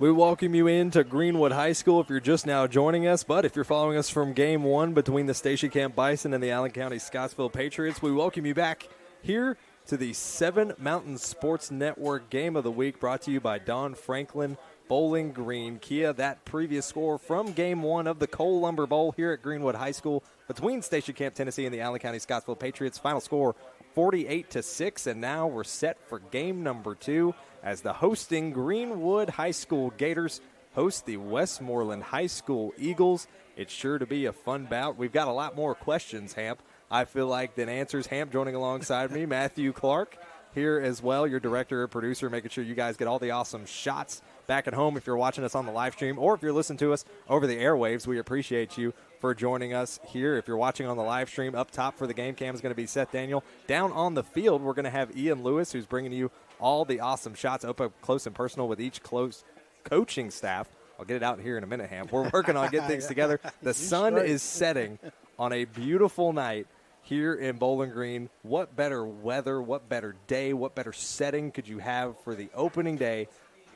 We welcome you into Greenwood High School if you're just now joining us, but if you're following us from Game 1 between the Station Camp Bison and the Allen County Scottsville Patriots, we welcome you back here to the Seven Mountain Sports Network Game of the Week, brought to you by Don Franklin Bowling Green Kia. That previous score from Game 1 of the Cole Lumber Bowl here at Greenwood High School between Station Camp, Tennessee and the Allen County Scottsville Patriots. Final score 48-6, and now we're set for game number 2 as the hosting Greenwood High School Gators host the Westmoreland High School Eagles. It's sure to be a fun bout. We've got a lot more questions, Hamp, I feel like, than answers. Hamp joining alongside me, Matthew Clark here as well, your director and producer, making sure you guys get all the awesome shots back at home if you're watching us on the live stream or if you're listening to us over the airwaves. We appreciate you for joining us here. If you're watching on the live stream, up top for the game cam is going to be Seth Daniel. Down on the field, we're going to have Ian Lewis, who's bringing you all the awesome shots up close and personal with each close coaching staff. I'll get it out here in a minute, Ham. We're working on getting things together. The sun is setting on a beautiful night here in Bowling Green. What better weather, what better day, what better setting could you have for the opening day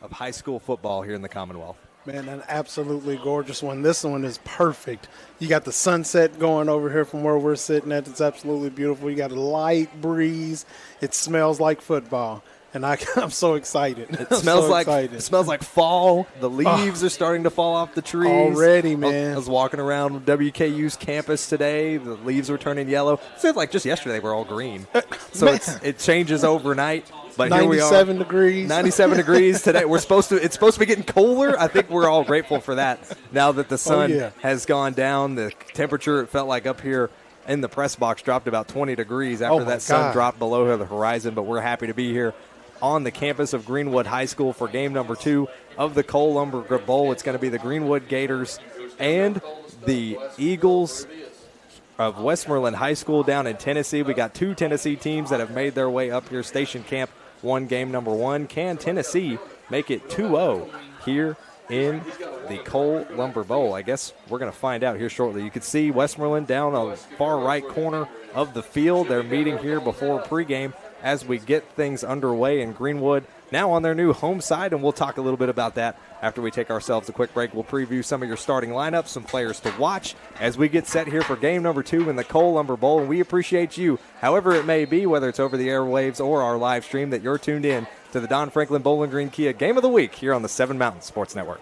of high school football here in the Commonwealth? Man, an absolutely gorgeous one. This one is perfect. You got the sunset going over here from where we're sitting at. It's absolutely beautiful. You got a light breeze. It smells like football. And I'm so excited. It smells like fall. The leaves are starting to fall off the trees already, man. I was walking around WKU's campus today. The leaves were turning yellow. It seemed like just yesterday they were all green. So it changes overnight. But 97 degrees. 97 degrees today. It's supposed to be getting colder. I think we're all grateful for that. Now that the sun has gone down, the temperature, it felt like up here in the press box, dropped about 20 degrees after that sun dropped below the horizon. But we're happy to be here on the campus of Greenwood High School for game number 2 of the Cole Lumber Bowl. It's going to be the Greenwood Gators and the Eagles of Westmoreland High School down in Tennessee. We got 2 Tennessee teams that have made their way up here. Station Camp won game number 1. Can Tennessee make it 2-0 here in the Cole Lumber Bowl? I guess we're going to find out here shortly. You can see Westmoreland down on the far right corner of the field. They're meeting here before pregame as we get things underway in Greenwood, now on their new home side, and we'll talk a little bit about that after we take ourselves a quick break. We'll preview some of your starting lineups, some players to watch as we get set here for game number 2 in the Cole Lumber Bowl, and we appreciate you, however it may be, whether it's over the airwaves or our live stream, that you're tuned in to the Don Franklin Bowling Green Kia Game of the Week here on the Seven Mountain Sports Network.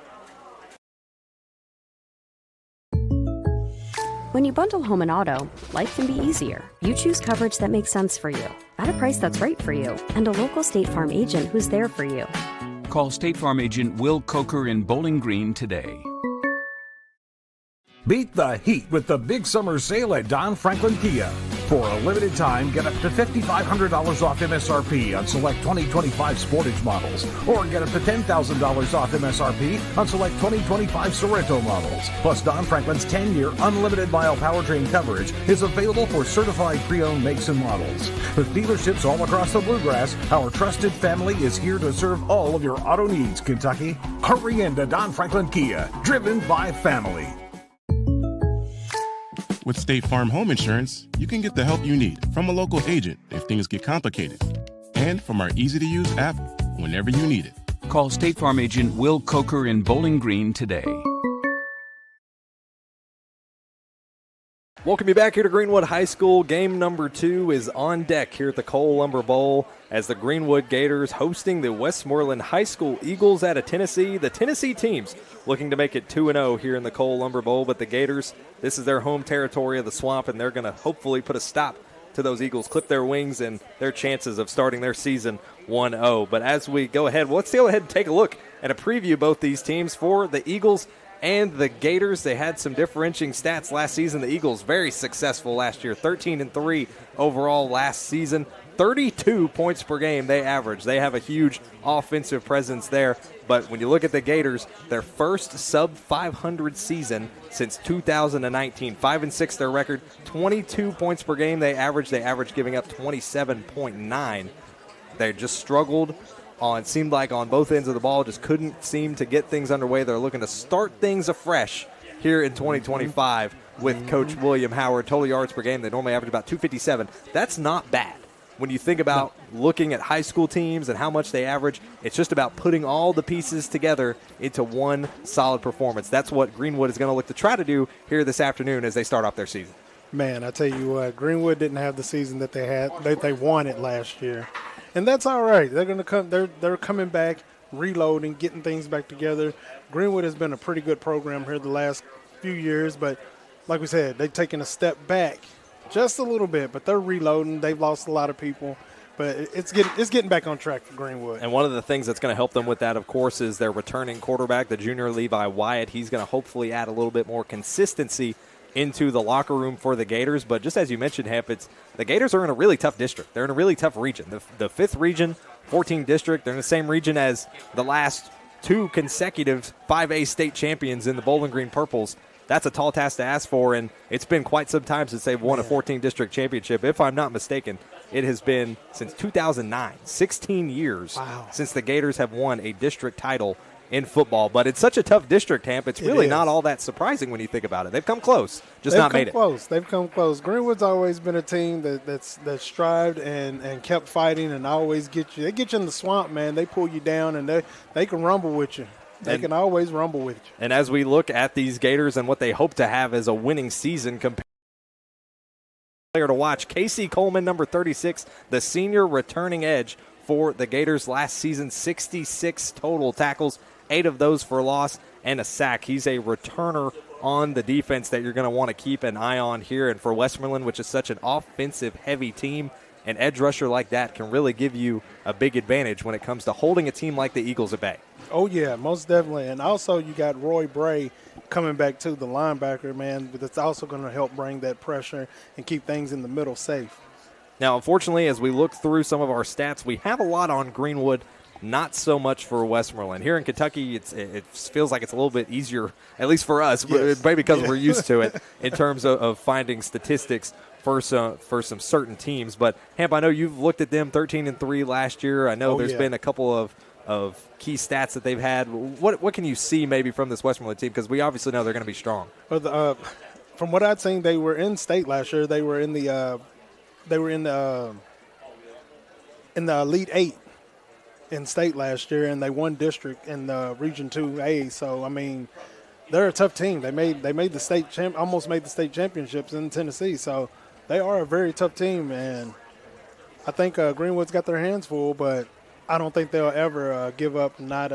When you bundle home and auto, life can be easier. You choose coverage that makes sense for you, at a price that's right for you, and a local State Farm agent who's there for you. Call State Farm agent Will Coker in Bowling Green today. Beat the heat with the big summer sale at Don Franklin Kia. For a limited time, get up to $5,500 off MSRP on select 2025 Sportage models, or get up to $10,000 off MSRP on select 2025 Sorrento models. Plus, Don Franklin's 10-year unlimited mile powertrain coverage is available for certified pre-owned makes and models. With dealerships all across the Bluegrass, our trusted family is here to serve all of your auto needs, Kentucky. Hurry into Don Franklin Kia, driven by family. With State Farm Home Insurance, you can get the help you need from a local agent if things get complicated, and from our easy-to-use app whenever you need it. Call State Farm agent Will Coker in Bowling Green today. Welcome you back here to Greenwood High School. Game number 2 is on deck here at the Cole Lumber Bowl as the Greenwood Gators hosting the Westmoreland High School Eagles out of Tennessee. The Tennessee teams looking to make it 2-0 here in the Cole Lumber Bowl, but the Gators, this is their home territory of the Swamp, and they're going to hopefully put a stop to those Eagles, clip their wings, and their chances of starting their season 1-0. But as we go ahead, let's go ahead and take a look at a preview of both these teams. For the Eagles and the Gators, they had some differentiating stats last season. The Eagles very successful last year, 13-3 overall last season, 32 points per game they average. They have a huge offensive presence there. But when you look at the Gators, their first sub-500 season since 2019, 5-6 their record, 22 points per game they average. They average giving up 27.9. They just struggled seemed like on both ends of the ball, just couldn't seem to get things underway. They're looking to start things afresh here in 2025 with Coach William Howard. Total yards per game, they normally average about 257. That's not bad. when you think about looking at high school teams and how much they average, it's just about putting all the pieces together into one solid performance. That's what Greenwood is going to look to try to do here this afternoon as they start off their season. Man, I tell you what, Greenwood didn't have the season that they had. They wanted last year, and that's all right. They're going to come. They're coming back, reloading, getting things back together. Greenwood has been a pretty good program here the last few years, but like we said, they've taken a step back just a little bit. But they're reloading. They've lost a lot of people, but it's getting back on track for Greenwood. And one of the things that's going to help them with that, of course, is their returning quarterback, the junior Levi Wyatt. He's going to hopefully add a little bit more consistency into the locker room for the Gators. But just as you mentioned, Hemp, the Gators are in a really tough district. They're in a really tough region. The 5th region, 14th district, they're in the same region as the last 2 consecutive 5A state champions in the Bowling Green Purples. That's a tall task to ask for, and it's been quite some time since they've won a 14 district championship. If I'm not mistaken, it has been since 2009, 16 years since the Gators have won a district title in football. But it's such a tough district, Hamp. It's really not all that surprising when you think about it. They've come close, just not made it. They've come close. Greenwood's always been a team that strived and kept fighting and always get you. They get you in the swamp, man. They pull you down, and they can rumble with you. They can always rumble with you. And as we look at these Gators and what they hope to have as a winning season, player to watch, Casey Coleman, number 36, the senior returning edge for the Gators last season, 66 total tackles, 8 of those for loss and a sack. He's a returner on the defense that you're going to want to keep an eye on here. And for Westmoreland, which is such an offensive-heavy team, an edge rusher like that can really give you a big advantage when it comes to holding a team like the Eagles at bay. Oh, yeah, most definitely. And also you got Roy Bray coming back to the linebacker, man, but it's also going to help bring that pressure and keep things in the middle safe. Now, unfortunately, as we look through some of our stats, we have a lot on Greenwood, not so much for Westmoreland. Here in Kentucky, it feels like it's a little bit easier, at least for us, maybe because we're used to it, in terms of finding statistics for some certain teams. But, Hamp, I know you've looked at them 13-3 last year. I know there's been a couple of key stats that they've had. What can you see maybe from this Westmoreland team? Because we obviously know they're going to be strong. Well, from what I'd seen, they were in state last year. They were in the Elite 8 in state last year, and they won district in the Region 2A. So, I mean, they're a tough team. They made the state almost made the state championships in Tennessee. So they are a very tough team, and I think Greenwood's got their hands full, but I don't think they'll ever give up not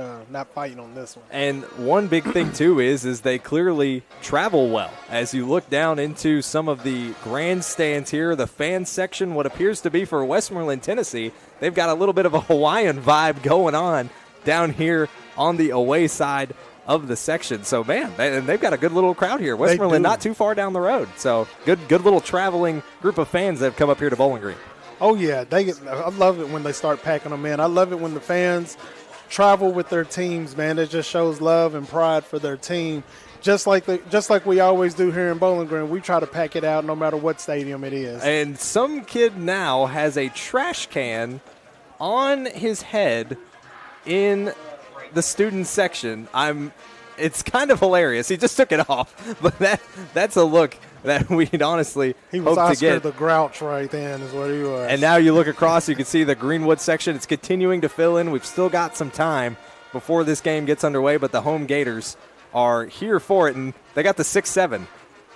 fighting on this one. And one big thing, too, is they clearly travel well. As you look down into some of the grandstands here, the fan section, what appears to be for Westmoreland, Tennessee, they've got a little bit of a Hawaiian vibe going on down here on the away side of the section. So, man, they've got a good little crowd here. Westmoreland not too far down the road. So, good little traveling group of fans that have come up here to Bowling Green. Oh, yeah. I love it when they start packing them in. I love it when the fans travel with their teams, man. It just shows love and pride for their team. Just like we always do here in Bowling Green, we try to pack it out no matter what stadium it is. And some kid now has a trash can on his head in the student section. It's kind of hilarious. He just took it off, but that's a look that we'd honestly he was hope Oscar to get. The Grouch right then is what he was. And now you look across, you can see the Greenwood section. It's continuing to fill in. We've still got some time before this game gets underway, but the home Gators are here for it, and they got the 6-7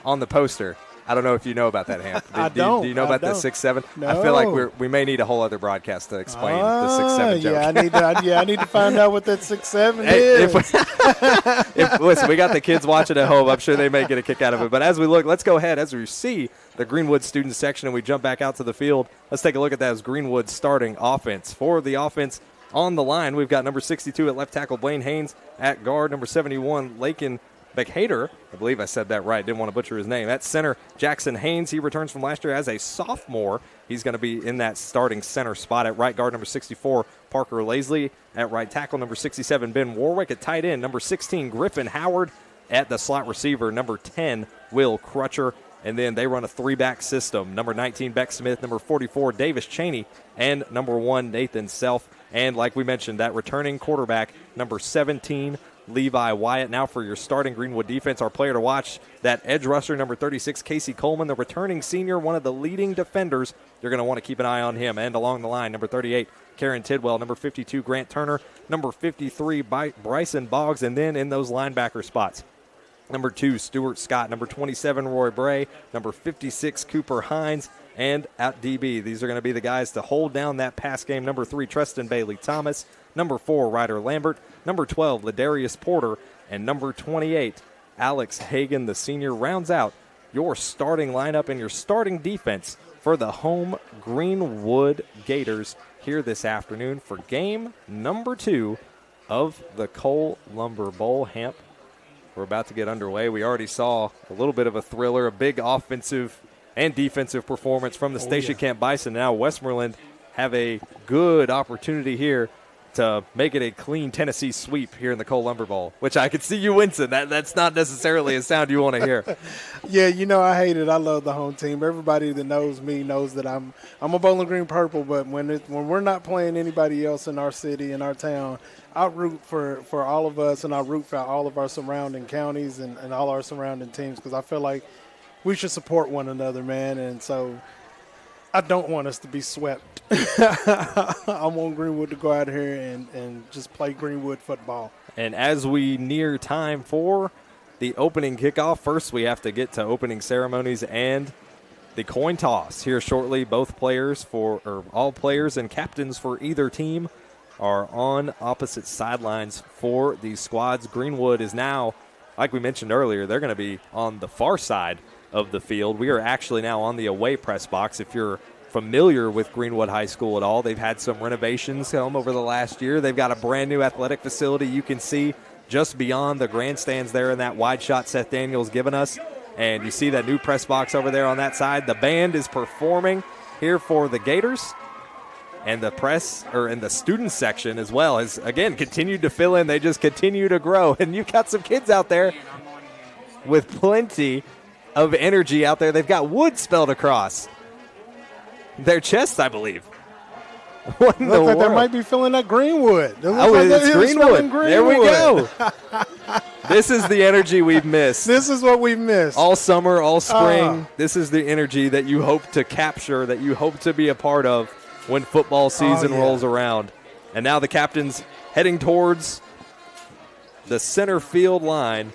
on the poster. I don't know if you know about that, Hamp. Do you know about the 6-7? No. I feel like we may need a whole other broadcast to explain the 6-7 joke. I need to find out what that 6-7 is. Listen, we got the kids watching at home. I'm sure they may get a kick out of it. But as we look, let's go ahead. As we see the Greenwood student section and we jump back out to the field, let's take a look at that as Greenwood starting offense. For the offense on the line, we've got number 62 at left tackle, Blaine Haynes. At guard, number 71, Lakin Beckhader, I believe I said that right. Didn't want to butcher his name. At center, Jackson Haynes. He returns from last year as a sophomore. He's going to be in that starting center spot. At right guard, number 64, Parker Lasley. At right tackle, number 67, Ben Warwick. At tight end, number 16, Griffin Howard. At the slot receiver, number 10, Will Crutcher. And then they run a 3-back system. Number 19, Beck Smith. Number 44, Davis Cheney. And number 1, Nathan Self. And like we mentioned, that returning quarterback, number 17, Levi Wyatt. Now for your starting Greenwood defense, our player to watch, that edge rusher, number 36, Casey Coleman, the returning senior, one of the leading defenders. You're going to want to keep an eye on him. And along the line, number 38, Karen Tidwell, number 52, Grant Turner, number 53, Bryson Boggs, and then in those linebacker spots, number 2, Stuart Scott, number 27, Roy Bray, number 56, Cooper Hines, and at DB, these are going to be the guys to hold down that pass game. Number 3, Treston Bailey Thomas, number 4, Ryder Lambert, number 12, Ladarius Porter, and number 28, Alex Hagan, the senior, rounds out your starting lineup and your starting defense for the home Greenwood Gators here this afternoon for game number 2 of the Cole Lumber Bowl. Hamp, we're about to get underway. We already saw a little bit of a thriller, a big offensive and defensive performance from the Station Camp Bison. Now Westmoreland have a good opportunity here to make it a clean Tennessee sweep here in the Cole Lumber Bowl, which I could see you wincing. That's not necessarily a sound you want to hear. Yeah, you know I hate it. I love the home team. Everybody that knows me knows that I'm a Bowling Green Purple, but when we're not playing anybody else in our city, in our town, I root for all of us, and I root for all of our surrounding counties and all our surrounding teams, because I feel like we should support one another, man. And so I don't want us to be swept. I want Greenwood to go out here and just play Greenwood football. And as we near time for the opening kickoff, first we have to get to opening ceremonies and the coin toss here shortly. All players and captains for either team are on opposite sidelines for these squads. Greenwood is now, like we mentioned earlier, they're going to be on the far side of the field. We are actually now on the away press box. If you're familiar with Greenwood High School at all, they've had some renovations come over the last year. They've got a brand new athletic facility you can see just beyond the grandstands there in that wide shot Seth Daniels given us. And you see that new press box over there on that side. The band is performing here for the Gators. And the the student section as well has, again, continued to fill in. They just continue to grow. And you've got some kids out there with plenty of energy out there. They've got wood spelled across their chests, I believe. What in the world? They might be filling that Greenwood. It's Greenwood. There we go. This is the energy we've missed. This is what we've missed. All summer, all spring. This is the energy that you hope to capture, that you hope to be a part of when football season rolls around. And now the captain's heading towards the center field line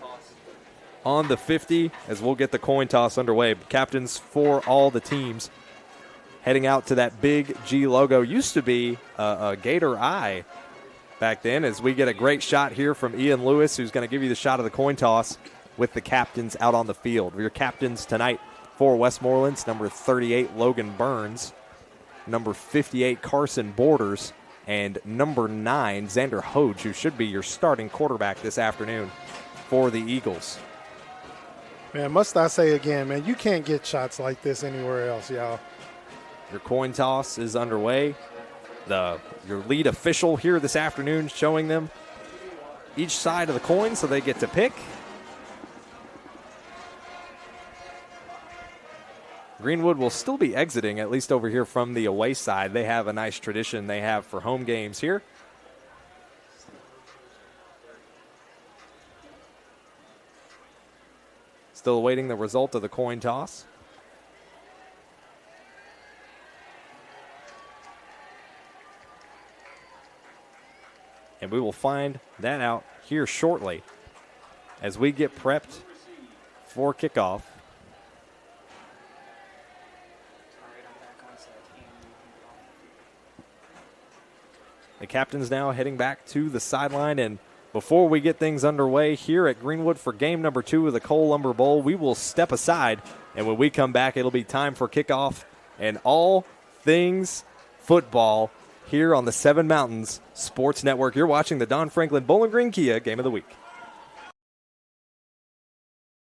on the 50 as we'll get the coin toss underway. Captains for all the teams heading out to that big G logo. Used to be a Gator eye back then, as we get a great shot here from Ian Lewis, who's going to give you the shot of the coin toss with the captains out on the field. Your captains tonight for Westmoreland's number 38, Logan Burns, number 58, Carson Borders, and number 9, Xander Hoge, who should be your starting quarterback this afternoon for the Eagles. Man, must I say again, man, you can't get shots like this anywhere else, y'all. Your coin toss is underway. Your lead official here this afternoon showing them each side of the coin so they get to pick. Greenwood will still be exiting, at least over here from the away side. They have a nice tradition they have for home games here. Still awaiting the result of the coin toss. And we will find that out here shortly as we get prepped for kickoff. The captain's now heading back to the sideline, and before we get things underway here at Greenwood for game number 2 of the Cole Lumber Bowl, we will step aside, and when we come back, it'll be time for kickoff and all things football here on the Seven Mountains Sports Network. You're watching the Don Franklin Bowling Green Kia Game of the Week.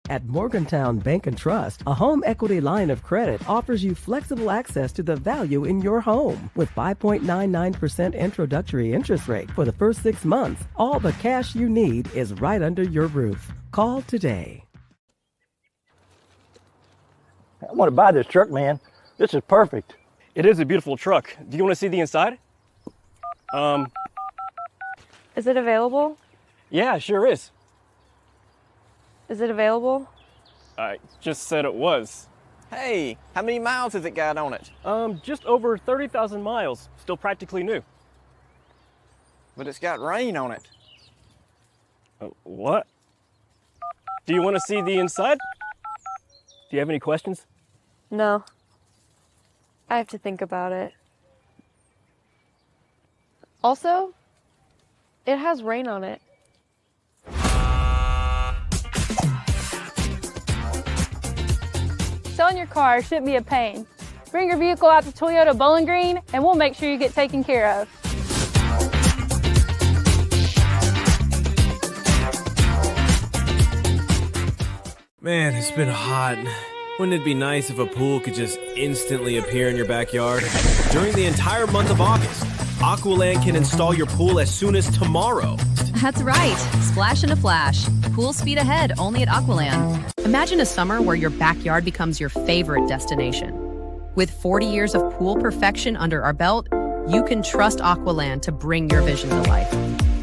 At Morgantown Bank and Trust, a home equity line of credit offers you flexible access to the value in your home. With 5.99% introductory interest rate for the first 6 months, all the cash you need is right under your roof. Call today. I want to buy this truck, man. This is perfect. It is a beautiful truck. Do you want to see the inside? Is it available? Yeah, sure is. Is it available? I just said it was. Hey, how many miles has it got on it? Just over 30,000 miles. Still practically new. But it's got rain on it. What? Do you want to see the inside? Do you have any questions? No. I have to think about it. Also, it has rain on it. Selling your car shouldn't be a pain. Bring your vehicle out to Toyota Bowling Green and we'll make sure you get taken care of. Man, it's been hot. Wouldn't it be nice if a pool could just instantly appear in your backyard? During the entire month of August, Aqualand can install your pool as soon as tomorrow. That's right. Splash in a flash. Pool speed ahead only at Aqualand. Imagine a summer where your backyard becomes your favorite destination. With 40 years of pool perfection under our belt, you can trust Aqualand to bring your vision to life.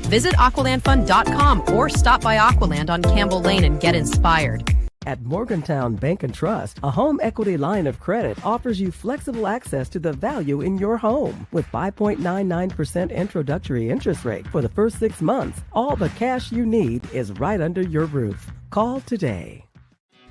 Visit aqualandfund.com or stop by Aqualand on Campbell Lane and get inspired. At Morgantown Bank and Trust, a home equity line of credit offers you flexible access to the value in your home. With 5.99% introductory interest rate for the first 6 months, all the cash you need is right under your roof. Call today.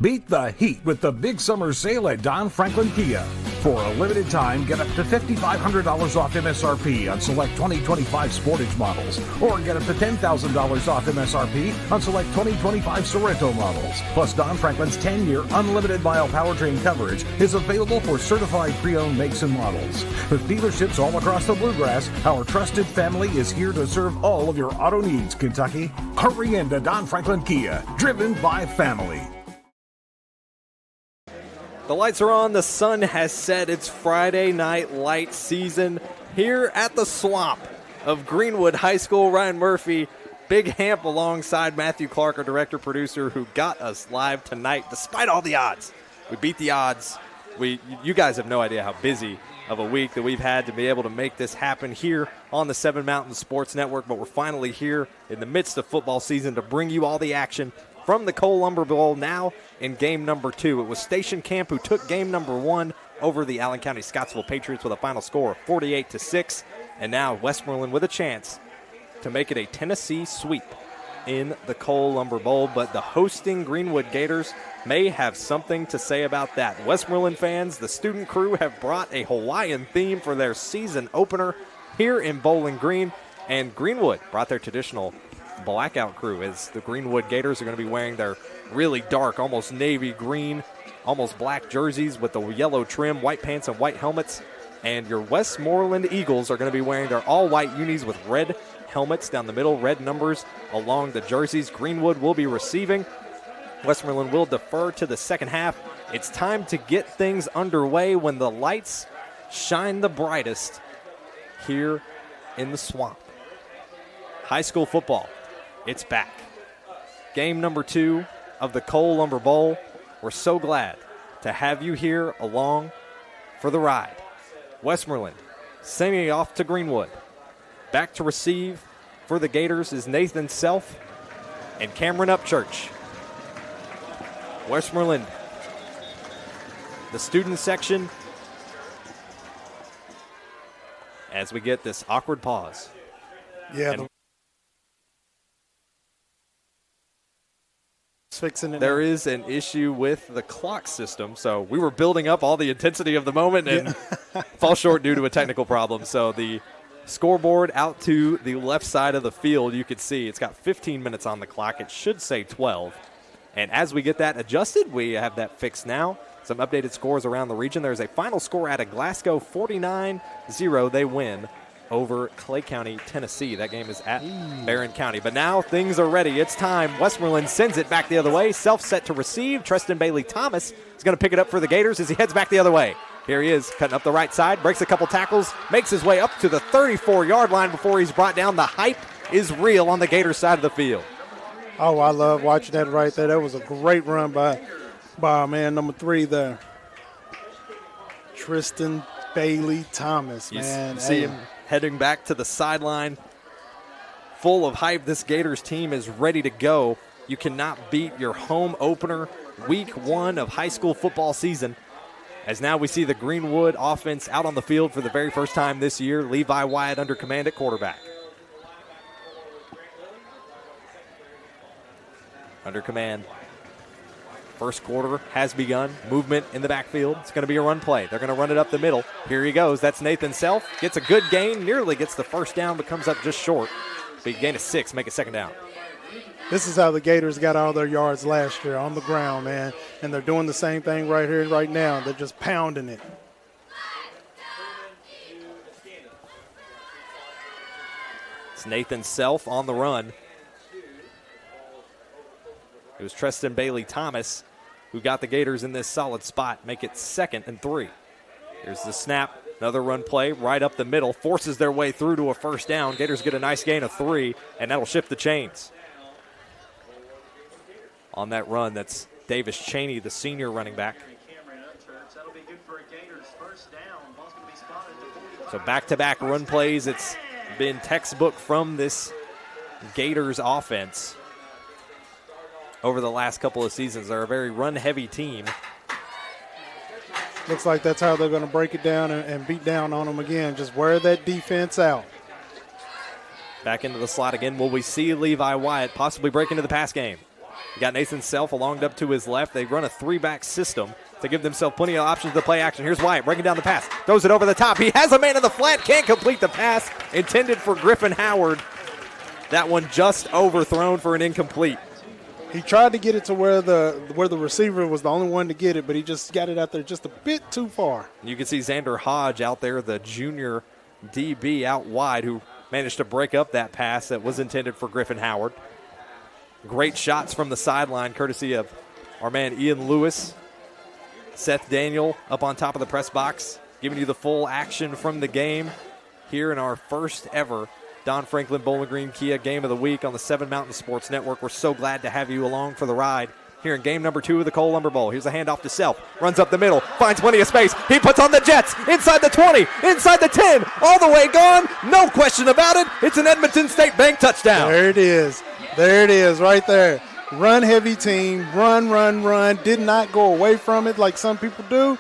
Beat the heat with the big summer sale at Don Franklin Kia. For a limited time, get up to $5,500 off MSRP on select 2025 Sportage models, or get up to $10,000 off MSRP on select 2025 Sorrento models. Plus, Don Franklin's 10-year unlimited mile powertrain coverage is available for certified pre-owned makes and models. With dealerships all across the Bluegrass, our trusted family is here to serve all of your auto needs, Kentucky. Hurry into Don Franklin Kia, driven by family. The lights are on. The sun has set. It's Friday night light season here at the swamp of Greenwood High School. Ryan Murphy, Big Hamp alongside Matthew Clark, our director-producer, who got us live tonight despite all the odds. We beat the odds. You guys have no idea how busy of a week that we've had to be able to make this happen here on the Seven Mountains Sports Network, but we're finally here in the midst of football season to bring you all the action from the Cole Lumber Bowl now in game number 2. It was Station Camp who took game number 1 over the Allen County Scottsville Patriots with a final score of 48-6. And now Westmoreland with a chance to make it a Tennessee sweep in the Cole Lumber Bowl. But the hosting Greenwood Gators may have something to say about that. Westmoreland fans, the student crew have brought a Hawaiian theme for their season opener here in Bowling Green. And Greenwood brought their traditional blackout crew, as the Greenwood Gators are going to be wearing their really dark, almost navy green, almost black jerseys with the yellow trim, white pants and white helmets. And your Westmoreland Eagles are going to be wearing their all-white unis with red helmets down the middle, red numbers along the jerseys. Greenwood will be receiving. Westmoreland will defer to the second half. It's time to get things underway when the lights shine the brightest here in the swamp. High school football. It's back. Game number 2 of the Cole Lumber Bowl. We're so glad to have you here along for the ride. Westmoreland sending it off to Greenwood. Back to receive for the Gators is Nathan Self and Cameron Upchurch. Westmoreland, the student section, as we get this awkward pause. Yeah, fixing it. There is an issue with the clock system, so we were building up all the intensity of the moment and fall short due to a technical problem. So the scoreboard out to the left side of the field, you can see it's got 15 minutes on the clock. It should say 12. And as we get that adjusted, we have that fixed now. Some updated scores around the region. There's a final score out of Glasgow, 49-0. They win over Clay County, Tennessee. That game is at Barron County. But now things are ready. It's time. Westmoreland sends it back the other way. Self set to receive. Treston Bailey Thomas is going to pick it up for the Gators as he heads back the other way. Here he is, cutting up the right side, breaks a couple tackles, makes his way up to the 34-yard line before he's brought down. The hype is real on the Gators side of the field. Oh, I love watching that right there. That was a great run by man number 3 there. Tristan Bailey Thomas, man. You see him heading back to the sideline. full of hype. This Gators team is ready to go. You cannot beat your home opener, week 1 of high school football season. As now we see the Greenwood offense out on the field for the very first time this year. Levi Wyatt under command at quarterback. Under command. First quarter has begun. Movement in the backfield. It's going to be a run play. They're going to run it up the middle. Here he goes. That's Nathan Self. Gets a good gain. Nearly gets the first down, but comes up just short. Big gain of 6. Make it second down. This is how the Gators got all their yards last year, on the ground, man. And they're doing the same thing right here, right now. They're just pounding it. It's Nathan Self on the run. It was Treston Bailey Thomas who got the Gators in this solid spot. Make it 2nd and 3. Here's the snap. Another run play right up the middle. Forces their way through to a first down. Gators get a nice gain of 3, and that'll shift the chains. On that run, that's Davis Cheney, the senior running back. So back-to-back run plays. It's been textbook from this Gators offense over the last couple of seasons. They're a very run-heavy team. Looks like that's how they're going to break it down and beat down on them again. Just wear that defense out. Back into the slot again. Will we see Levi Wyatt possibly break into the pass game? You got Nathan Self along up to his left. They run a 3-back system to give themselves plenty of options to play action. Here's Wyatt breaking down the pass. Throws it over the top. He has a man in the flat. Can't complete the pass intended for Griffin Howard. That one just overthrown for an incomplete. He tried to get it to where the receiver was the only one to get it, but he just got it out there just a bit too far. You can see Xander Hodge out there, the junior DB out wide, who managed to break up that pass that was intended for Griffin Howard. Great shots from the sideline, courtesy of our man Ian Lewis. Seth Daniel up on top of the press box, giving you the full action from the game here in our first ever Don Franklin Bowling Green Kia Game of the Week on the 7 Mountain Sports Network. We're so glad to have you along for the ride here in game number 2 of the Cole Lumber Bowl. Here's a handoff to Self. Runs up the middle, finds plenty of space. He puts on the Jets, inside the 20, inside the 10, all the way gone. No question about it. It's an Edmonton State Bank touchdown. There it is. There it is right there. Run-heavy team, run. Did not go away from it like some people do.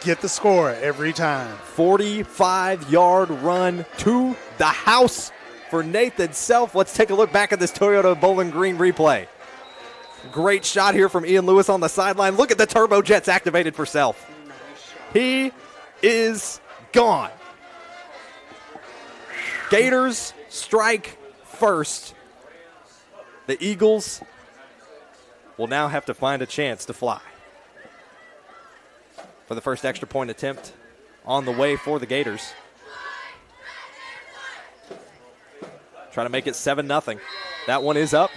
Get the score every time. 45-yard run to the house for Nathan Self. Let's take a look back at this Toyota Bowling Green replay. Great shot here from Ian Lewis on the sideline. Look at the turbo jets activated for Self. He is gone. Gators strike first. The Eagles will now have to find a chance to fly. For the first extra point attempt on the way for the Gators. Trying to make it 7-0. That one is up.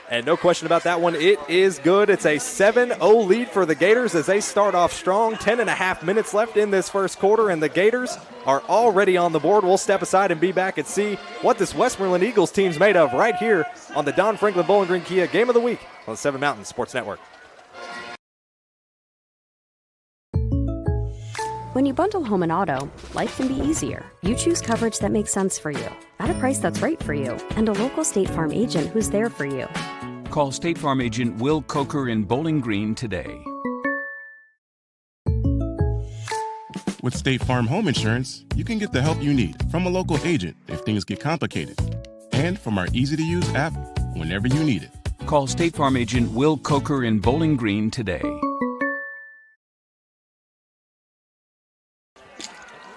And no question about that one, it is good. It's a 7-0 lead for the Gators as they start off strong. 10.5 minutes left in this first quarter, and the Gators are already on the board. We'll step aside and be back and see what this Westmoreland Eagles team's made of right here on the Don Franklin Bowling Green Kia Game of the Week on the 7 Mountain Sports Network. When you bundle home and auto, life can be easier. You choose coverage that makes sense for you, at a price that's right for you, and a local State Farm agent who's there for you. Call State Farm agent Will Coker in Bowling Green today. With State Farm Home Insurance, you can get the help you need from a local agent if things get complicated, and from our easy-to-use app whenever you need it. Call State Farm agent Will Coker in Bowling Green today.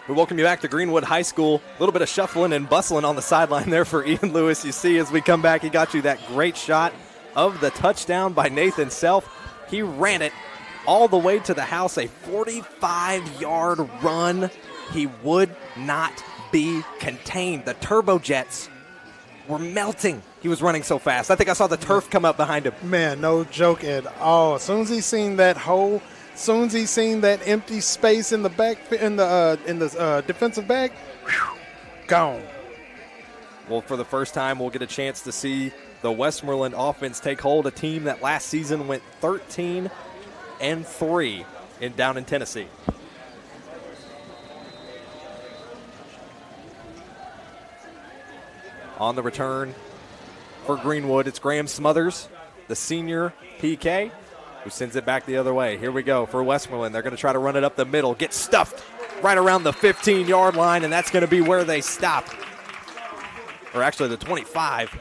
We welcome you back to Greenwood High School. A little bit of shuffling and bustling on the sideline there for Ian Lewis. You see as we come back, he got you that great shot of the touchdown by Nathan Self. He ran it all the way to the house, a 45-yard run. He would not be contained. The turbojets were melting. He was running so fast. I think I saw the turf come up behind him. Man, no joke at all. As soon as he seen that hole, as soon as he seen that empty space in the back, in the defensive back, gone. Well, for the first time, we'll get a chance to see the Westmoreland offense take hold, a team that last season went 13-3 down in Tennessee. On the return for Greenwood, it's Graham Smothers, the senior PK, who sends it back the other way. Here we go for Westmoreland. They're going to try to run it up the middle, get stuffed right around the 15-yard line, and that's going to be where they stop. Or actually the 25.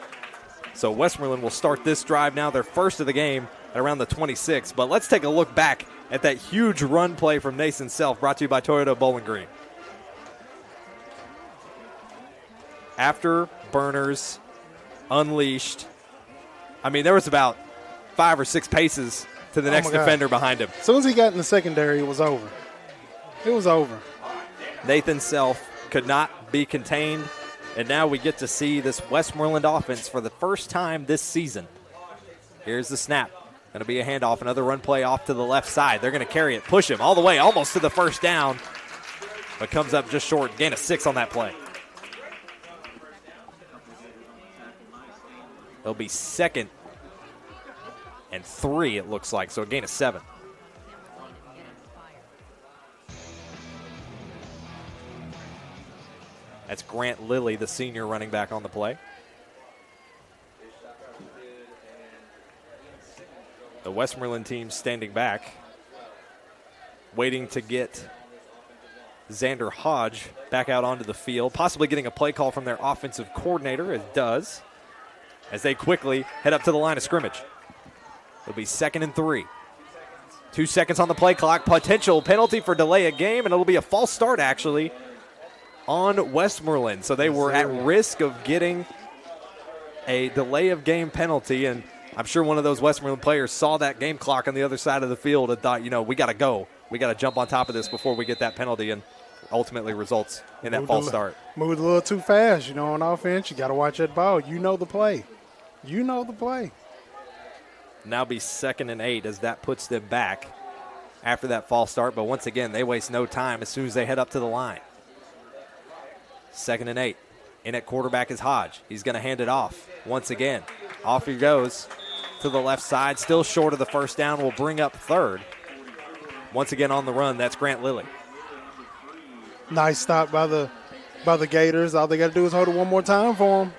So Westmoreland will start this drive now, their first of the game, at around the 26. But let's take a look back at that huge run play from Nathan Self, brought to you by Toyota Bowling Green. After Burners unleashed, I mean, there was about 5 or 6 paces to the next defender behind him. As soon as he got in the secondary, it was over. It was over. Nathan Self could not be contained, and now we get to see this Westmoreland offense for the first time this season. Here's the snap. Going to be a handoff, another run play off to the left side. They're going to carry it, push him all the way, almost to the first down, but comes up just short. Gain of 6 on that play. It'll be 2nd and 3, it looks like, so a gain of 7. That's Grant Lilly, the senior running back on the play. The Westmoreland team standing back, waiting to get Xander Hodge back out onto the field, possibly getting a play call from their offensive coordinator. It does, as they quickly head up to the line of scrimmage. It'll be 2nd and 3. 2 seconds on the play clock. Potential penalty for delay of game, and it'll be a false start, actually, on Westmoreland. So they were at risk of getting a delay of game penalty, and I'm sure one of those Westmoreland players saw that game clock on the other side of the field and thought, you know, we got to go. We got to jump on top of this before we get that penalty, and ultimately results in that false start. Moved a little too fast, you know, on offense. You got to watch that ball. You know the play. You know the play. Now be 2nd and 8 as that puts them back after that false start. But once again, they waste no time as soon as they head up to the line. 2nd and 8. In at quarterback is Hodge. He's going to hand it off once again. Off he goes to the left side. Still short of the first down. Will bring up 3rd. Once again on the run, that's Grant Lilly. Nice stop by the Gators. All they got to do is hold it one more time for them.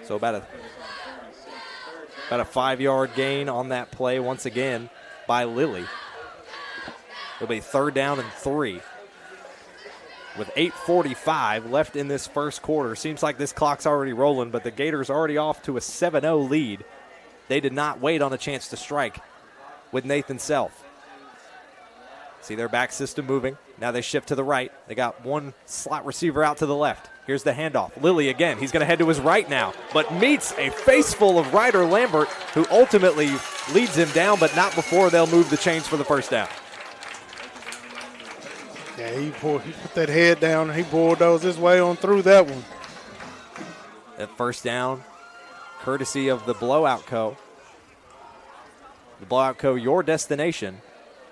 So about a 5-yard gain on that play once again by Lilly. It'll be 3rd down and 3. With 8:45 left in this first quarter. Seems like this clock's already rolling, but the Gators already off to a 7-0 lead. They did not wait on a chance to strike with Nathan Self. See their back system moving. Now they shift to the right. They got one slot receiver out to the left. Here's the handoff. Lilly again. He's going to head to his right now, but meets a face full of Ryder Lambert, who ultimately leads him down, but not before they'll move the chains for the first down. Yeah, he put that head down, and he bulldozed his way on through that one. That first down, courtesy of the Blowout Co. The Blowout Co., your destination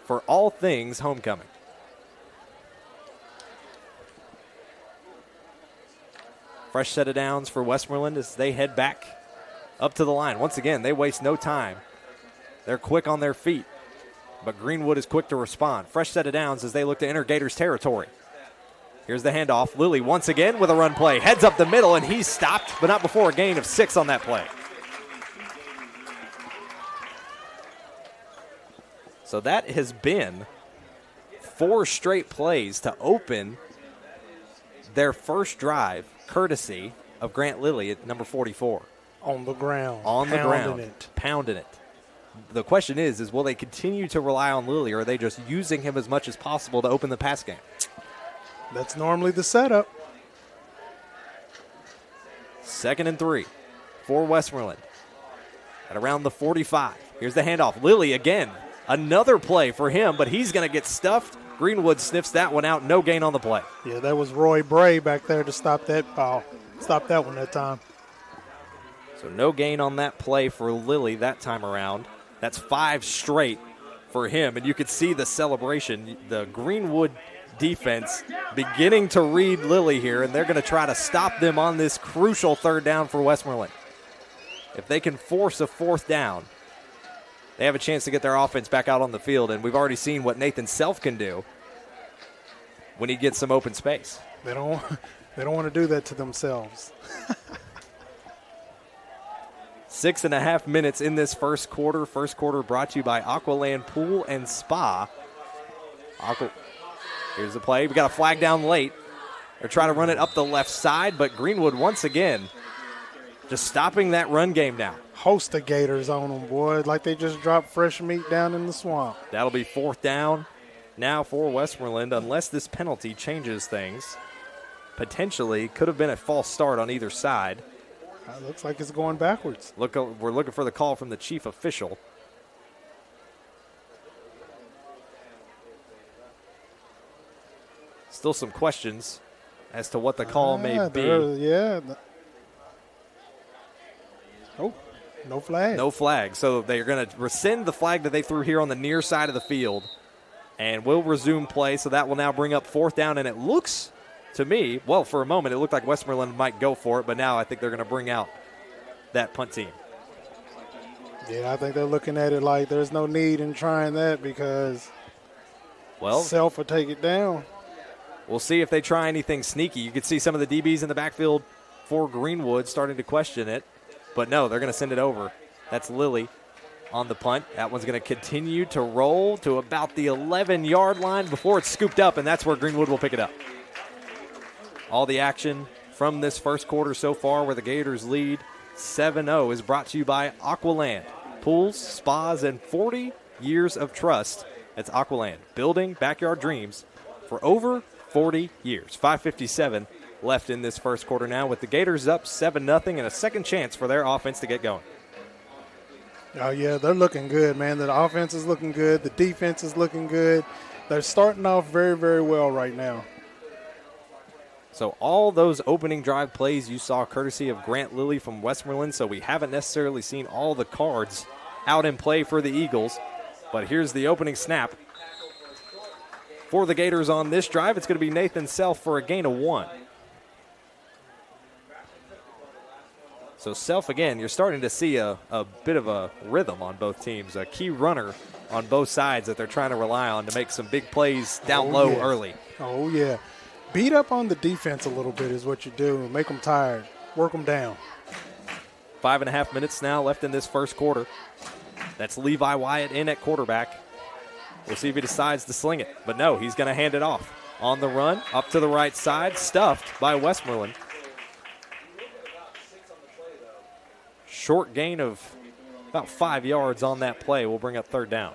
for all things homecoming. Fresh set of downs for Westmoreland as they head back up to the line. Once again, they waste no time. They're quick on their feet, but Greenwood is quick to respond. Fresh set of downs as they look to enter Gators territory. Here's the handoff. Lilly once again with a run play. Heads up the middle, and he's stopped, but not before a gain of 6 on that play. So that has been 4 straight plays to open their first drive, courtesy of Grant Lilly at number 44. On the ground. On the ground. Pounding it. The question is will they continue to rely on Lilly, or are they just using him as much as possible to open the pass game? That's normally the setup. 2nd and 3 for Westmoreland at around the 45. Here's the handoff. Lilly again. Another play for him, but he's going to get stuffed. Greenwood sniffs that one out. No gain on the play. Yeah, that was Roy Bray back there to stop that ball. Stop that one that time. So no gain on that play for Lilly that time around. That's 5 straight for him, and you could see the celebration. The Greenwood defense beginning to read Lilly here, and they're going to try to stop them on this crucial 3rd down for Westmoreland. If they can force a 4th down, they have a chance to get their offense back out on the field, and we've already seen what Nathan Self can do when he gets some open space. They don't They don't want to do that to themselves. 6.5 minutes in this first quarter. First quarter brought to you by Aqualand Pool and Spa. Here's the play. We got a flag down late. They're trying to run it up the left side, but Greenwood once again just stopping that run game now. Host the Gators on them, boy, like they just dropped fresh meat down in the swamp. That'll be 4th down now for Westmoreland, unless this penalty changes things. Potentially could have been a false start on either side. Looks like it's going backwards. We're looking for the call from the chief official. Still some questions as to what the call may be. Oh, no flag. No flag. So they're going to rescind the flag that they threw here on the near side of the field and will resume play. So that will now bring up 4th down, and it looks to me, well, for a moment, it looked like Westmoreland might go for it, but now I think they're going to bring out that punt team. Yeah, I think they're looking at it like there's no need in trying that because Self will take it down. We'll see if they try anything sneaky. You could see some of the DBs in the backfield for Greenwood starting to question it, but no, they're going to send it over. That's Lilly on the punt. That one's going to continue to roll to about the 11-yard line before it's scooped up, and that's where Greenwood will pick it up. All the action from this first quarter so far where the Gators lead 7-0 is brought to you by Aqualand. Pools, spas, and 40 years of trust. That's Aqualand, building backyard dreams for over 40 years. 5:57 left in this first quarter now with the Gators up 7-0 and a second chance for their offense to get going. Oh, yeah, they're looking good, man. The offense is looking good. The defense is looking good. They're starting off very, very well right now. So all those opening drive plays you saw courtesy of Grant Lilly from Westmoreland, so we haven't necessarily seen all the cards out in play for the Eagles. But here's the opening snap. For the Gators on this drive, it's going to be Nathan Self for a gain of 1. So Self, again, you're starting to see a bit of a rhythm on both teams, a key runner on both sides that they're trying to rely on to make some big plays down low early. Oh, yeah. Beat up on the defense a little bit is what you do. Make them tired. Work them down. 5.5 minutes now left in this first quarter. That's Levi Wyatt in at quarterback. We'll see if he decides to sling it. But no, he's going to hand it off. On the run, up to the right side, stuffed by Westmoreland. Short gain of about 5 yards on that play will bring up 3rd down.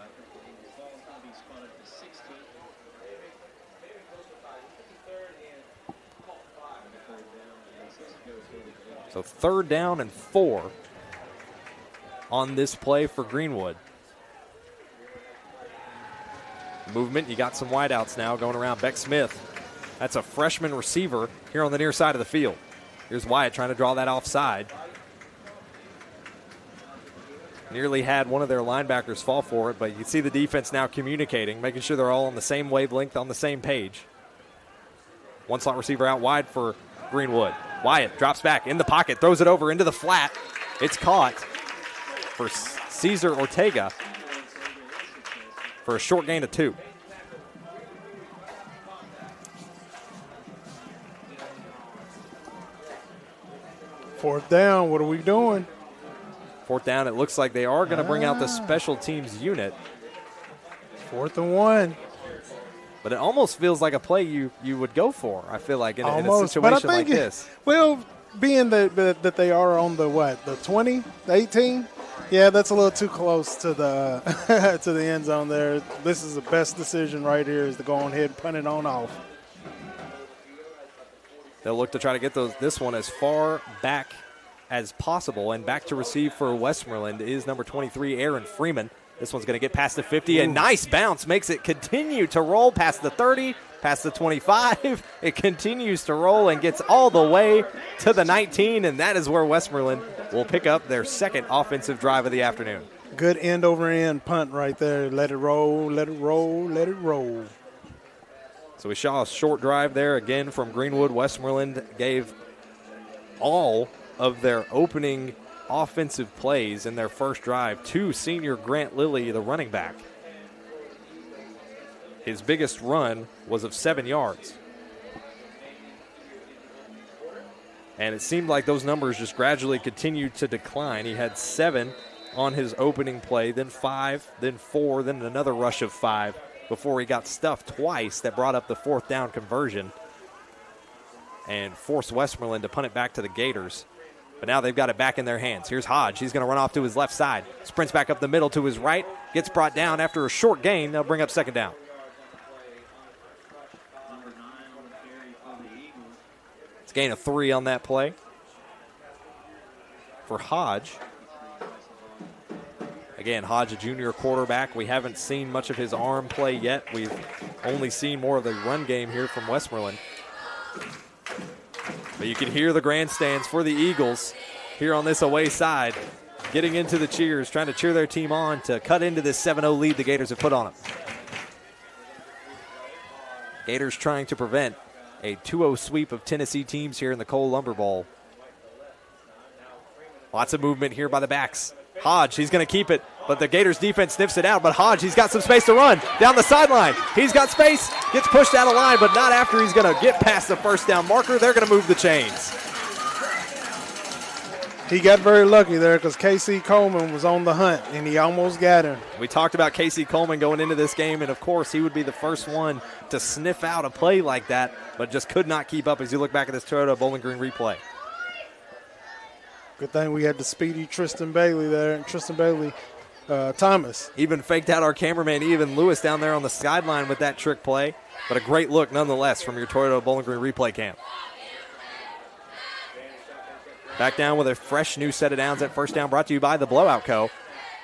So 3rd down and 4 on this play for Greenwood. Movement, you got some wideouts now going around. Beck Smith, that's a freshman receiver here on the near side of the field. Here's Wyatt trying to draw that offside. Nearly had one of their linebackers fall for it, but you can see the defense now communicating, making sure they're all on the same wavelength, on the same page. One slot receiver out wide for Greenwood. Wyatt drops back in the pocket, throws it over into the flat. It's caught for Cesar Ortega for a short gain of 2. Fourth down, what are we doing? 4th down, it looks like they are going to bring out the special teams unit. 4th and 1. But it almost feels like a play you would go for, I feel like, in a situation but I think like this. Well, being that they are on the 20, the 18, yeah, that's a little too close to the to the end zone there. This is the best decision right here is to go on ahead and punt it on off. They'll look to try to get this one as far back as possible. And back to receive for Westmoreland is number 23, Aaron Freeman. This one's going to get past the 50. A nice bounce makes it continue to roll past the 30, past the 25. It continues to roll and gets all the way to the 19, and that is where Westmoreland will pick up their second offensive drive of the afternoon. Good end-over-end punt right there. Let it roll, let it roll, let it roll. So we saw a short drive there again from Greenwood. Westmoreland gave all of their opening offensive plays in their first drive to senior Grant Lilly, the running back. His biggest run was of 7 yards. And it seemed like those numbers just gradually continued to decline. He had 7 on his opening play, then 5, then 4, then another rush of 5 before he got stuffed twice that brought up the 4th down conversion and forced Westmoreland to punt it back to the Gators. But now they've got it back in their hands. Here's Hodge. He's going to run off to his left side. Sprints back up the middle to his right. Gets brought down after a short gain. They'll bring up 2nd down. It's a gain of 3 on that play for Hodge. Again, Hodge, a junior quarterback. We haven't seen much of his arm play yet. We've only seen more of the run game here from Westmoreland. But you can hear the grandstands for the Eagles here on this away side, getting into the cheers, trying to cheer their team on to cut into this 7-0 lead the Gators have put on them. Gators trying to prevent a 2-0 sweep of Tennessee teams here in the Cole Lumber Bowl. Lots of movement here by the backs. Hodge, he's going to keep it, but the Gators defense sniffs it out. But Hodge, he's got some space to run down the sideline. He's got space, gets pushed out of line, but not after he's going to get past the 1st down marker. They're going to move the chains. He got very lucky there because Casey Coleman was on the hunt, and he almost got him. We talked about Casey Coleman going into this game, and of course he would be the first one to sniff out a play like that, but just could not keep up as you look back at this Toyota Bowling Green replay. Good thing we had the speedy Tristan Bailey there, and Tristan Bailey Thomas. Even faked out our cameraman, Evan Lewis, down there on the sideline with that trick play, but a great look nonetheless from your Toyota Bowling Green replay cam. Back down with a fresh new set of downs at 1st down, brought to you by the Blowout Co.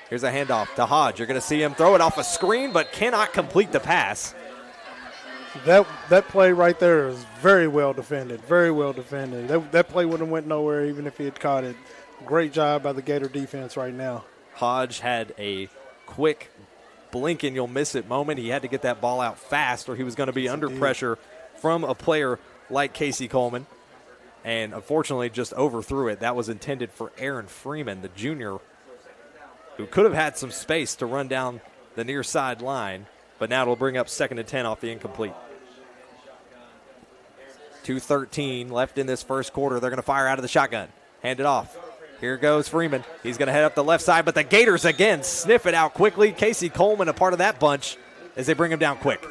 Here's a handoff to Hodge. You're going to see him throw it off a screen, but cannot complete the pass. That play right there is very well defended, very well defended. That play wouldn't have went nowhere even if he had caught it. Great job by the Gator defense right now. Hodge had a quick blink and you'll miss it moment. He had to get that ball out fast or he was going to be under pressure from a player like Casey Coleman. And unfortunately just overthrew it. That was intended for Aaron Freeman, the junior, who could have had some space to run down the near side line. But now it'll bring up 2nd and 10 off the incomplete. 2:13 left in this first quarter. They're going to fire out of the shotgun. Hand it off. Here goes Freeman. He's going to head up the left side, but the Gators again sniff it out quickly. Casey Coleman a part of that bunch as they bring him down quick.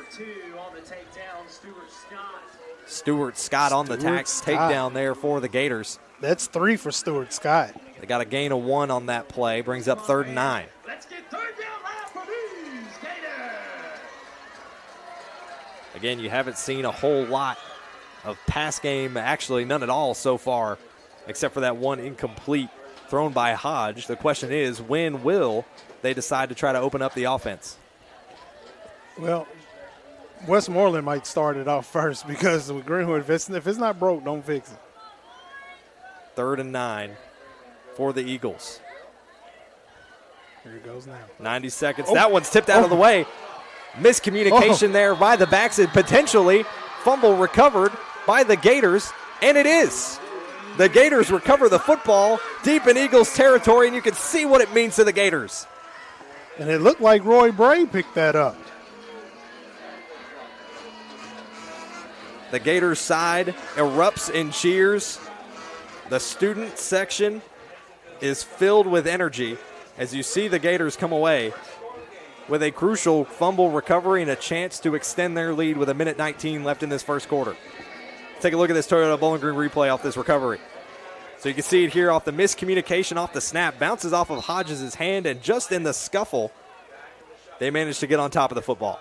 Stuart Scott on the takedown there for the Gators. That's 3 for Stuart Scott. They got a gain of 1 on that play. Brings up 3rd and 9. Let's get 3rd down line for these Gators. Again, you haven't seen a whole lot of pass game, actually none at all so far, except for that one incomplete thrown by Hodge. The question is, when will they decide to try to open up the offense? Well, Westmoreland might start it off first because with Greenwood, if it's not broke, don't fix it. 3rd and 9 for the Eagles. Here it goes now. 90 seconds. That one's tipped out of the way. Miscommunication there by the backs and potentially fumble recovered by the Gators, and it is. The Gators recover the football deep in Eagles territory, and you can see what it means to the Gators. And it looked like Roy Bray picked that up. The Gators side erupts in cheers. The student section is filled with energy as you see the Gators come away with a crucial fumble recovery and a chance to extend their lead with 1:19 left in this first quarter. Take a look at this Toyota Bowling Green replay off this recovery. So you can see it here off the miscommunication off the snap. Bounces off of Hodges' hand, and just in the scuffle, they managed to get on top of the football.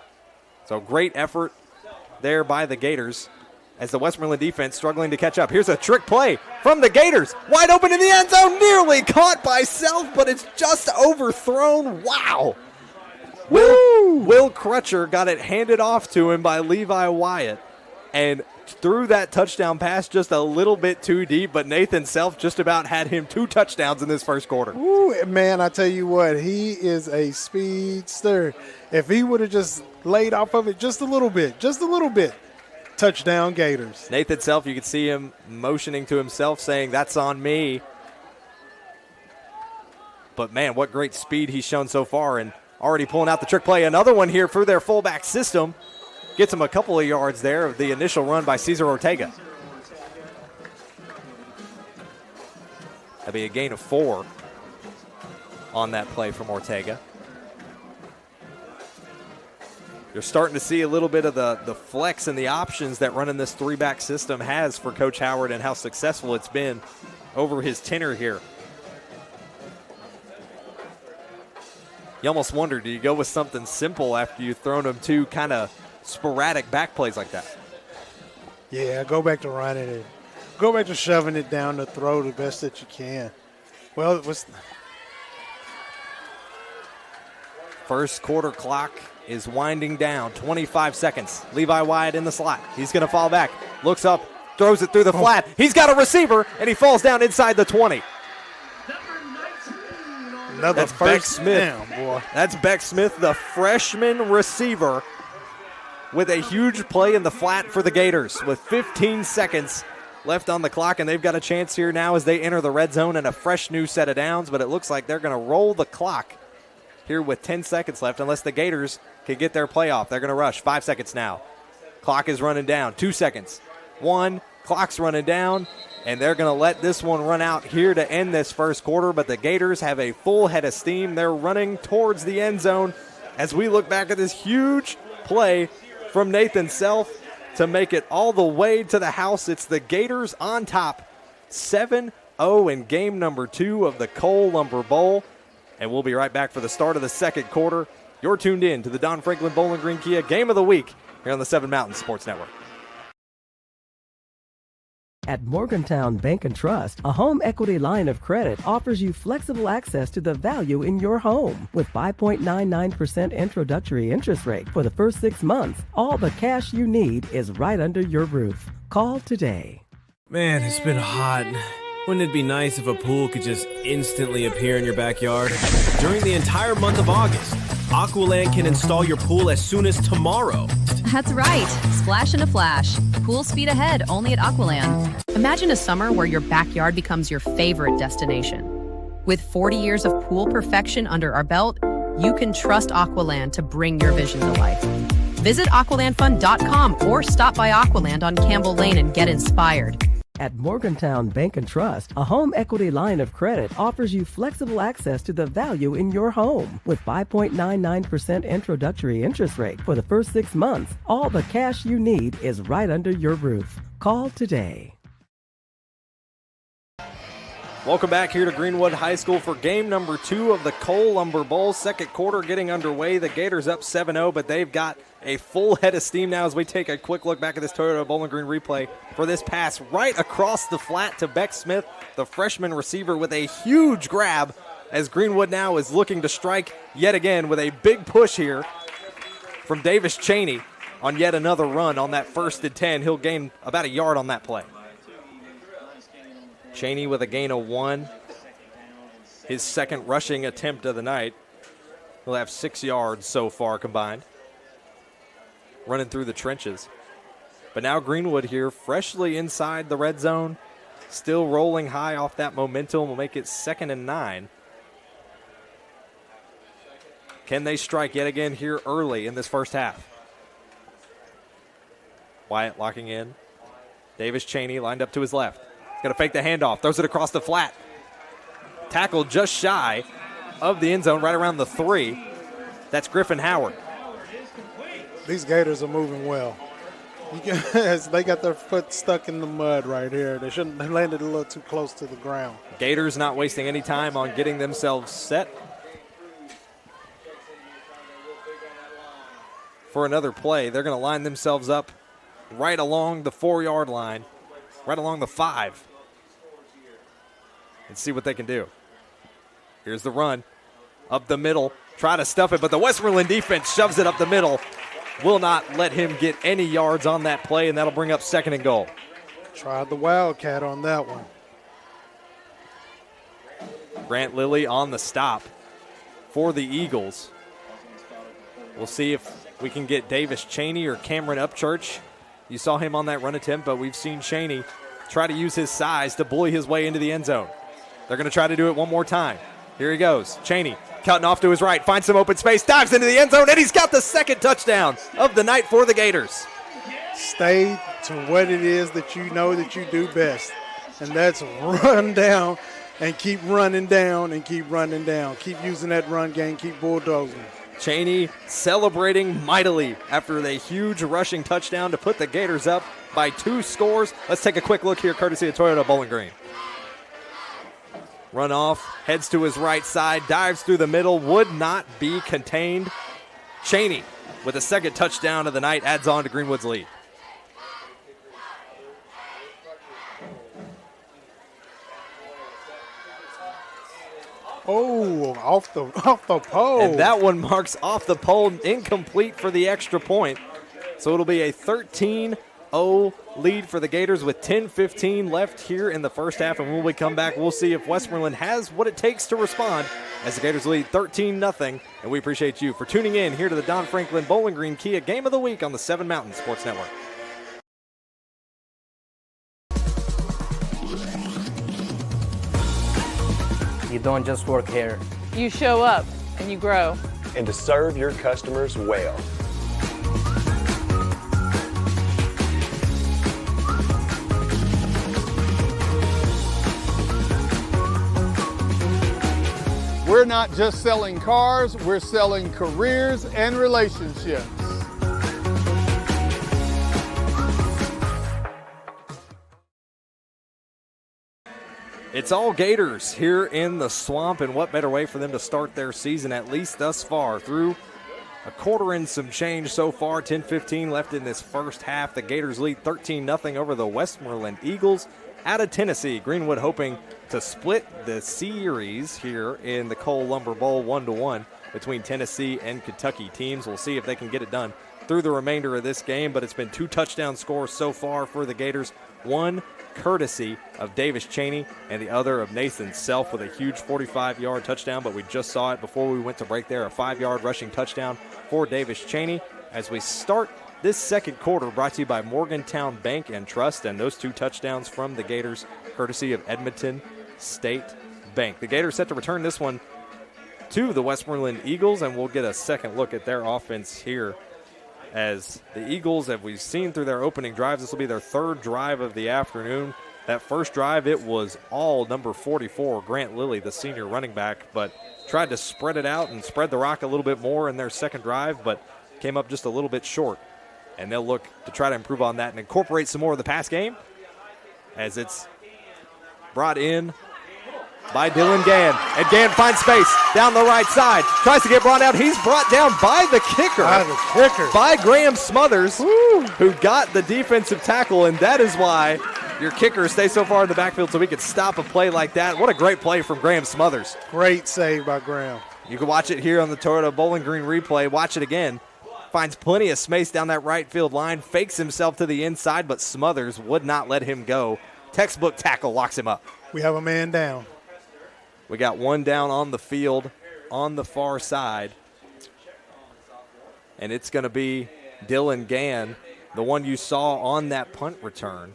So great effort there by the Gators as the Westmoreland defense struggling to catch up. Here's a trick play from the Gators. Wide open in the end zone, nearly caught by Self, but it's just overthrown. Wow. Will Crutcher got it handed off to him by Levi Wyatt and threw that touchdown pass just a little bit too deep, but Nathan Self just about had him 2 touchdowns in this first quarter. Ooh, man, I tell you what, he is a speedster. If he would have just laid off of it just a little bit, touchdown Gators. Nathan Self, you could see him motioning to himself saying, that's on me. But, man, what great speed he's shown so far and already pulling out the trick play. Another one here through their fullback system. Gets him a couple of yards there of the initial run by Cesar Ortega. be a gain of 4 on that play from Ortega. You're starting to see a little bit of the flex and the options that running this 3-back system has for Coach Howard and how successful it's been over his tenure here. You almost wonder, do you go with something simple after you've thrown them 2 kind of sporadic back plays like that? Yeah, go back to running it. Go back to shoving it down the throw the best that you can. Well, it was. First quarter clock is winding down. 25 seconds. Levi Wyatt in the slot. He's going to fall back. Looks up. Throws it through the flat. He's got a receiver, and he falls down inside the 20. Another That's Beck first Smith. down, boy. That's Beck Smith, the freshman receiver, with a huge play in the flat for the Gators with 15 seconds left on the clock, and they've got a chance here now as they enter the red zone and a fresh new set of downs, but it looks like they're going to roll the clock here with 10 seconds left unless the Gators can get their play off. They're going to rush. 5 seconds now. Clock is running down. 2 seconds. 1. Clock's running down, and they're going to let this one run out here to end this first quarter, but the Gators have a full head of steam. They're running towards the end zone as we look back at this huge play from Nathan Self to make it all the way to the house. It's the Gators on top, 7-0 in game number 2 of the Cole Lumber Bowl. And we'll be right back for the start of the second quarter. You're tuned in to the Don Franklin Bowling Green Kia Game of the Week here on the 7 Mountain Sports Network. At Morgantown Bank and Trust, a home equity line of credit offers you flexible access to the value in your home. With 5.99% introductory interest rate for the first 6 months, all the cash you need is right under your roof. Call today. Man, it's been hot. Wouldn't it be nice if a pool could just instantly appear in your backyard? During the entire month of August, Aqualand can install your pool as soon as tomorrow. That's right. Splash in a flash. Pool speed ahead only at Aqualand. Imagine a summer where your backyard becomes your favorite destination. With 40 years of pool perfection under our belt, you can trust Aqualand to bring your vision to life. Visit aqualandfund.com or stop by Aqualand on Campbell Lane and get inspired. At Morgantown Bank and Trust, a home equity line of credit offers you flexible access to the value in your home. With 5.99% introductory interest rate for the first 6 months, all the cash you need is right under your roof. Call today. Welcome back here to Greenwood High School for game number 2 of the Cole Lumber Bowl. Second quarter getting underway. The Gators up 7-0, but they've got a full head of steam now as we take a quick look back at this Toyota Bowling Green replay for this pass right across the flat to Beck Smith, the freshman receiver, with a huge grab as Greenwood now is looking to strike yet again with a big push here from Davis Cheney on yet another run on that 1st and 10. He'll gain about a yard on that play. Cheney with a gain of 1. His second rushing attempt of the night. He'll have 6 yards so far combined. Running through the trenches. But now Greenwood here freshly inside the red zone. Still rolling high off that momentum. Will make it 2nd and 9. Can they strike yet again here early in this first half? Wyatt locking in. Davis Cheney lined up to his left. Going to fake the handoff. Throws it across the flat. Tackled just shy of the end zone, right around the 3. That's Griffin Howard. These Gators are moving well. They got their foot stuck in the mud right here. They shouldn't have landed a little too close to the ground. Gators not wasting any time on getting themselves set for another play. They're going to line themselves up right along the 4-yard line, right along the 5, and see what they can do. Here's the run up the middle. Try to stuff it, but the Westmoreland defense shoves it up the middle. Will not let him get any yards on that play, and that'll bring up 2nd and goal. Tried the Wildcat on that one. Grant Lilly on the stop for the Eagles. We'll see if we can get Davis Cheney or Cameron Upchurch. You saw him on that run attempt, but we've seen Cheney try to use his size to bully his way into the end zone. They're going to try to do it one more time. Here he goes. Cheney cutting off to his right, finds some open space, dives into the end zone, and he's got the 2nd touchdown of the night for the Gators. Stay to what it is that you know that you do best, and that's run down and keep running down and keep running down. Keep using that run game, keep bulldozing. Cheney celebrating mightily after the huge rushing touchdown to put the Gators up by 2 scores. Let's take a quick look here, courtesy of Toyota Bowling Green. Run off, heads to his right side, dives through the middle, would not be contained. Cheney, with a second touchdown of the night, adds on to Greenwood's lead. Oh, off the pole. And that one marks off the pole, incomplete for the extra point. So it'll be a 13-0 lead for the Gators with 10:15 left here in the first half. And when we come back, we'll see if Westmoreland has what it takes to respond as the Gators lead 13-0. And we appreciate you for tuning in here to the Don Franklin Bowling Green Kia Game of the Week on the 7 Mountain Sports Network. You don't just work here. You show up and you grow. And to serve your customers well. We're not just selling cars, we're selling careers and relationships. It's all Gators here in the Swamp, and what better way for them to start their season, at least thus far, through a quarter and some change so far. 10:15 left in this first half. The Gators lead 13-0 over the Westmoreland Eagles out of Tennessee. Greenwood hoping to split the series here in the Cole Lumber Bowl 1-1 between Tennessee and Kentucky teams. We'll see if they can get it done through the remainder of this game, but it's been 2 touchdown scores so far for the Gators. One courtesy of Davis Cheney and the other of Nathan Self with a huge 45-yard touchdown, but we just saw it before we went to break there, a 5-yard rushing touchdown for Davis Cheney. As we start this second quarter, brought to you by Morgantown Bank and Trust, and those 2 touchdowns from the Gators courtesy of Edmonton State Bank. The Gators set to return this one to the Westmoreland Eagles, and we'll get a second look at their offense here. As the Eagles, as we've seen through their opening drives, this will be their 3rd drive of the afternoon. That first drive, it was all number 44, Grant Lilly, the senior running back, but tried to spread it out and spread the rock a little bit more in their second drive, but came up just a little bit short. And they'll look to try to improve on that and incorporate some more of the pass game as it's brought in by Dylan Gann. And Gann finds space down the right side. Tries to get brought out. He's brought down by the kicker. By Graham Smothers, who got the defensive tackle. And that is why your kicker stays so far in the backfield so we could stop a play like that. What a great play from Graham Smothers. Great save by Graham. You can watch it here on the Toyota Bowling Green replay. Watch it again. Finds plenty of space down that right field line. Fakes himself to the inside, but Smothers would not let him go. Textbook tackle locks him up. We have a man down. We got one down on the field on the far side. And it's going to be Dylan Gann, the one you saw on that punt return.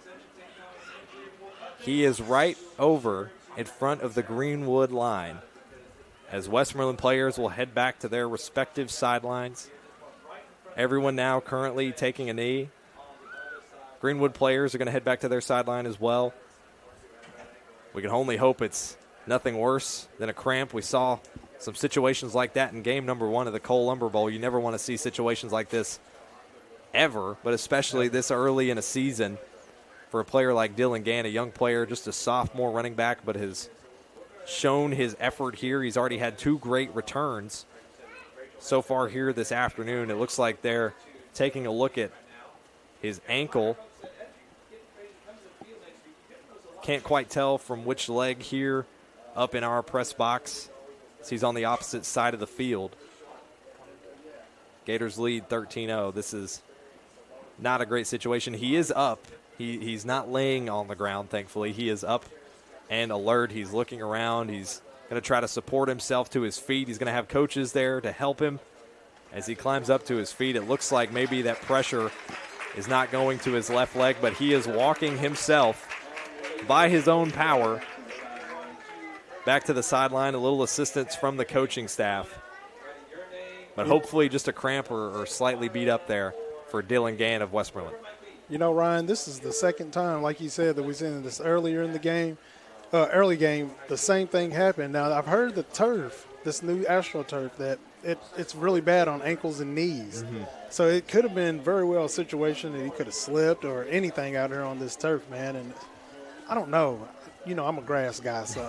He is right over in front of the Greenwood line as Westmoreland players will head back to their respective sidelines. Everyone now currently taking a knee. Greenwood players are going to head back to their sideline as well. We can only hope it's nothing worse than a cramp. We saw some situations like that in game number 1 of the Cole Lumber Bowl. You never want to see situations like this ever, but especially this early in a season for a player like Dylan Gann, a young player, just a sophomore running back, but has shown his effort here. He's already had 2 great returns so far here this afternoon. It looks like they're taking a look at his ankle. Can't quite tell from which leg here up in our press box. He's on the opposite side of the field. Gators lead 13-0. This is not a great situation. He is up. He's not laying on the ground, thankfully. He is up and alert. He's looking around. He's going to try to support himself to his feet. He's going to have coaches there to help him as he climbs up to his feet. It looks like maybe that pressure is not going to his left leg, but he is walking himself by his own power back to the sideline. A little assistance from the coaching staff, but hopefully just a cramp or slightly beat up there for Dylan Gann of Westmoreland. You know, Ryan, this is the second time, like you said, that we've seen this earlier in the game. early game, the same thing happened. Now, I've heard the turf, this new AstroTurf, that it's really bad on ankles and knees. Mm-hmm. So it could have been very well a situation that he could have slipped or anything out here on this turf, man. And I don't know. You know, I'm a grass guy, so.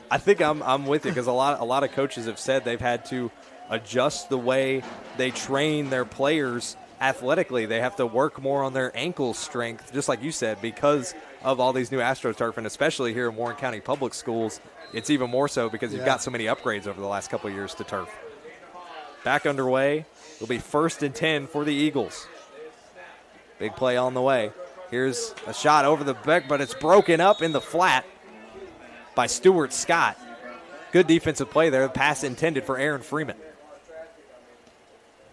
I think I'm with you because a lot of coaches have said they've had to adjust the way they train their players athletically. They have to work more on their ankle strength, just like you said, because of all these new AstroTurf, and especially here in Warren County Public Schools, it's even more so because you've got so many upgrades over the last couple of years to turf. Back underway. It'll be 1st and 10 for the Eagles. Big play on the way. Here's a shot over the back, but it's broken up in the flat by Stuart Scott. Good defensive play there. The pass intended for Aaron Freeman.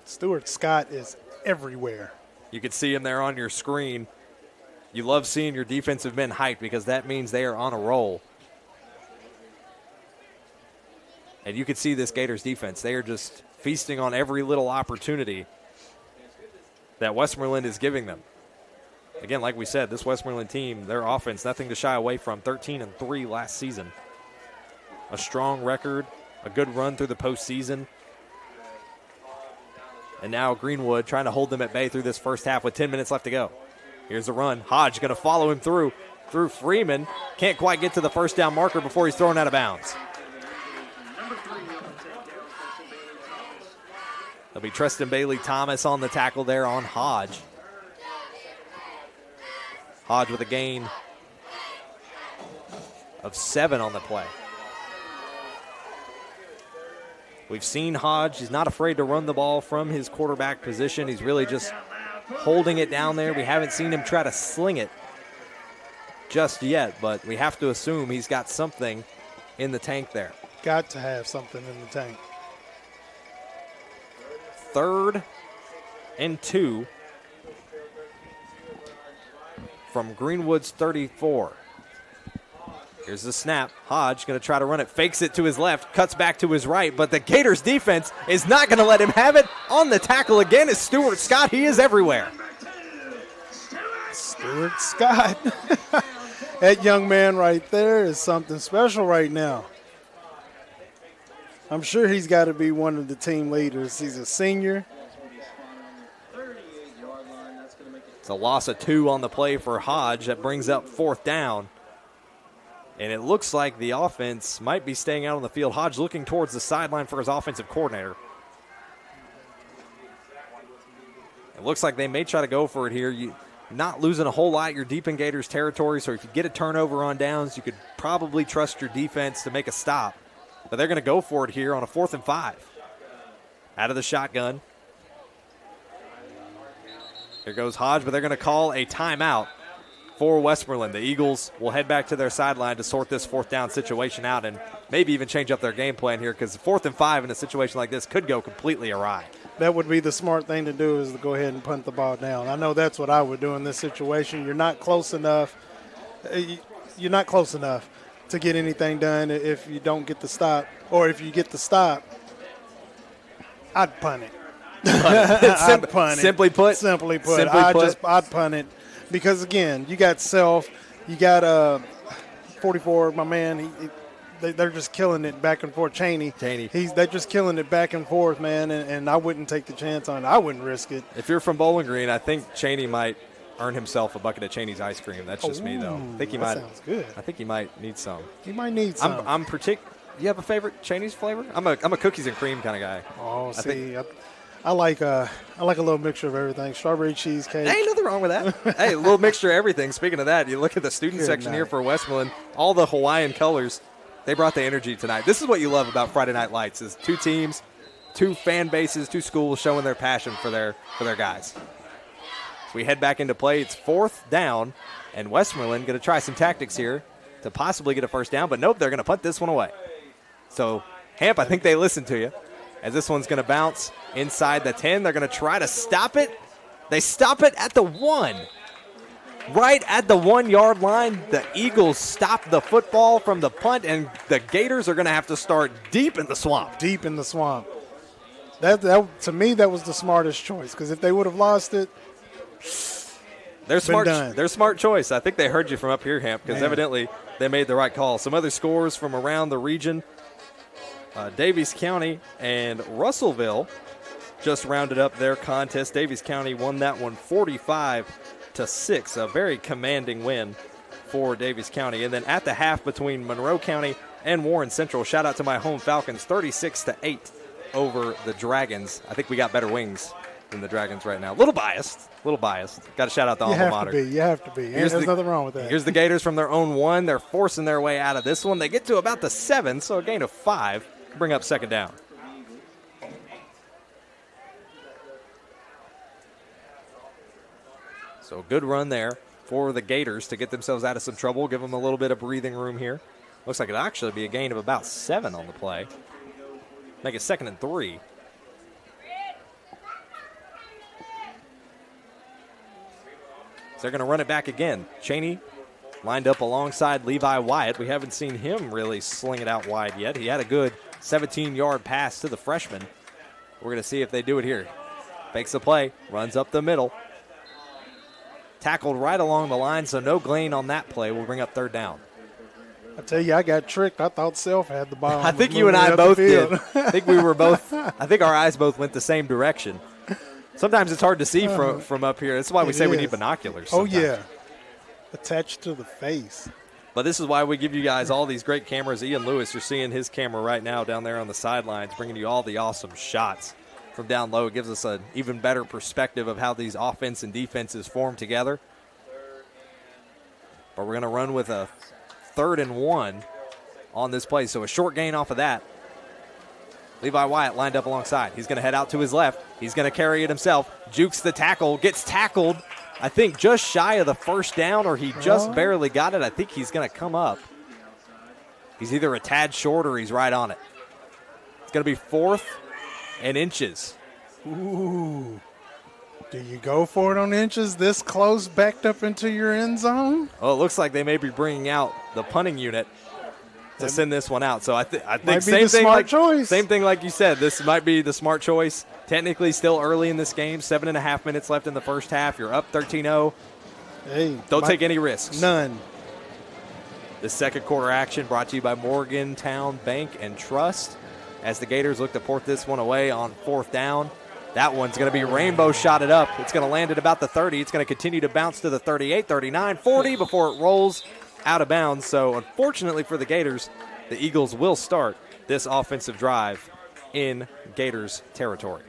Stuart Scott is everywhere. You can see him there on your screen. You love seeing your defensive men hyped because that means they are on a roll. And you can see this Gators defense. They are just feasting on every little opportunity that Westmoreland is giving them. Again, like we said, this Westmoreland team, their offense, nothing to shy away from. 13-3 last season. A strong record, a good run through the postseason. And now Greenwood trying to hold them at bay through this first half with 10 minutes left to go. Here's a run. Hodge going to follow him through Freeman. Can't quite get to the first down marker before he's thrown out of bounds. There'll be Treston Bailey-Thomas on the tackle there on Hodge. Hodge with a gain of 7 on the play. We've seen Hodge. He's not afraid to run the ball from his quarterback position. He's really just holding it down there. We haven't seen him try to sling it just yet, but we have to assume he's got something in the tank there. Got to have something in the tank. 3rd and 2 from Greenwood's 34. Here's the snap. Hodge going to try to run it. Fakes it to his left. Cuts back to his right. But the Gators defense is not going to let him have it. On the tackle again is Stuart Scott. He is everywhere. Stuart Scott. That young man right there is something special right now. I'm sure he's got to be one of the team leaders. He's a senior. It's a loss of 2 on the play for Hodge. That brings up 4th down. And it looks like the offense might be staying out on the field. Hodge looking towards the sideline for his offensive coordinator. It looks like they may try to go for it here. You're not losing a whole lot. You're deep in Gators territory, so if you get a turnover on downs, you could probably trust your defense to make a stop. But they're going to go for it here on a 4th and 5. Out of the shotgun. Here goes Hodge, but they're going to call a timeout for Westmoreland. The Eagles will head back to their sideline to sort this 4th down situation out and maybe even change up their game plan here because 4th and 5 in a situation like this could go completely awry. That would be the smart thing to do, is to go ahead and punt the ball down. I know that's what I would do in this situation. You're not close enough. You're not close enough to get anything done if you don't get the stop. Or if you get the stop, I'd punt it. I'd punt it. Simply put? Simply put. I'd punt it. Because, again, you got Self, you got 44, my man. They're just killing it back and forth. Cheney. They're just killing it back and forth, man, and I wouldn't take the chance on it. I wouldn't risk it. If you're from Bowling Green, I think Cheney might earn himself a bucket of Cheney's ice cream. That's just me, though. I think he might. Sounds good. I think he might need some. He might need some. I'm you have a favorite Cheney's flavor? I'm a cookies and cream kind of guy. Oh, I like a little mixture of everything. Strawberry cheesecake. Ain't nothing wrong with that. Hey, a little mixture of everything. Speaking of that, you look at the student section here for Westmoreland, all the Hawaiian colors. They brought the energy tonight. This is what you love about Friday Night Lights, is 2 teams, 2 fan bases, 2 schools showing their passion for their guys. So we head back into play. It's 4th down, and Westmoreland going to try some tactics here to possibly get a first down, but nope, they're going to punt this one away. So, Hamp, I think they listened to you, as this one's going to bounce inside the 10. They're going to try to stop it. They stop it at the 1. Right at the 1-yard line, the Eagles stop the football from the punt, and the Gators are going to have to start deep in the swamp. Deep in the swamp. That to me, that was the smartest choice, because if they would have lost it, Their smart choice. I think they heard you from up here, Hamp, because evidently they made the right call. Some other scores from around the region. Daviess County and Russellville just rounded up their contest. Daviess County won that one 45-6, a very commanding win for Daviess County. And then at the half between Monroe County and Warren Central, shout out to my home Falcons, 36-8 over the Dragons. I think we got better wings than the Dragons right now. A little biased. Got to shout out the alma mater. You have to be. There's nothing wrong with that. Here's the Gators from their own 1. They're forcing their way out of this one. They get to about the 7, so a gain of 5. Bring up second down. So good run there for the Gators to get themselves out of some trouble, give them a little bit of breathing room here. Looks like it'll actually be a gain of about 7 on the play. Make it 2nd and 3. So they're going to run it back again. Cheney lined up alongside Levi Wyatt. We haven't seen him really sling it out wide yet. He had a good 17-yard pass to the freshman. We're going to see if they do it here. Fakes the play, runs up the middle. Tackled right along the line, so no gain on that play. We'll bring up 3rd down. I tell you, I got tricked. I thought Self had the ball. I think you and I both did. I think our eyes both went the same direction. Sometimes it's hard to see from up here. That's why we say we need binoculars sometimes. Oh, yeah. Attached to the face. But this is why we give you guys all these great cameras. Ian Lewis, you're seeing his camera right now down there on the sidelines, bringing you all the awesome shots from down low. It gives us an even better perspective of how these offense and defenses form together. But we're going to run with a 3rd and 1 on this play. So a short gain off of that. Levi Wyatt lined up alongside. He's going to head out to his left. He's going to carry it himself. Jukes the tackle. Gets tackled, I think, just shy of the 1st down, or he just barely got it. I think he's going to come up. He's either a tad short or he's right on it. It's going to be 4th and inches. Ooh. Do you go for it on inches this close, backed up into your end zone? Well, it looks like they may be bringing out the punting unit to send this one out. So I think same thing like you said. This might be the smart choice. Technically still early in this game. 7.5 minutes left in the first half. You're up 13-0. Hey, don't take any risks. None. The second quarter action brought to you by Morgantown Bank and Trust. As the Gators look to port this one away on 4th down. That one's going to be rainbow shotted up. It's going to land at about the 30. It's going to continue to bounce to the 38, 39, 40 before it rolls out of bounds. So unfortunately for the Gators, the Eagles will start this offensive drive in Gators territory.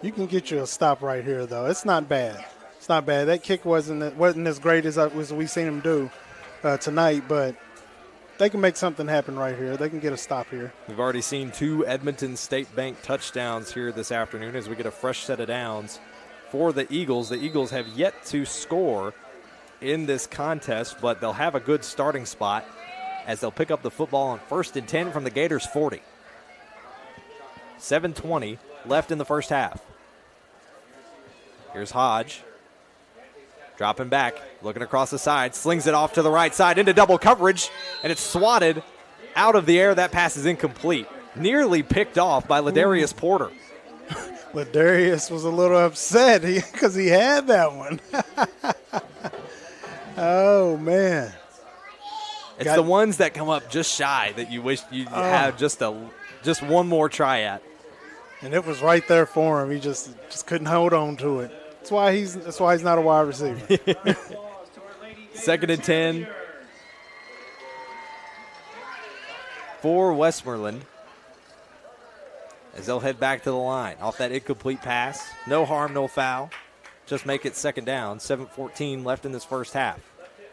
You can get you a stop right here, though. It's not bad. It's not bad. That kick wasn't as great as we seen him do tonight, but they can make something happen right here. They can get a stop here. We've already seen 2 Edmonton State Bank touchdowns here this afternoon as we get a fresh set of downs for the Eagles. The Eagles have yet to score in this contest, but they'll have a good starting spot as they'll pick up the football on 1st and 10 from the Gators 40. 7:20 left in the first half. Here's Hodge. Dropping back, looking across the side, slings it off to the right side into double coverage, and it's swatted out of the air. That pass is incomplete. Nearly picked off by Ladarius Porter. Ladarius was a little upset because he had that one. Oh, man. It's the ones that come up just shy that you wish you had just one more try at. And it was right there for him. He just couldn't hold on to it. That's why he's not a wide receiver. 2nd and 10 for Westmoreland as they'll head back to the line off that incomplete pass. No harm, no foul. Just make it 2nd down. 7:14 left in this first half.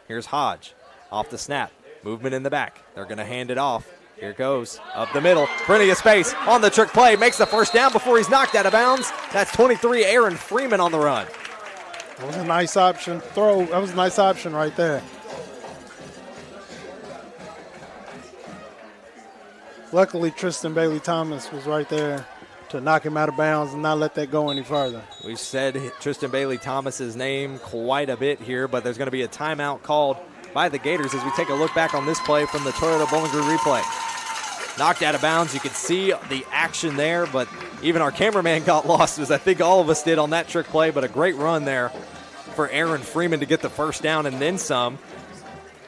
Here's Hodge off the snap. Movement in the back. They're going to hand it off. Here it goes. Up the middle. Plenty of space on the trick play. Makes the 1st down before he's knocked out of bounds. That's 23, Aaron Freeman on the run. That was a nice option. That was a nice option right there. Luckily, Tristan Bailey-Thomas was right there to knock him out of bounds and not let that go any further. We've said Tristan Bailey-Thomas's name quite a bit here, but there's going to be a timeout called by the Gators as we take a look back on this play from the Toyota Bowling Green replay. Knocked out of bounds. You could see the action there, but even our cameraman got lost, as I think all of us did on that trick play, but a great run there for Aaron Freeman to get the 1st down and then some.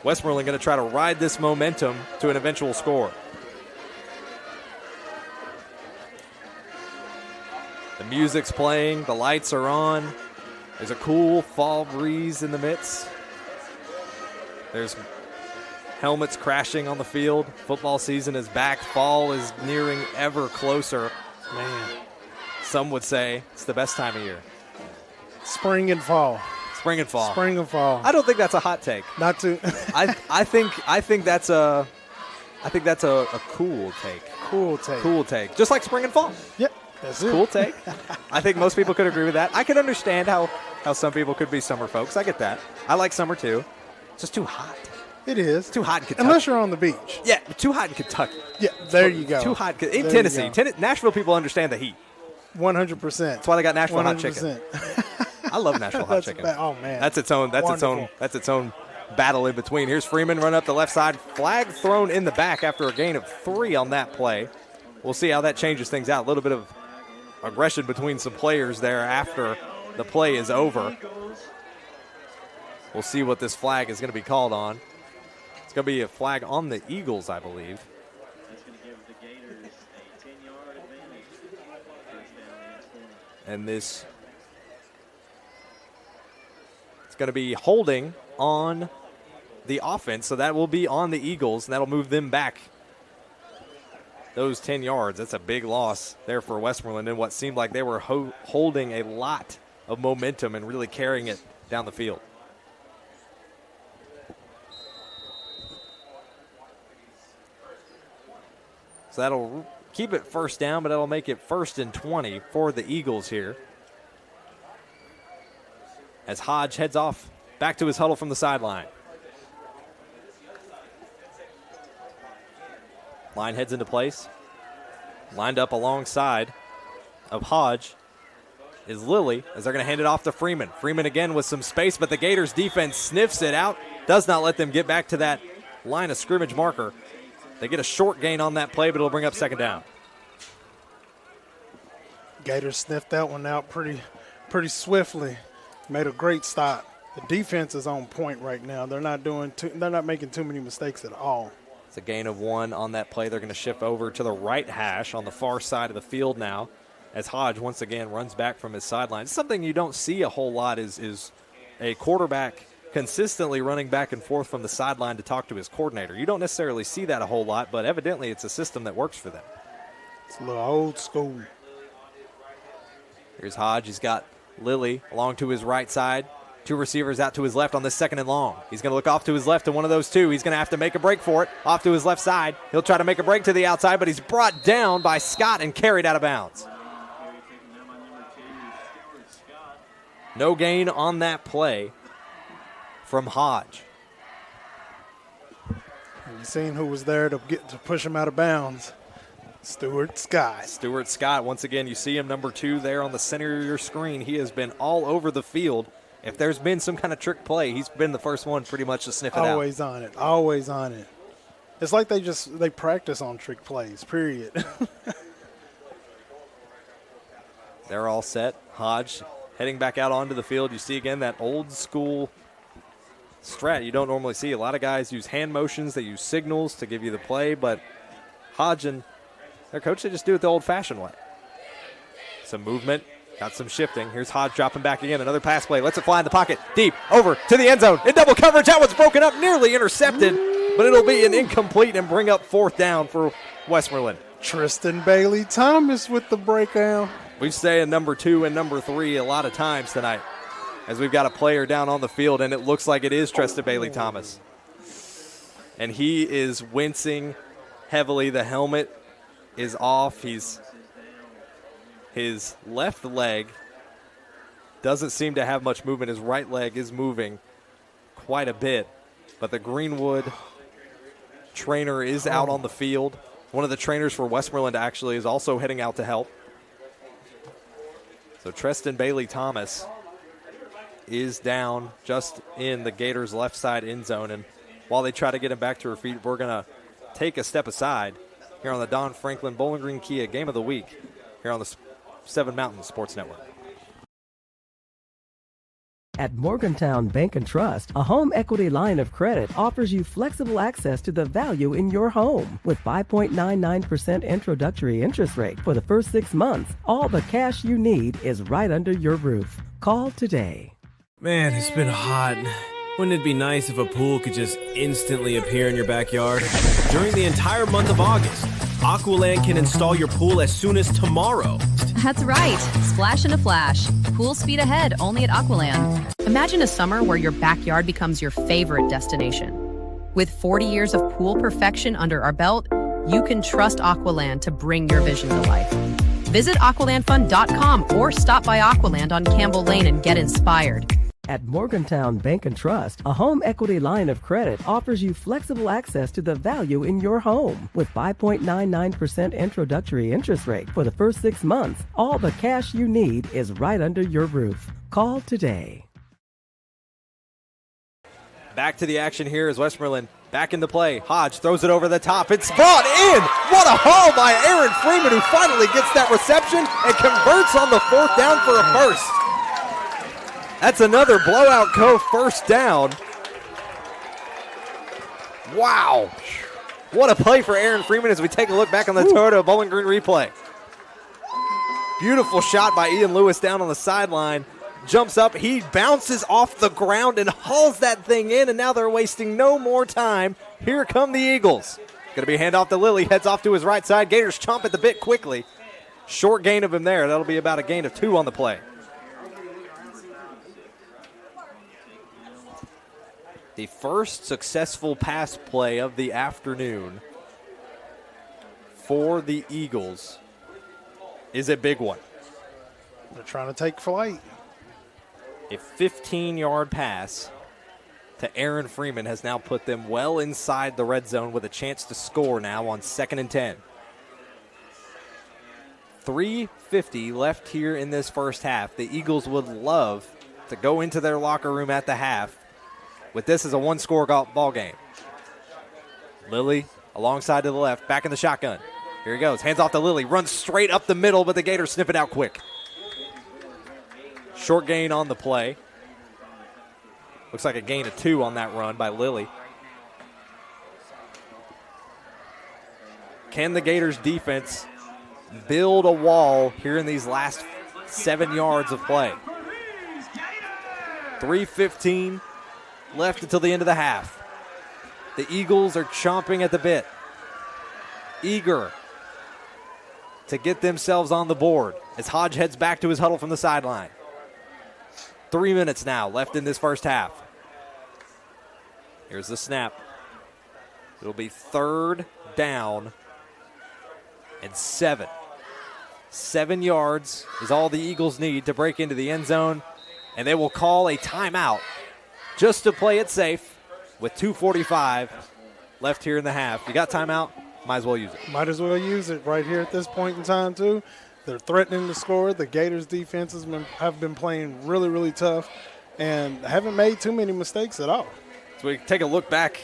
Westmoreland going to try to ride this momentum to an eventual score. The music's playing, the lights are on. There's a cool fall breeze in the midst. There's helmets crashing on the field. Football season is back. Fall is nearing ever closer. Man, some would say it's the best time of year. Spring and fall. Spring and fall. Spring and fall. I don't think that's a hot take. Not too. I think that's a cool take. Cool take. Cool take. Just like spring and fall. Yep. That's it. Cool take. I think most people could agree with that. I can understand how some people could be summer folks. I get that. I like summer too. It's just too hot. It is. Too hot in Kentucky. Unless you're on the beach. Yeah, too hot in Kentucky. Yeah, there you go. Too hot in Tennessee. Nashville people understand the heat. 100%. That's why they got Nashville 100%. hot chicken. I love Nashville hot chicken. Oh man. That's its own battle in between. Here's Freeman run up the left side. Flag thrown in the back after a gain of 3 on that play. We'll see how that changes things out. A little bit of aggression between some players there after the play is over. We'll see what this flag is going to be called on. It's going to be a flag on the Eagles, I believe. That's going to give the Gators a 10-yard advantage. And this it's going to be holding on the offense, so that will be on the Eagles, and that'll move them back those 10 yards. That's a big loss there for Westmoreland in what seemed like they were holding a lot of momentum and really carrying it down the field. So that'll keep it first down, but that'll make it 1st and 20 for the Eagles here. As Hodge heads off back to his huddle from the sideline. Line heads into place. Lined up alongside of Hodge is Lilly as they're going to hand it off to Freeman. Freeman again with some space, but the Gators defense sniffs it out. Does not let them get back to that line of scrimmage marker. They get a short gain on that play, but it'll bring up 2nd down. Gators sniffed that one out pretty swiftly. Made a great stop. The defense is on point right now. They're not making too many mistakes at all. It's a gain of 1 on that play. They're going to shift over to the right hash on the far side of the field now as Hodge once again runs back from his sideline. It's something you don't see a whole lot is a quarterback consistently running back and forth from the sideline to talk to his coordinator. You don't necessarily see that a whole lot, but evidently it's a system that works for them. It's a little old school. Here's Hodge. He's got Lilly along to his right side. 2 receivers out to his left on this 2nd and long. He's going to look off to his left to one of those 2. He's going to have to make a break for it. Off to his left side. He'll try to make a break to the outside, but he's brought down by Scott and carried out of bounds. No gain on that play from Hodge. You seen who was there to push him out of bounds? Stuart Scott. Stuart Scott, once again, you see him, number 2 there on the center of your screen. He has been all over the field. If there's been some kind of trick play, he's been the first one pretty much to sniff it out. Always on it. Always on it. It's like they practice on trick plays, period. They're all set. Hodge heading back out onto the field. You see again that old school strat you don't normally see. A lot of guys use hand motions. They use signals to give you the play, but Hodge and their coach, they just do it the old-fashioned way. Some movement. Got some shifting. Here's Hodge dropping back again. Another pass play. Lets it fly in the pocket. Deep. Over to the end zone. In double coverage. That one's broken up. Nearly intercepted. But it'll be an incomplete and bring up 4th down for Westmoreland. Tristan Bailey Thomas with the breakdown. We've saying number 2 and number 3 a lot of times tonight as we've got a player down on the field, and it looks like it is Tristan Bailey Thomas. And he is wincing heavily. The helmet is off. His left leg doesn't seem to have much movement. His right leg is moving quite a bit. But the Greenwood trainer is out on the field. One of the trainers for Westmoreland actually is also heading out to help. So Tristan Bailey Thomas is down just in the Gators' left side end zone. And while they try to get him back to her feet, we're going to take a step aside here on the Don Franklin Bowling Green Kia Game of the Week here on the 7 Mountain Sports Network. At Morgantown Bank and Trust, a home equity line of credit offers you flexible access to the value in your home. With 5.99% introductory interest rate for the first 6 months, all the cash you need is right under your roof. Call today. Man, it's been hot. Wouldn't it be nice if a pool could just instantly appear in your backyard? During the entire month of August, Aqualand can install your pool as soon as tomorrow. That's right. Splash in a flash. Pool speed ahead only at Aqualand. Imagine a summer where your backyard becomes your favorite destination. With 40 years of pool perfection under our belt, you can trust Aqualand to bring your vision to life. Visit aqualandfund.com or stop by Aqualand on Campbell Lane and get inspired. At Morgantown Bank and Trust, a home equity line of credit offers you flexible access to the value in your home. With 5.99% introductory interest rate for the first 6 months, all the cash you need is right under your roof. Call today. Back to the action here as Westmoreland back into play. Hodge throws it over the top. It's brought in. What a haul by Aaron Freeman, who finally gets that reception and converts on the 4th down for a first. That's another blowout first down. Wow. What a play for Aaron Freeman as we take a look back on the Toyota Bowling Green replay. Beautiful shot by Ian Lewis down on the sideline. Jumps up, he bounces off the ground and hauls that thing in, and now they're wasting no more time. Here come the Eagles. Going to be a handoff to Lilly, heads off to his right side. Gators chomp at the bit quickly. Short gain of him there. That'll be about a gain of 2 on the play. The first successful pass play of the afternoon for the Eagles is a big one. They're trying to take flight. A 15-yard pass to Aaron Freeman has now put them well inside the red zone with a chance to score now on 2nd and 10. 3:50 left here in this first half. The Eagles would love to go into their locker room at the half with this as a one-score ball game. Lilly alongside to the left, back in the shotgun. Here he goes, hands off to Lilly, runs straight up the middle, but the Gators snip it out quick. Short gain on the play. Looks like a gain of 2 on that run by Lilly. Can the Gators defense build a wall here in these last 7 yards of play? 3:15 left until the end of the half. The Eagles are chomping at the bit, eager to get themselves on the board as Hodge heads back to his huddle from the sideline. 3 minutes now left in this first half. Here's the snap. It'll be 3rd down and 7. 7 yards is all the Eagles need to break into the end zone, and they will call a timeout just to play it safe with 2:45 left here in the half. You got timeout, might as well use it. Might as well use it right here at this point in time, too. They're threatening to score. The Gators defenses have been playing really, really tough and haven't made too many mistakes at all. So we take a look back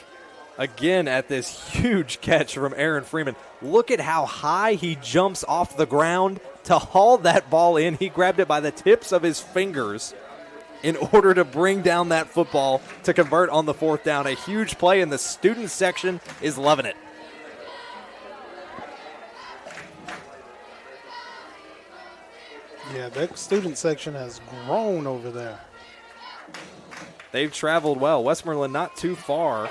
again at this huge catch from Aaron Freeman. Look at how high he jumps off the ground to haul that ball in. He grabbed it by the tips of his fingers in order to bring down that football to convert on the 4th down. A huge play, and the student section is loving it. Yeah, that student section has grown over there. They've traveled well. Westmoreland not too far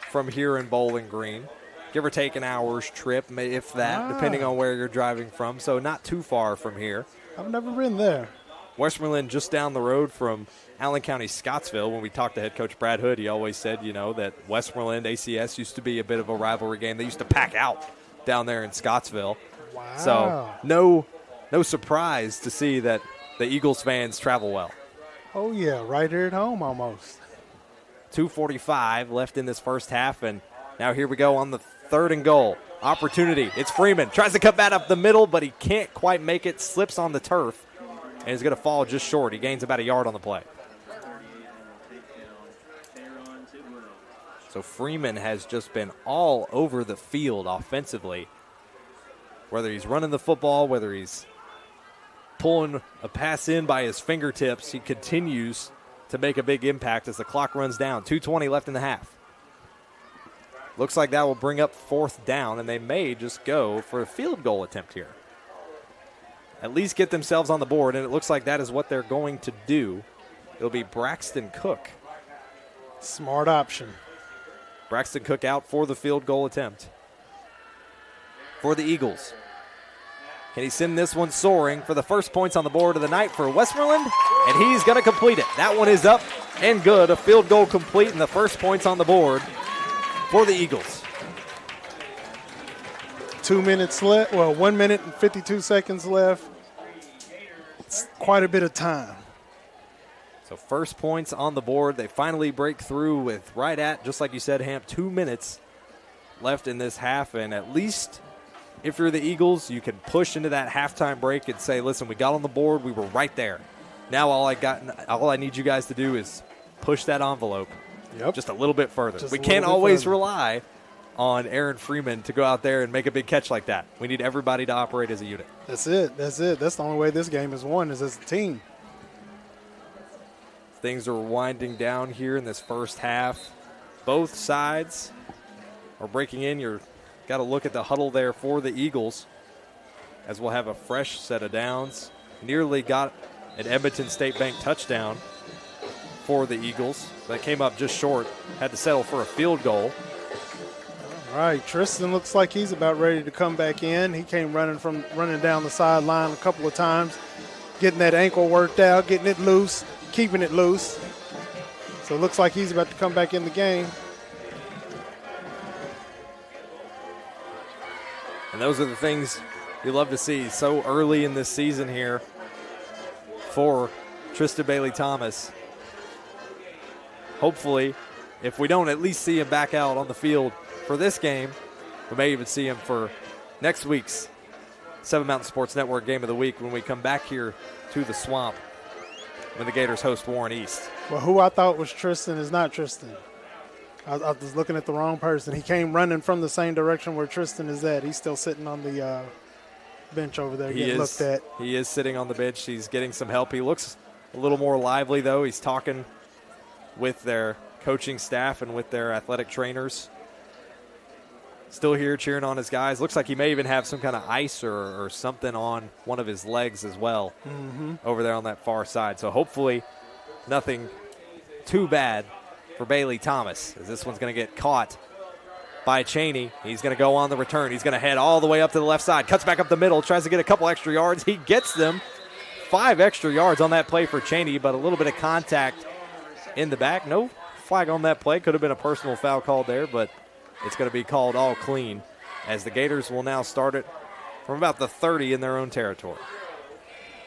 from here in Bowling Green. Give or take an hour's trip, if that, depending on where you're driving from. So not too far from here. I've never been there. Westmoreland just down the road from Allen County, Scottsville. When we talked to head coach Brad Hood, he always said, that Westmoreland, ACS used to be a bit of a rivalry game. They used to pack out down there in Scottsville. Wow. So no surprise to see that the Eagles fans travel well. Oh, yeah, right here at home almost. 2:45 left in this first half, and now here we go on the 3rd and goal. Opportunity. It's Freeman. Tries to cut back up the middle, but he can't quite make it. Slips on the turf, and is going to fall just short. He gains about a yard on the play. So Freeman has just been all over the field offensively. Whether he's running the football, whether he's pulling a pass in by his fingertips. He continues to make a big impact as the clock runs down. 2:20 left in the half. Looks like that will bring up 4th down, and they may just go for a field goal attempt here. At least get themselves on the board, and it looks like that is what they're going to do. It'll be Braxton Cook. Smart option. Braxton Cook out for the field goal attempt for the Eagles. Can he send this one soaring for the first points on the board of the night for Westmoreland? And he's going to complete it. That one is up and good. A field goal complete and the first points on the board for the Eagles. 2 minutes left. Well, 1 minute and 52 seconds left. It's quite a bit of time. So first points on the board. They finally break through with right at, just like you said, Hamp, 2 minutes left in this half. And at least if you're the Eagles, you can push into that halftime break and say, listen, we got on the board. We were right there. Now all I need you guys to do is push that envelope just a little bit further. We can't always rely on Aaron Freeman to go out there and make a big catch like that. We need everybody to operate as a unit. That's it. That's the only way this game is won is as a team. Things are winding down here in this first half. Both sides are breaking in. You've got to look at the huddle there for the Eagles as we'll have a fresh set of downs. Nearly got an Edmonton State Bank touchdown for the Eagles. That came up just short. Had to settle for a field goal. All right, Tristan looks like he's about ready to come back in. He came running down the sideline a couple of times, getting that ankle worked out, getting it loose, keeping it loose. So it looks like he's about to come back in the game. And those are the things you love to see so early in this season here for Tristan Bailey-Thomas. Hopefully, if we don't at least see him back out on the field for this game, we may even see him for next week's 7 Mountain Sports Network Game of the Week when we come back here to the Swamp when the Gators host Warren East. Well, who I thought was Tristan is not Tristan. I was looking at the wrong person. He came running from the same direction where Tristan is at. He's still sitting on the bench over there getting looked at. He is sitting on the bench. He's getting some help. He looks a little more lively, though. He's talking with their coaching staff and with their athletic trainers. Still here cheering on his guys. Looks like he may even have some kind of ice or something on one of his legs as well over there on that far side. So hopefully nothing too bad for Bailey-Thomas, as this one's going to get caught by Cheney. He's going to go on the return. He's going to head all the way up to the left side, cuts back up the middle, tries to get a couple extra yards. He gets them. 5 extra yards on that play for Cheney, but a little bit of contact in the back. No flag on that play. Could have been a personal foul called there, but it's going to be called all clean as the Gators will now start it from about the 30 in their own territory.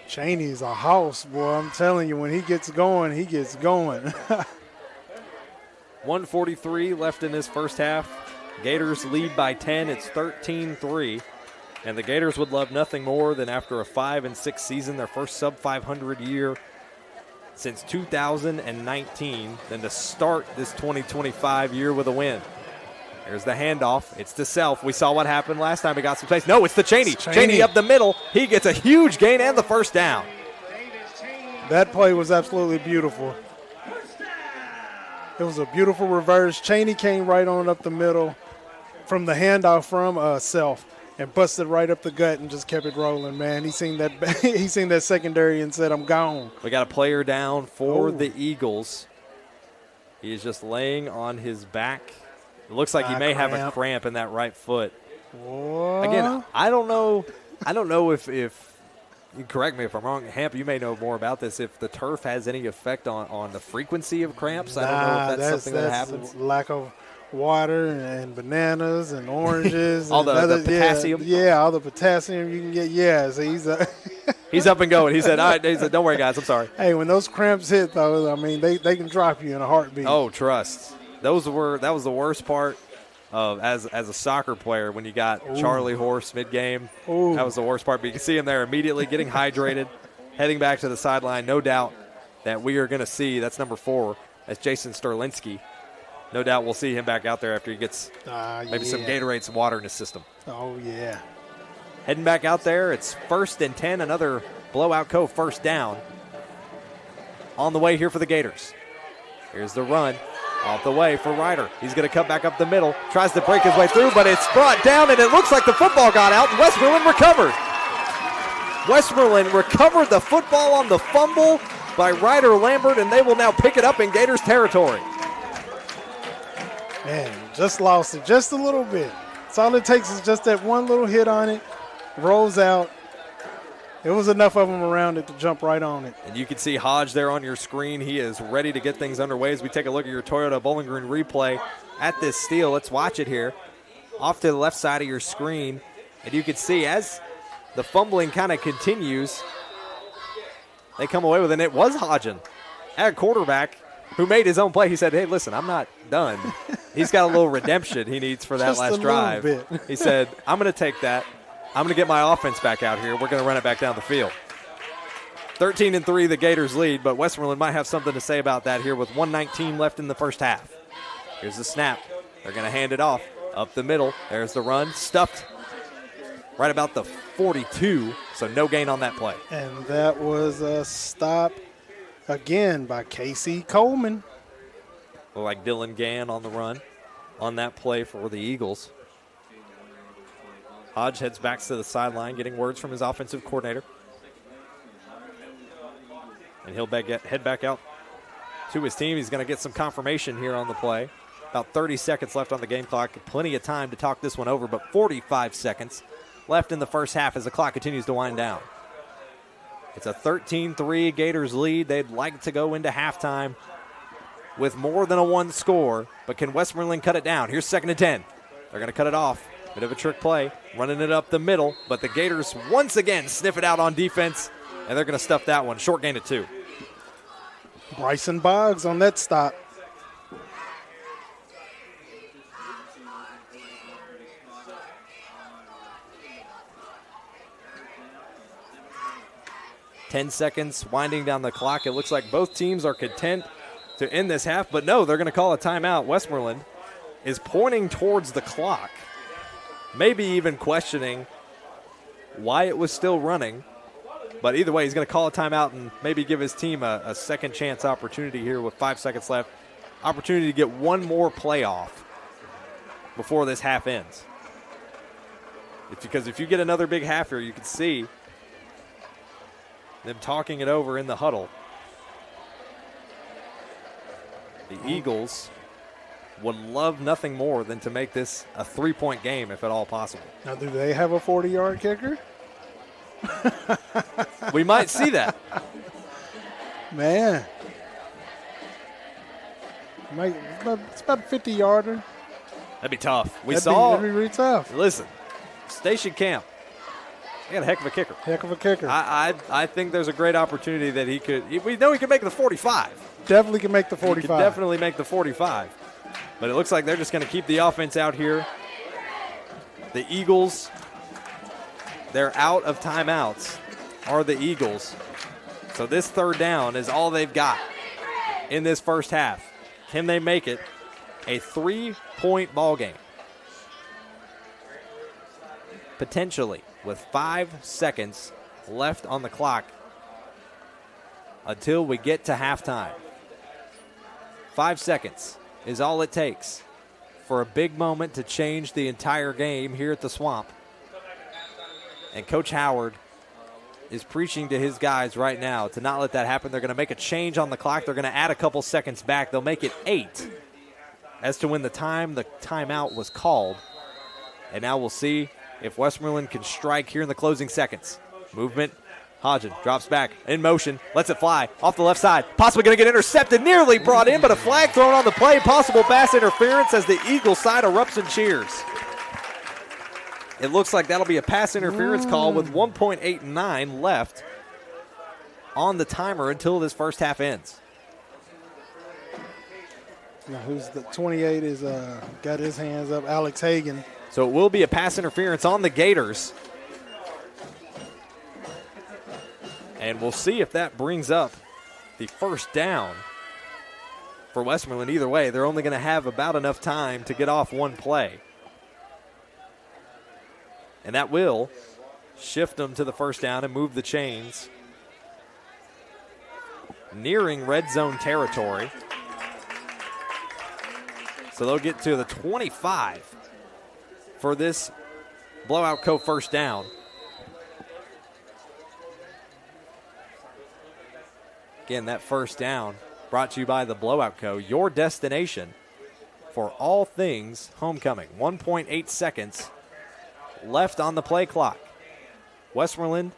Cheney's a house, boy. I'm telling you, when he gets going, he gets going. 1:43 left in this first half. Gators lead by 10. It's 13-3. And the Gators would love nothing more than after a 5-6 season, their first sub-500 year since 2019, than to start this 2025 year with a win. There's the handoff. It's to Self. We saw what happened last time. He got some space. No, it's to Cheney. Cheney up the middle. He gets a huge gain and the first down. That play was absolutely beautiful. It was a beautiful reverse. Cheney came right on up the middle from the handoff from Self and busted right up the gut and just kept it rolling, man. He seen that secondary and said, I'm gone. We got a player down for the Eagles. He is just laying on his back. It looks like he may have a cramp in that right foot. What? Again, I don't know if you correct me if I'm wrong. Hamp, you may know more about this. If the turf has any effect on the frequency of cramps, I don't know if that's something that happens. It's lack of water and bananas and oranges. All the potassium. Yeah, all the potassium you can get. Yeah, so he's up and going. He said, all right, don't worry, guys. I'm sorry. Hey, when those cramps hit, though, I mean, they can drop you in a heartbeat. Oh, trust. That was the worst part of as a soccer player when you got Charlie Horse mid-game. That was the worst part. But you can see him there immediately getting hydrated, heading back to the sideline. No doubt that we are going to see, that's number 4, that's Jason Sterlinski. No doubt we'll see him back out there after he gets maybe some Gatorade, some water in his system. Oh, yeah. Heading back out there, it's 1st and 10, another Blowout Cove first down on the way here for the Gators. Here's the run off the way for Ryder. He's going to cut back up the middle, tries to break his way through, but it's brought down, and it looks like the football got out, and Westmoreland recovered. Westmoreland recovered the football on the fumble by Ryder Lambert, and they will now pick it up in Gators territory. Man, just lost it just a little bit. That's all it takes is just that one little hit on it, rolls out. There was enough of them around it to jump right on it. And you can see Hodge there on your screen. He is ready to get things underway as we take a look at your Toyota Bowling Green replay at this steal. Let's watch it here. Off to the left side of your screen. And you can see as the fumbling kind of continues, they come away with it. And it was Hodgen at quarterback who made his own play. He said, hey, listen, I'm not done. He's got a little redemption he needs for that Just last a drive. little bit. He said, I'm going to take that. I'm going to get my offense back out here. We're going to run it back down the field. 13-3, the Gators lead, but Westmoreland might have something to say about that here with 1:19 left in the first half. Here's the snap. They're going to hand it off up the middle. There's the run. Stuffed right about the 42, so no gain on that play. And that was a stop again by Casey Coleman. Looked like Dylan Gann on the run on that play for the Eagles. Hodge heads back to the sideline, getting words from his offensive coordinator. And he'll head back out to his team. He's going to get some confirmation here on the play. About 30 seconds left on the game clock. Plenty of time to talk this one over, but 45 seconds left in the first half as the clock continues to wind down. It's a 13-3 Gators lead. They'd like to go into halftime with more than a one score, but can Westmoreland cut it down? Here's 2nd and 10. They're going to cut it off. Bit of a trick play, running it up the middle, but the Gators once again sniff it out on defense, and they're going to stuff that one. Short gain of 2. Bryson Boggs on that stop. Ten seconds winding down the clock. It looks like both teams are content to end this half, but no, they're going to call a timeout. Westmoreland is pointing towards the clock, maybe even questioning why it was still running. But either way, he's going to call a timeout and maybe give his team a second chance opportunity here with 5 seconds left. Opportunity to get one more play off before this half ends. It's because if you get another big half here, you can see them talking it over in the huddle. The Eagles would love nothing more than to make this a 3-point game if at all possible. Now, do they have a 40-yard kicker? We might see that. Man. It's about a 50-yarder. That'd be tough. That'd be really tough. Listen, Station Camp, they got a heck of a kicker. Heck of a kicker. I think there's a great opportunity that he could. We know he can make the 45. Definitely can make the 45. He can definitely make the 45. But it looks like they're just going to keep the offense out here. The Eagles, they're out of timeouts, are the Eagles. So this 3rd down is all they've got in this first half. Can they make it a 3-point ball game? Potentially, with 5 seconds left on the clock until we get to halftime. 5 seconds is all it takes for a big moment to change the entire game here at the Swamp. And Coach Howard is preaching to his guys right now to not let that happen. They're going to make a change on the clock. They're going to add a couple seconds back. They'll make it 8 as to when the timeout was called. And now we'll see if Westmoreland can strike here in the closing seconds. Movement. Hodgen drops back in motion, lets it fly off the left side. Possibly going to get intercepted, nearly brought in, but a flag thrown on the play. Possible pass interference as the Eagle side erupts and cheers. It looks like that'll be a pass interference call with 1.89 left on the timer until this first half ends. Now who's the 28 is got his hands up, Alex Hagan. So it will be a pass interference on the Gators. And we'll see if that brings up the first down for Westmoreland. Either way, they're only going to have about enough time to get off one play. And that will shift them to the first down and move the chains nearing red zone territory. So they'll get to the 25 for this blowout co first down. Again, that first down brought to you by the Blowout Co., your destination for all things homecoming. 1.8 seconds left on the play clock. Westmoreland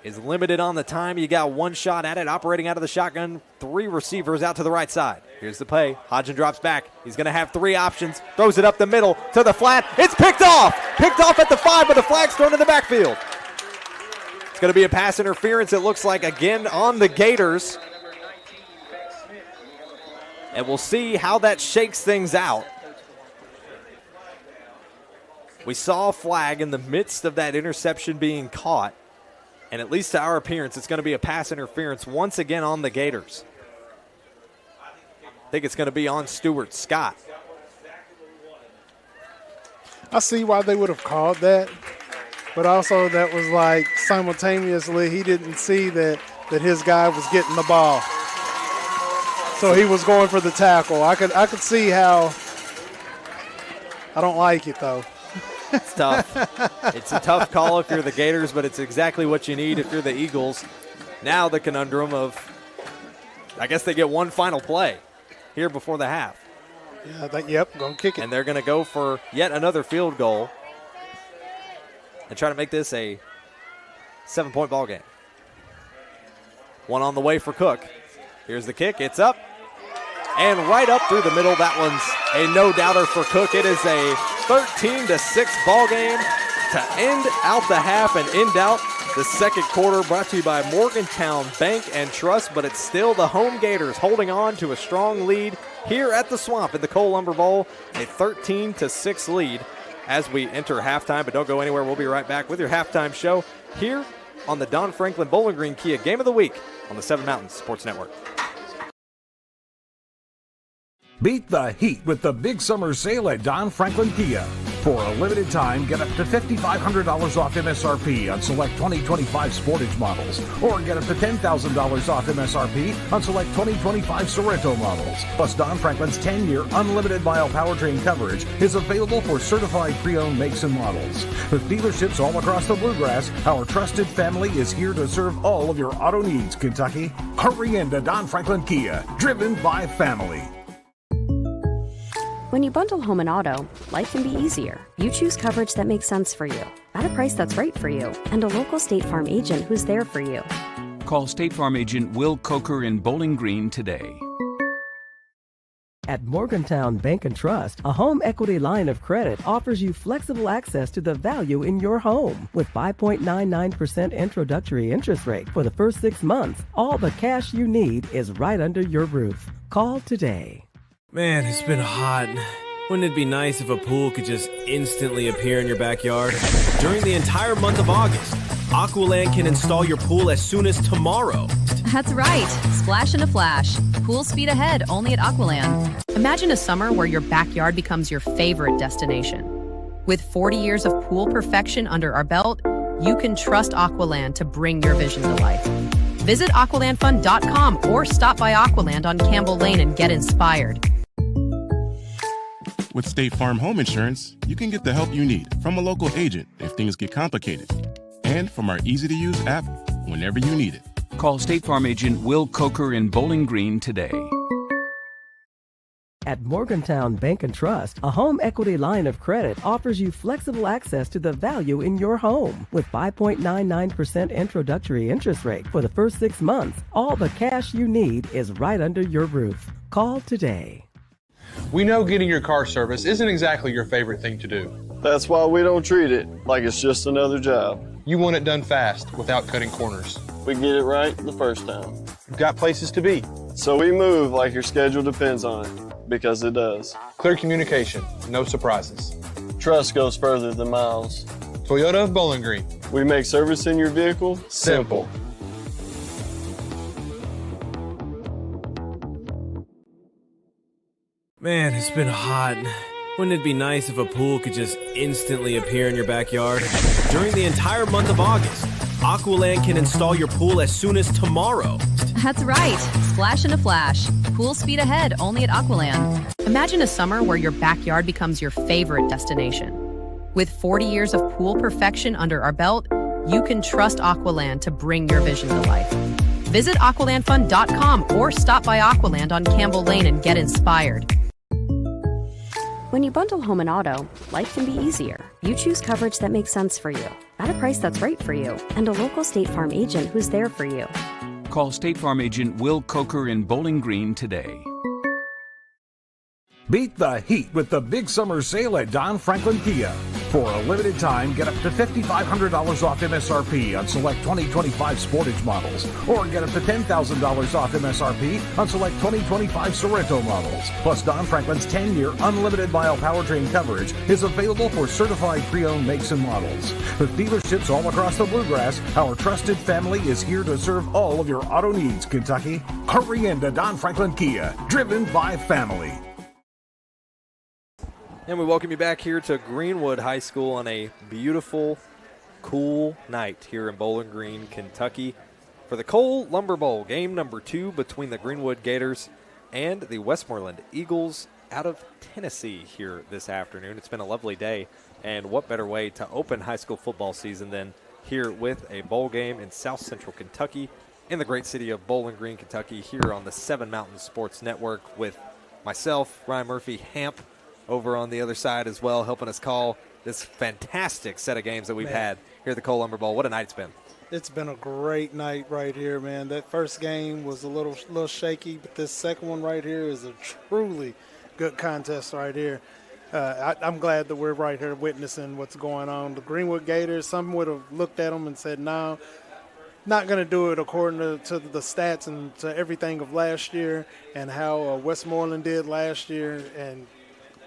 is limited on the time. You got one shot at it, operating out of the shotgun. 3 receivers out to the right side. Here's the play. Hodgin drops back. He's going to have 3 options. Throws it up the middle to the flat. It's picked off. Picked off at the 5, but the flag's thrown in the backfield. It's going to be a pass interference, it looks like, again on the Gators. And we'll see how that shakes things out. We saw a flag in the midst of that interception being caught. And at least to our appearance, it's going to be a pass interference once again on the Gators. I think it's going to be on Stuart Scott. I see why they would have called that, but also that was like simultaneously he didn't see that his guy was getting the ball. So he was going for the tackle. I could see how. I don't like it though. It's tough. It's a tough call if you're the Gators, but it's exactly what you need if you're the Eagles. Now the conundrum of, I guess they get one final play here before the half. Yeah, going to kick it. And they're going to go for yet another field goal and try to make this a 7-point ball game. One on the way for Cook. Here's the kick. It's up. And right up through the middle, that one's a no-doubter for Cook. It is a 13-6 ball game to end out the half and end out the second quarter, brought to you by Morgantown Bank and Trust, but it's still the home Gators holding on to a strong lead here at the Swamp in the Cole Lumber Bowl, a 13-6 lead as we enter halftime. But don't go anywhere. We'll be right back with your halftime show here on the Don Franklin Bowling Green Kia Game of the Week on the 7 Mountains Sports Network. Beat the heat with the big summer sale at Don Franklin Kia. For a limited time, get up to $5,500 off MSRP on select 2025 Sportage models, or get up to $10,000 off MSRP on select 2025 Sorrento models. Plus, Don Franklin's 10-year unlimited mile powertrain coverage is available for certified pre-owned makes and models. With dealerships all across the Bluegrass, our trusted family is here to serve all of your auto needs, Kentucky. Hurry into Don Franklin Kia, driven by family. When you bundle home and auto, life can be easier. You choose coverage that makes sense for you, at a price that's right for you, and a local State Farm agent who's there for you. Call State Farm agent Will Coker in Bowling Green today. At Morgantown Bank and Trust, a home equity line of credit offers you flexible access to the value in your home. With 5.99% introductory interest rate for the first 6 months, all the cash you need is right under your roof. Call today. Man, it's been hot. Wouldn't it be nice if a pool could just instantly appear in your backyard? During the entire month of August, Aqualand can install your pool as soon as tomorrow. That's right. Splash in a flash. Pool speed ahead only at Aqualand. Imagine a summer where your backyard becomes your favorite destination. With 40 years of pool perfection under our belt, you can trust Aqualand to bring your vision to life. Visit aqualandfund.com or stop by Aqualand on Campbell Lane and get inspired. With State Farm Home Insurance, you can get the help you need from a local agent if things get complicated, and from our easy-to-use app whenever you need it. Call State Farm agent Will Coker in Bowling Green today. At Morgantown Bank and Trust, a home equity line of credit offers you flexible access to the value in your home. With 5.99% introductory interest rate for the first 6 months, all the cash you need is right under your roof. Call today. We know getting your car serviced isn't exactly your favorite thing to do. That's why we don't treat it like it's just another job. You want it done fast without cutting corners. We get it right the first time. You've got places to be. So we move like your schedule depends on it, because it does. Clear communication, no surprises. Trust goes further than miles. Toyota of Bowling Green. We make servicing your vehicle simple. Man, it's been hot. Wouldn't it be nice if a pool could just instantly appear in your backyard? During the entire month of August, Aqualand can install your pool as soon as tomorrow. That's right. Splash in a flash. Pool speed ahead only at Aqualand. Imagine a summer where your backyard becomes your favorite destination. With 40 years of pool perfection under our belt, you can trust Aqualand to bring your vision to life. Visit aqualandfun.com or stop by Aqualand on Campbell Lane and get inspired. When you bundle home and auto, life can be easier. You choose coverage that makes sense for you, at a price that's right for you, and a local State Farm agent who's there for you. Call State Farm agent Will Coker in Bowling Green today. Beat the heat with the big summer sale at Don Franklin Kia. For a limited time, get up to $5,500 off MSRP on select 2025 Sportage models, or get up to $10,000 off MSRP on select 2025 Sorrento models. Plus, Don Franklin's 10-year unlimited mile powertrain coverage is available for certified pre-owned makes and models. With dealerships all across the Bluegrass, our trusted family is here to serve all of your auto needs, Kentucky. Hurry into Don Franklin Kia, driven by family. And we welcome you back here to Greenwood High School on a beautiful, cool night here in Bowling Green, Kentucky for the Cole Lumber Bowl, game number 2 between the Greenwood Gators and the Westmoreland Eagles out of Tennessee here this afternoon. It's been a lovely day, and what better way to open high school football season than here with a bowl game in South Central Kentucky in the great city of Bowling Green, Kentucky, here on the Seven Mountains Sports Network with myself, Ryan Murphy, Hamp, over on the other side as well, helping us call this fantastic set of games that we've had here at the Cole Lumber Bowl. What a night it's been. It's been a great night right here, man. That first game was a little shaky, but this second one right here is a truly good contest right here. I'm glad that we're right here witnessing what's going on. The Greenwood Gators, some would have looked at them and said, no, not going to do it according to the stats and to everything of last year and how Westmoreland did last year, and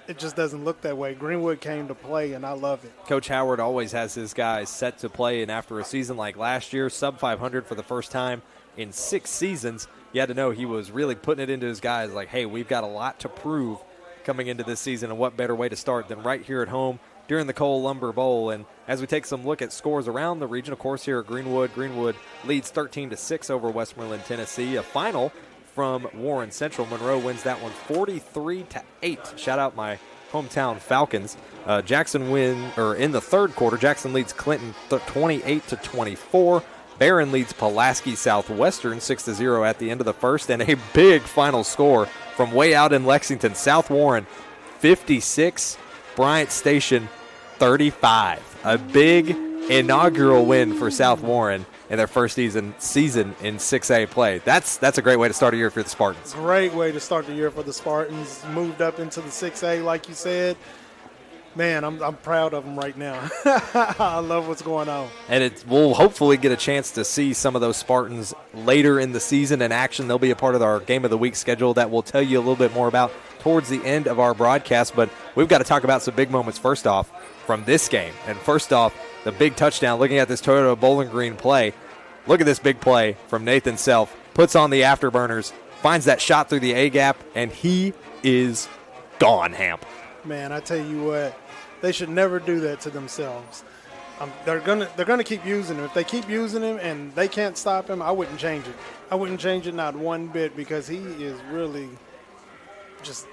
it just doesn't look that way. Greenwood came to play, and I love it. Coach Howard always has his guys set to play, and after a season like last year, sub 500 for the first time in 6 seasons, you had to know he was really putting it into his guys like, hey, we've got a lot to prove coming into this season, and what better way to start than right here at home during the Cole Lumber Bowl. And as we take some look at scores around the region, of course, here at Greenwood leads 13-6 over Westmoreland, Tennessee. A final from Warren Central. Monroe wins that one 43-8. Shout out my hometown Falcons. Jackson in the third quarter. Jackson leads Clinton 28-24. Barron leads Pulaski Southwestern 6-0 at the end of the first, and a big final score from way out in Lexington. South Warren 56, Bryant Station 35. A big inaugural win for South Warren in their first season in 6A play. That's a great way to start a year for the Spartans. Great way to start the year for the Spartans. Moved up into the 6A, like you said. Man, I'm proud of them right now. I love what's going on. And we'll hopefully get a chance to see some of those Spartans later in the season in action. They'll be a part of our Game of the Week schedule that we'll tell you a little bit more about towards the end of our broadcast. But we've got to talk about some big moments first off from this game. And first off, the big touchdown, looking at this Toyota Bowling Green play. Look at this big play from Nathan Self. Puts on the afterburners, finds that shot through the A-gap, and he is gone, Hamp. Man, I tell you what, they should never do that to themselves. They're gonna keep using him. If they keep using him and they can't stop him, I wouldn't change it. I wouldn't change it not one bit, because he is really just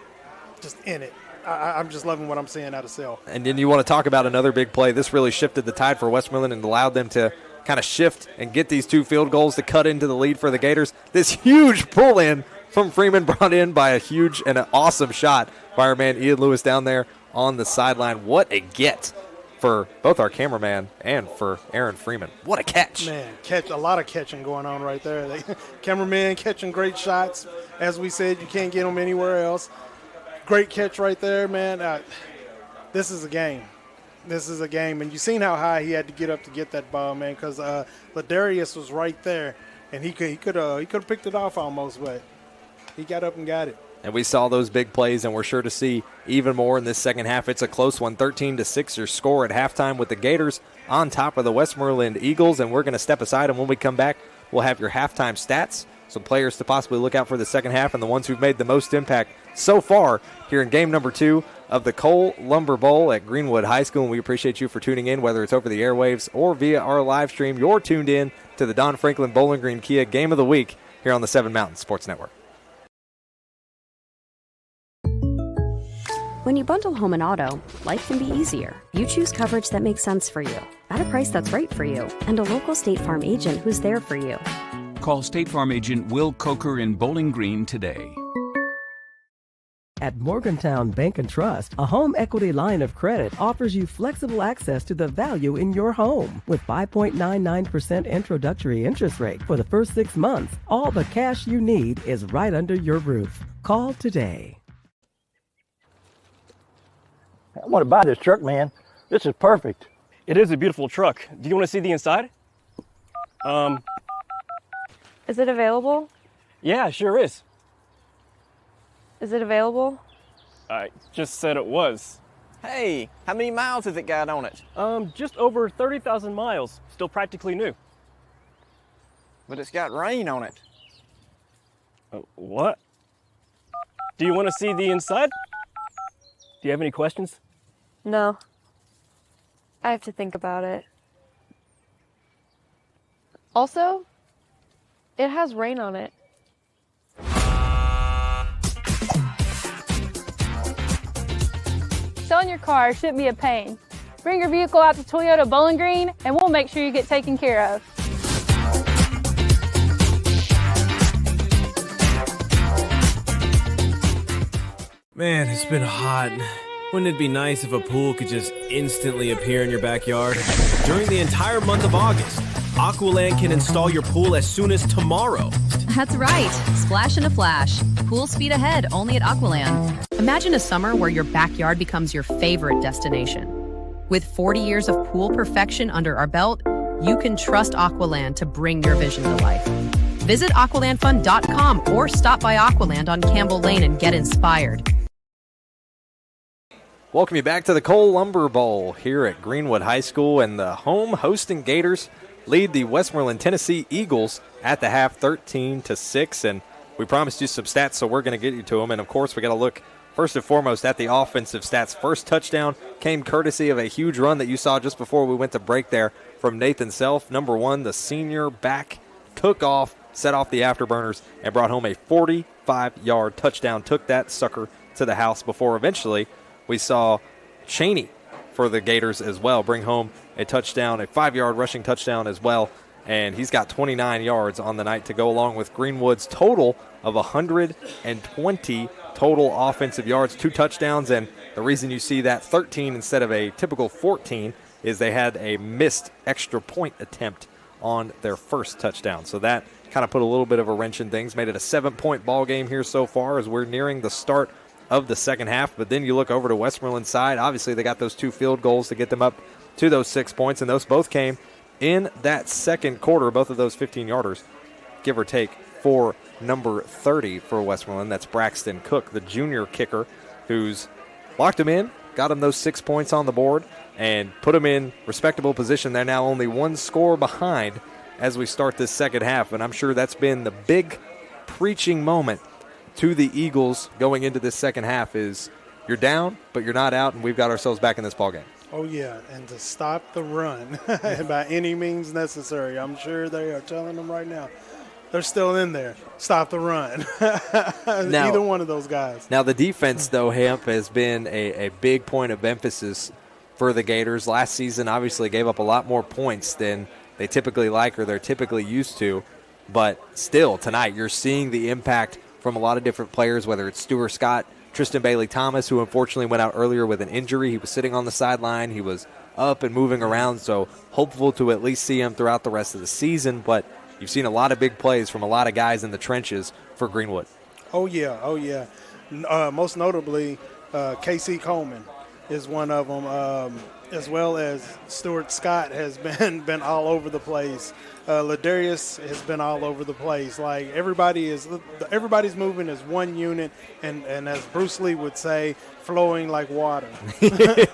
in it. I'm just loving what I'm seeing out of Self. And then you want to talk about another big play. This really shifted the tide for Westmoreland and allowed them to kind of shift and get these 2 field goals to cut into the lead for the Gators. This huge pull-in from Freeman brought in by a huge and an awesome shot by our man Ian Lewis down there on the sideline. What a get for both our cameraman and for Aaron Freeman. What a catch. Man, a lot of catching going on right there. Cameraman catching great shots. As we said, you can't get them anywhere else. Great catch right there, man. This is a game. This is a game. And you've seen how high he had to get up to get that ball, man, because Ladarius was right there, and he could have picked it off almost, but he got up and got it. And we saw those big plays, and we're sure to see even more in this second half. It's a close one, 13-6 your score at halftime with the Gators on top of the Westmoreland Eagles. And we're going to step aside, and when we come back, we'll have your halftime stats, some players to possibly look out for the second half, and the ones who've made the most impact so far here in game number 2 of the Cole Lumber Bowl at Greenwood High School, and we appreciate you for tuning in, whether it's over the airwaves or via our live stream. You're tuned in to the Don Franklin Bowling Green Kia Game of the Week here on the 7 Mountain Sports Network. When you bundle home and auto, life can be easier. You choose coverage that makes sense for you, at a price that's right for you, and a local State Farm agent who's there for you. Call State Farm agent Will Coker in Bowling Green today. At Morgantown Bank and Trust, a home equity line of credit offers you flexible access to the value in your home. With 5.99% introductory interest rate for the first 6 months, all the cash you need is right under your roof. Call today. I want to buy this truck, man. This is perfect. It is a beautiful truck. Do you want to see the inside? Is it available? Yeah, sure is. Is it available? I just said it was. Hey, how many miles has it got on it? Just over 30,000 miles. Still practically new. But it's got rain on it. What? Do you want to see the inside? Do you have any questions? No. I have to think about it. Also, it has rain on it. Selling your car shouldn't be a pain. Bring your vehicle out to Toyota Bowling Green and we'll make sure you get taken care of. Man, it's been hot. Wouldn't it be nice if a pool could just instantly appear in your backyard? During the entire month of August, Aqualand can install your pool as soon as tomorrow. That's right. Splash in a flash. Pool speed ahead only at Aqualand. Imagine a summer where your backyard becomes your favorite destination. With 40 years of pool perfection under our belt, you can trust Aqualand to bring your vision to life. Visit aqualandfun.com or stop by Aqualand on Campbell Lane and get inspired. Welcome you back to the Cole Lumber Bowl here at Greenwood High School, and the home hosting Gators lead the Westmoreland, Tennessee Eagles at the half 13-6, and we promised you some stats, so we're going to get you to them. And, of course, we got to look first and foremost at the offensive stats. First touchdown came courtesy of a huge run that you saw just before we went to break there from Nathan Self. Number 1, the senior back, took off, set off the afterburners, and brought home a 45-yard touchdown. Took that sucker to the house before eventually we saw Cheney for the Gators as well bring home a touchdown, a 5-yard rushing touchdown as well. And he's got 29 yards on the night to go along with Greenwood's total of 120 total offensive yards, 2 touchdowns. And the reason you see that 13 instead of a typical 14 is they had a missed extra point attempt on their first touchdown. So that kind of put a little bit of a wrench in things, made it a 7-point ball game here so far as we're nearing the start of the second half. But then you look over to Westmoreland's side. Obviously, they got those 2 field goals to get them up to those 6 points, and those both came in that second quarter, both of those 15-yarders, give or take, for number 30 for Westmoreland. That's Braxton Cook, the junior kicker, who's locked him in, got him those 6 points on the board, and put him in respectable position. They're now only 1 score behind as we start this second half, and I'm sure that's been the big preaching moment to the Eagles going into this second half is you're down, but you're not out, and we've got ourselves back in this ballgame. Oh, yeah, and to stop the run by any means necessary. I'm sure they are telling them right now. They're still in there. Stop the run. Now, either one of those guys. Now, the defense, though, Hamp, has been a big point of emphasis for the Gators. Last season, obviously, gave up a lot more points than they typically like or they're typically used to. But still, tonight, you're seeing the impact from a lot of different players, whether it's Stuart Scott, Tristan Bailey-Thomas, who unfortunately went out earlier with an injury. He was sitting on the sideline. He was up and moving around, so hopeful to at least see him throughout the rest of the season. But you've seen a lot of big plays from a lot of guys in the trenches for Greenwood. Oh, yeah. Most notably, K.C. Coleman is one of them, as well as Stuart Scott has been all over the place. Ladarius has been all over the place. Like everybody's moving as one unit, and as Bruce Lee would say, flowing like water.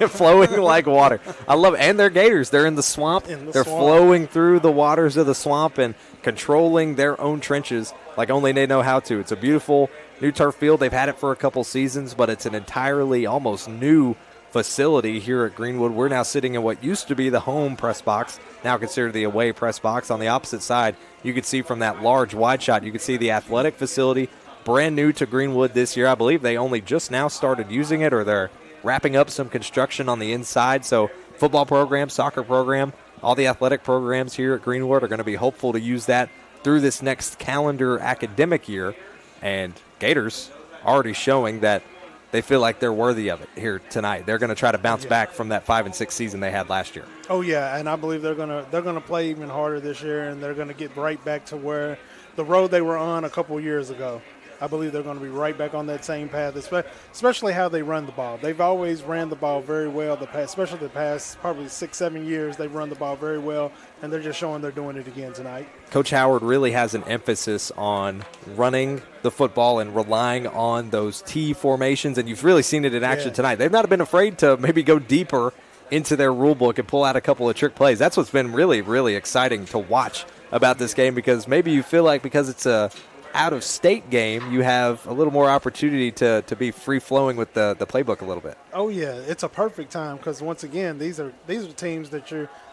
Flowing like water. I love it. And they're Gators. They're in the swamp. They're flowing through the waters of the swamp and controlling their own trenches like only they know how to. It's a beautiful new turf field. They've had it for a couple seasons, but it's an entirely almost new facility here at Greenwood. We're now sitting in what used to be the home press box, now considered the away press box. On the opposite side, you could see from that large wide shot, you could see the athletic facility, brand new to Greenwood this year. I believe they only just now started using it, or they're wrapping up some construction on the inside. So football program, soccer program, all the athletic programs here at Greenwood are going to be hopeful to use that through this next calendar academic year. And Gators already showing that they feel like they're worthy of it here tonight. They're going to try to bounce back from that 5-6 season they had last year. Oh yeah, and I believe they're gonna play even harder this year, and they're going to get right back to where the road they were on a couple years ago. I believe they're going to be right back on that same path, especially how they run the ball. They've always ran the ball very well, especially the past probably 6-7 years. They've run the ball very well, and they're just showing they're doing it again tonight. Coach Howard really has an emphasis on running the football and relying on those T formations, and you've really seen it in action tonight. They've not been afraid to maybe go deeper into their rule book and pull out a couple of trick plays. That's what's been really, really exciting to watch about this game, because maybe you feel like because it's a out-of-state game, you have a little more opportunity to be free-flowing with the playbook a little bit. Oh yeah, it's a perfect time, because once again, these are teams that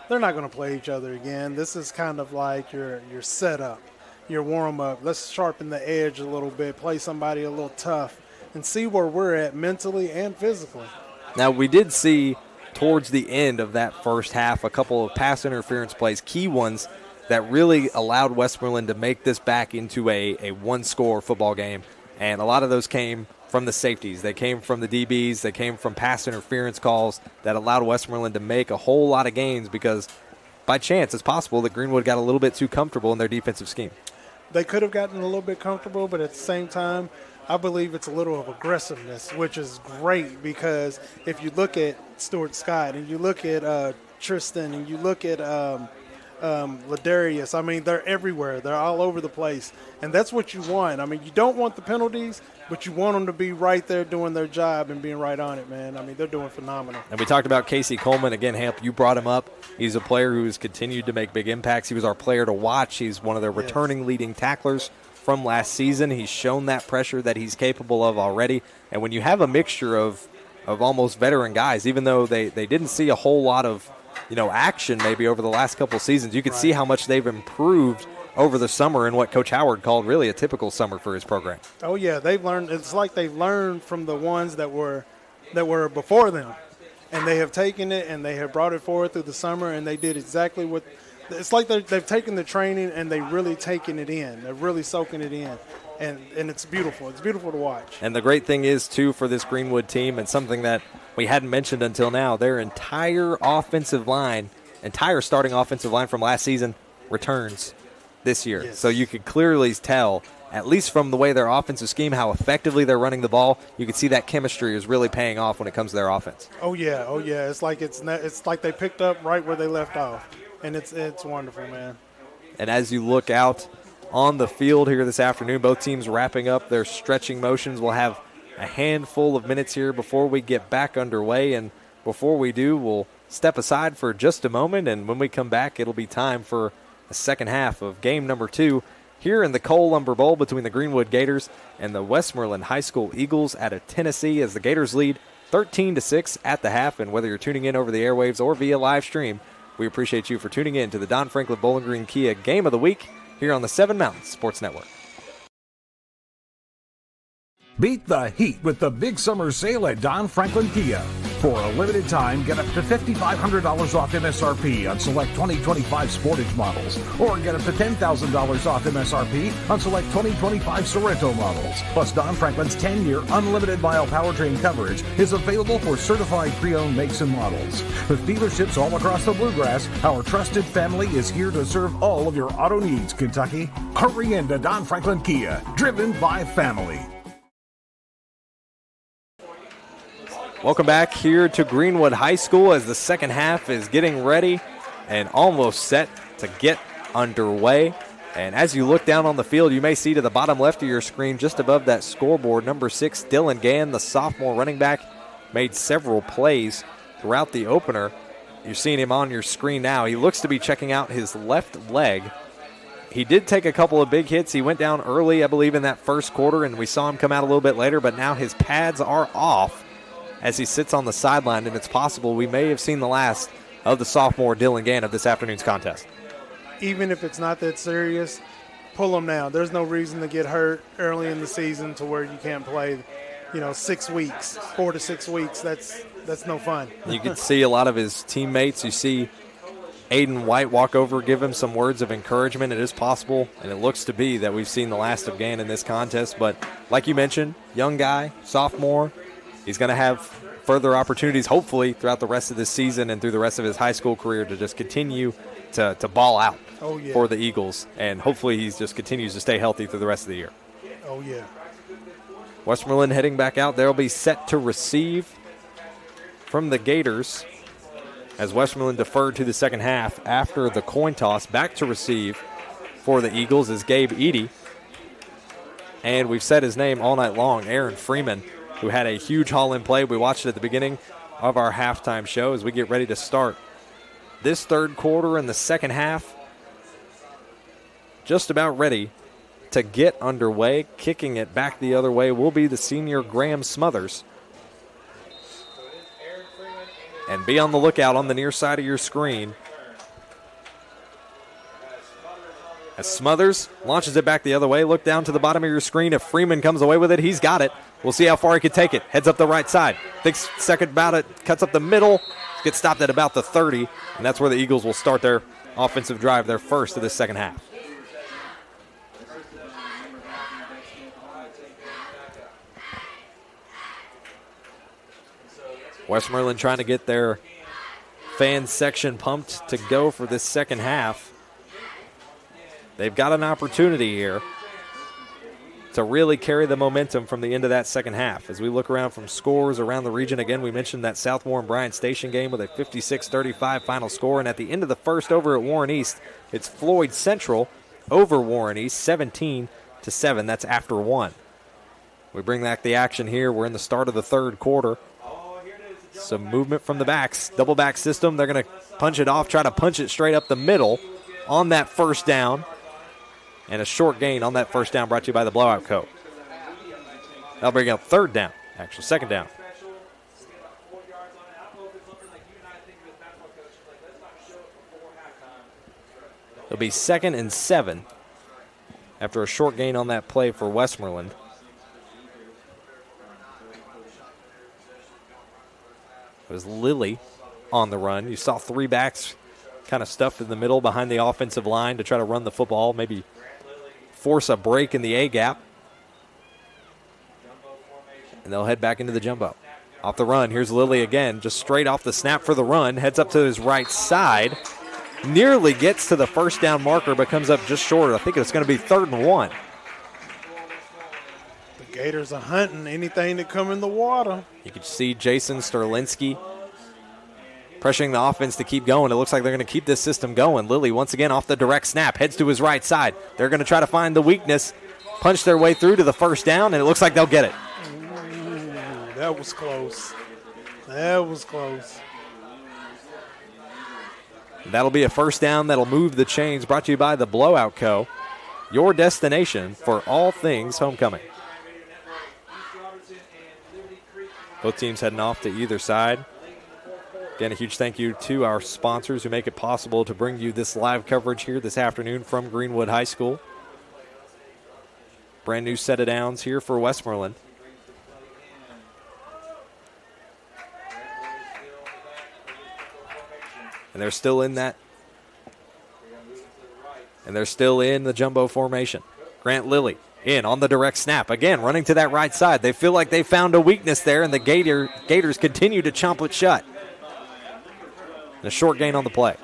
they're not going to play each other again. This is kind of like your setup, your warm-up. Let's sharpen the edge a little bit, play somebody a little tough, and see where we're at mentally and physically. Now, we did see towards the end of that first half a couple of pass interference plays, key ones, that really allowed Westmoreland to make this back into a one-score football game. And a lot of those came from the safeties. They came from the DBs. They came from pass interference calls that allowed Westmoreland to make a whole lot of gains, because by chance it's possible that Greenwood got a little bit too comfortable in their defensive scheme. They could have gotten a little bit comfortable, but at the same time, I believe it's a little of aggressiveness, which is great, because if you look at Stuart Scott and you look at Tristan and you look at Ladarius, I mean, they're everywhere. They're all over the place, and that's what you want. I mean, you don't want the penalties, but you want them to be right there doing their job and being right on it, man. I mean, they're doing phenomenal. And we talked about Casey Coleman. Again, Hamp, you brought him up. He's a player who's continued to make big impacts. He was our player to watch. He's one of their returning leading tacklers from last season. He's shown that pressure that he's capable of already. And when you have a mixture of almost veteran guys, even though they didn't see a whole lot of action maybe over the last couple seasons, you could see how much they've improved over the summer in what Coach Howard called really a typical summer for his program. Oh yeah, they've learned. It's like they've learned from the ones that were before them, and they have taken it and they have brought it forward through the summer, and they did exactly what. It's like they've taken the training and they've really taken it in. They're really soaking it in, and it's beautiful. It's beautiful to watch. And the great thing is, too, for this Greenwood team, and something that we hadn't mentioned until now, their entire starting offensive line from last season returns this year. Yes. So you could clearly tell, at least from the way their offensive scheme, how effectively they're running the ball. You can see that chemistry is really paying off when it comes to their offense. Oh yeah. It's like they picked up right where they left off, and it's wonderful, man. And as you look out on the field here this afternoon, both teams wrapping up their stretching motions. We'll have a handful of minutes here before we get back underway, and before we do, we'll step aside for just a moment, and when we come back, it'll be time for the second half of game number 2 here in the Cole Lumber Bowl between the Greenwood Gators and the Westmoreland High School Eagles out of Tennessee, as the Gators lead 13-6 at the half. And whether you're tuning in over the airwaves or via live stream, we appreciate you for tuning in to the Don Franklin Bowling Green Kia Game of the Week here on the Seven Mountains Sports Network. Beat the heat with the big summer sale at Don Franklin Kia. For a limited time, get up to $5,500 off MSRP on select 2025 Sportage models, or get up to $10,000 off MSRP on select 2025 Sorrento models. Plus, Don Franklin's 10-year unlimited mile powertrain coverage is available for certified pre-owned makes and models. With dealerships all across the Bluegrass, our trusted family is here to serve all of your auto needs, Kentucky. Hurry into Don Franklin Kia, driven by family. Welcome back here to Greenwood High School as the second half is getting ready and almost set to get underway. And as you look down on the field, you may see to the bottom left of your screen, just above that scoreboard, number 6, Dylan Gann, the sophomore running back, made several plays throughout the opener. You're seeing him on your screen now. He looks to be checking out his left leg. he did take a couple of big hits. He went down early, I believe, in that first quarter, and we saw him come out a little bit later, but now his pads are off as he sits on the sideline, and it's possible we may have seen the last of the sophomore Dylan Gann of this afternoon's contest. Even if it's not that serious, pull him now. There's no reason to get hurt early in the season to where you can't play, 6 weeks, 4 to 6 weeks. That's no fun. You can see a lot of his teammates. You see Aiden White walk over, give him some words of encouragement. It is possible, and it looks to be that we've seen the last of Gann in this contest. But like you mentioned, young guy, sophomore, he's going to have further opportunities, hopefully, throughout the rest of this season and through the rest of his high school career to just continue to ball out for the Eagles. And hopefully he just continues to stay healthy through the rest of the year. Oh, yeah. Westmoreland heading back out. They'll be set to receive from the Gators as Westmoreland deferred to the second half after the coin toss. Back to receive for the Eagles is Gabe Eady. And we've said his name all night long, Aaron Freeman, who had a huge haul-in play. We watched it at the beginning of our halftime show as we get ready to start this third quarter and the second half. Just about ready to get underway. Kicking it back the other way will be the senior Graham Smothers. And be on the lookout on the near side of your screen as Smothers launches it back the other way. Look down to the bottom of your screen. If Freeman comes away with it, he's got it. We'll see how far he can take it. Heads up the right side. Thinks second about it. Cuts up the middle. Gets stopped at about the 30. And that's where the Eagles will start their offensive drive, their first of this second half. Westmoreland trying to get their fan section pumped to go for this second half. They've got an opportunity here to really carry the momentum from the end of that second half. As we look around from scores around the region, again, we mentioned that South Warren Bryant Station game with a 56-35 final score. And at the end of the first over at Warren East, it's Floyd Central over Warren East, 17-7. That's after one. We bring back the action here. We're in the start of the third quarter. Some movement from the backs. Double back system. They're going to punch it off, try to punch it straight up the middle on that first down. And a short gain on that first down brought to you by the blowout coat. That'll bring up third down, actually second down. It'll be 2nd and 7 after a short gain on that play for Westmoreland. It was Lilly on the run. You saw three backs kind of stuffed in the middle behind the offensive line to try to run the football, maybe force a break in the A-gap. And they'll head back into the jumbo. Off the run, here's Lilly again, just straight off the snap for the run, heads up to his right side, nearly gets to the first down marker, but comes up just short. I think it's going to be 3rd and 1. The Gators are hunting anything that come in the water. You can see Jason Sterlinski pressuring the offense to keep going. It looks like they're going to keep this system going. Lilly, once again, off the direct snap, heads to his right side. They're going to try to find the weakness, punch their way through to the first down, and it looks like they'll get it. Ooh, that was close. That was close. That'll be a first down that'll move the chains, brought to you by the Blowout Co., your destination for all things homecoming. Both teams heading off to either side. Again, a huge thank you to our sponsors who make it possible to bring you this live coverage here this afternoon from Greenwood High School. Brand new set of downs here for Westmoreland. And they're still in that. And they're still in the jumbo formation. Grant Lilly in on the direct snap. Again, running to that right side. They feel like they found a weakness there, and the Gators continue to chomp it shut. And a short gain on the play.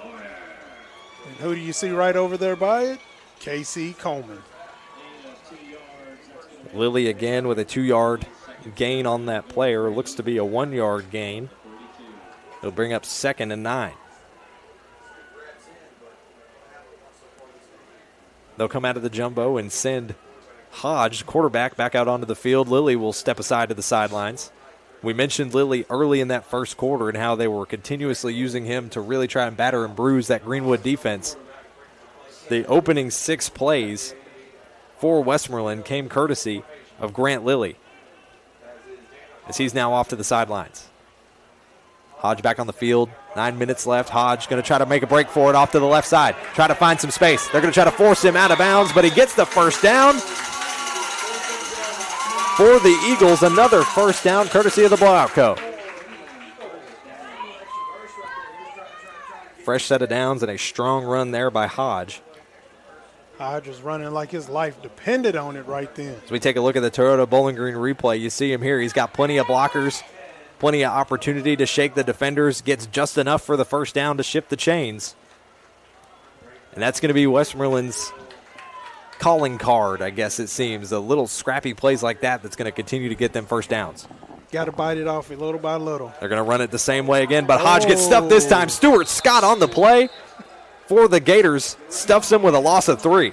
And who do you see right over there by it? K.C. Coleman. Lilly again with a 2-yard gain on that player. Looks to be a 1-yard gain. It'll bring up 2nd and 9. They'll come out of the jumbo and send Hodge, quarterback, back out onto the field. Lilly will step aside to the sidelines. We mentioned Lilly early in that first quarter and how they were continuously using him to really try and batter and bruise that Greenwood defense. the opening 6 plays for Westmoreland came courtesy of Grant Lilly, as he's now off to the sidelines. Hodge back on the field, 9 minutes left. Hodge going to try to make a break for it off to the left side, try to find some space. They're going to try to force him out of bounds, but he gets the first down. For the Eagles, another first down courtesy of the blowout coat. Fresh set of downs and a strong run there by Hodge. Hodge was running like his life depended on it right then. As we take a look at the Toyota Bowling Green replay, you see him here. He's got plenty of blockers, plenty of opportunity to shake the defenders, gets just enough for the first down to shift the chains. And that's going to be Westmoreland's calling card, I guess it seems. The little scrappy plays like that that's going to continue to get them first downs. Got to bite it off little by little. They're going to run it the same way again, but Hodge gets stuffed this time. Stuart Scott on the play for the Gators, stuffs him with a loss of 3.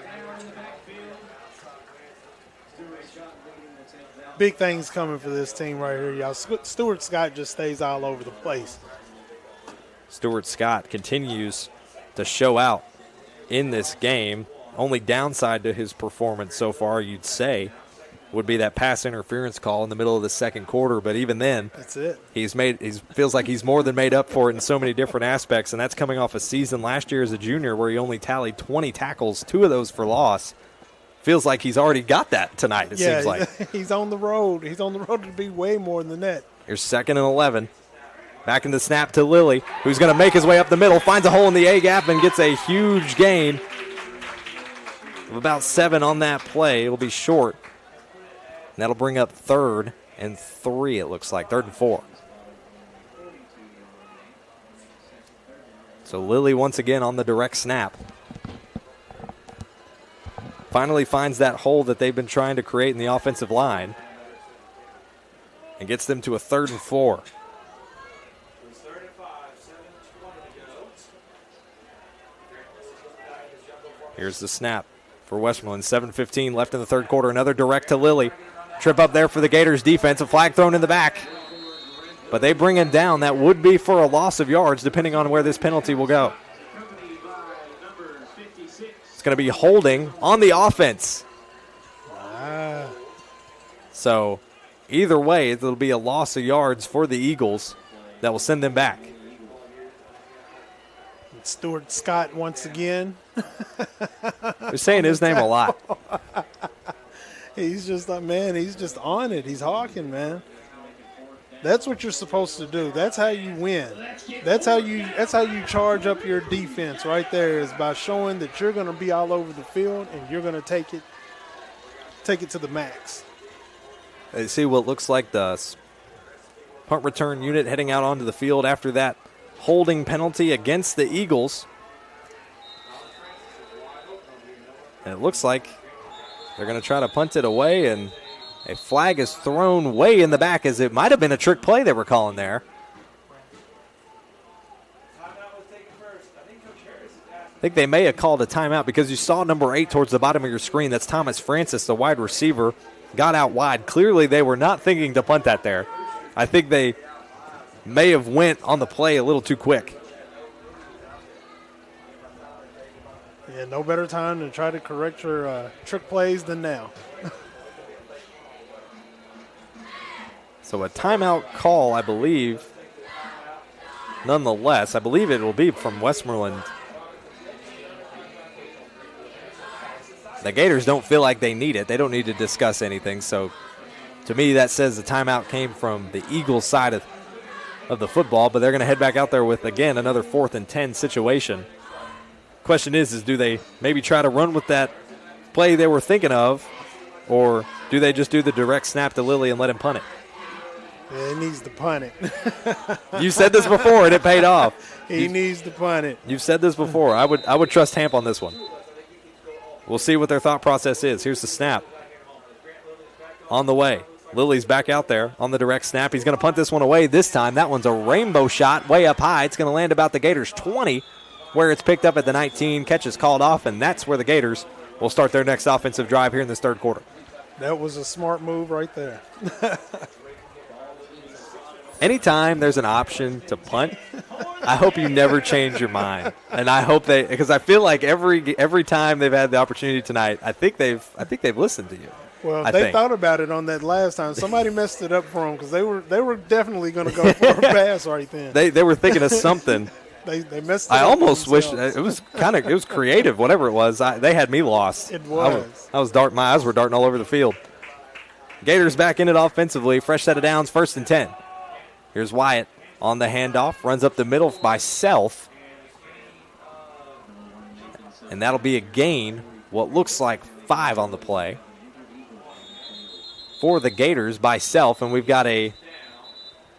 Big things coming for this team right here, y'all. Stuart Scott just stays all over the place. Stuart Scott continues to show out in this game. Only downside to his performance so far, you'd say, would be that pass interference call in the middle of the second quarter. But even then, that's it. He feels like he's more than made up for it in so many different aspects, and that's coming off a season last year as a junior where he only tallied 20 tackles, 2 of those for loss. Feels like he's already got that tonight, it seems like. He's on the road. He's on the road to be way more than that. Here's 2nd and 11. Back in the snap to Lilly, who's going to make his way up the middle, finds a hole in the A-gap and gets a huge gain of about 7 on that play. It'll be short. And that'll bring up 3rd and 3, it looks like. 3rd and 4. So Lilly once again on the direct snap. Finally finds that hole that they've been trying to create in the offensive line. And gets them to a 3rd and 4. Here's the snap for Westmoreland. 7:15 left in the third quarter. Another direct to Lilly. Trip up there for the Gators defense. A flag thrown in the back. But they bring him down. That would be for a loss of yards depending on where this penalty will go. It's going to be holding on the offense. So either way, it'll be a loss of yards for the Eagles that will send them back. Stuart Scott once again. They're saying his name a lot. He's just he's just on it. He's hawking, man. That's what you're supposed to do. That's how you win. That's how you charge up your defense right there, is by showing that you're going to be all over the field and you're going to take it to the max. They see what looks like the punt return unit heading out onto the field after that holding penalty against the Eagles. And it looks like they're going to try to punt it away, and a flag is thrown way in the back, as it might have been a trick play they were calling there. I think they may have called a timeout because you saw number 8 towards the bottom of your screen. That's Thomas Francis, the wide receiver, got out wide. Clearly they were not thinking to punt that there. I think they may have went on the play a little too quick. Yeah, no better time to try to correct your trick plays than now. So a timeout call, I believe. Nonetheless, I believe it will be from Westmoreland. The Gators don't feel like they need it. They don't need to discuss anything. So to me, that says the timeout came from the Eagles side of the football, but they're going to head back out there with, again, another 4th and 10 situation. Question is do they maybe try to run with that play they were thinking of, or do they just do the direct snap to Lilly and let him punt it? Yeah, he needs to punt it. You said this before, and it paid off. He needs to punt it. You've said this before. I would trust Hamp on this one. We'll see what their thought process is. Here's the snap. On the way. Lilly's back out there on the direct snap. He's going to punt this one away this time. That one's a rainbow shot way up high. It's going to land about the Gators' 20, where it's picked up at the 19. Catch is called off, and that's where the Gators will start their next offensive drive here in this third quarter. That was a smart move right there. anytime there's an option to punt, I hope you never change your mind. And I hope because I feel like every time they've had the opportunity tonight, I think they've listened to you. Well, they thought about it on that last time. Somebody messed it up for them because they were definitely going to go for a pass right then. They were thinking of something. They messed it up. I almost wish it was creative, whatever it was. They had me lost. It was. I was darting. My eyes were darting all over the field. Gators back in it offensively. Fresh set of downs, 1st and 10. Here's Wyatt on the handoff. Runs up the middle by Self. And that'll be a gain. What looks like 5 on the play for the Gators by Self. And we've got a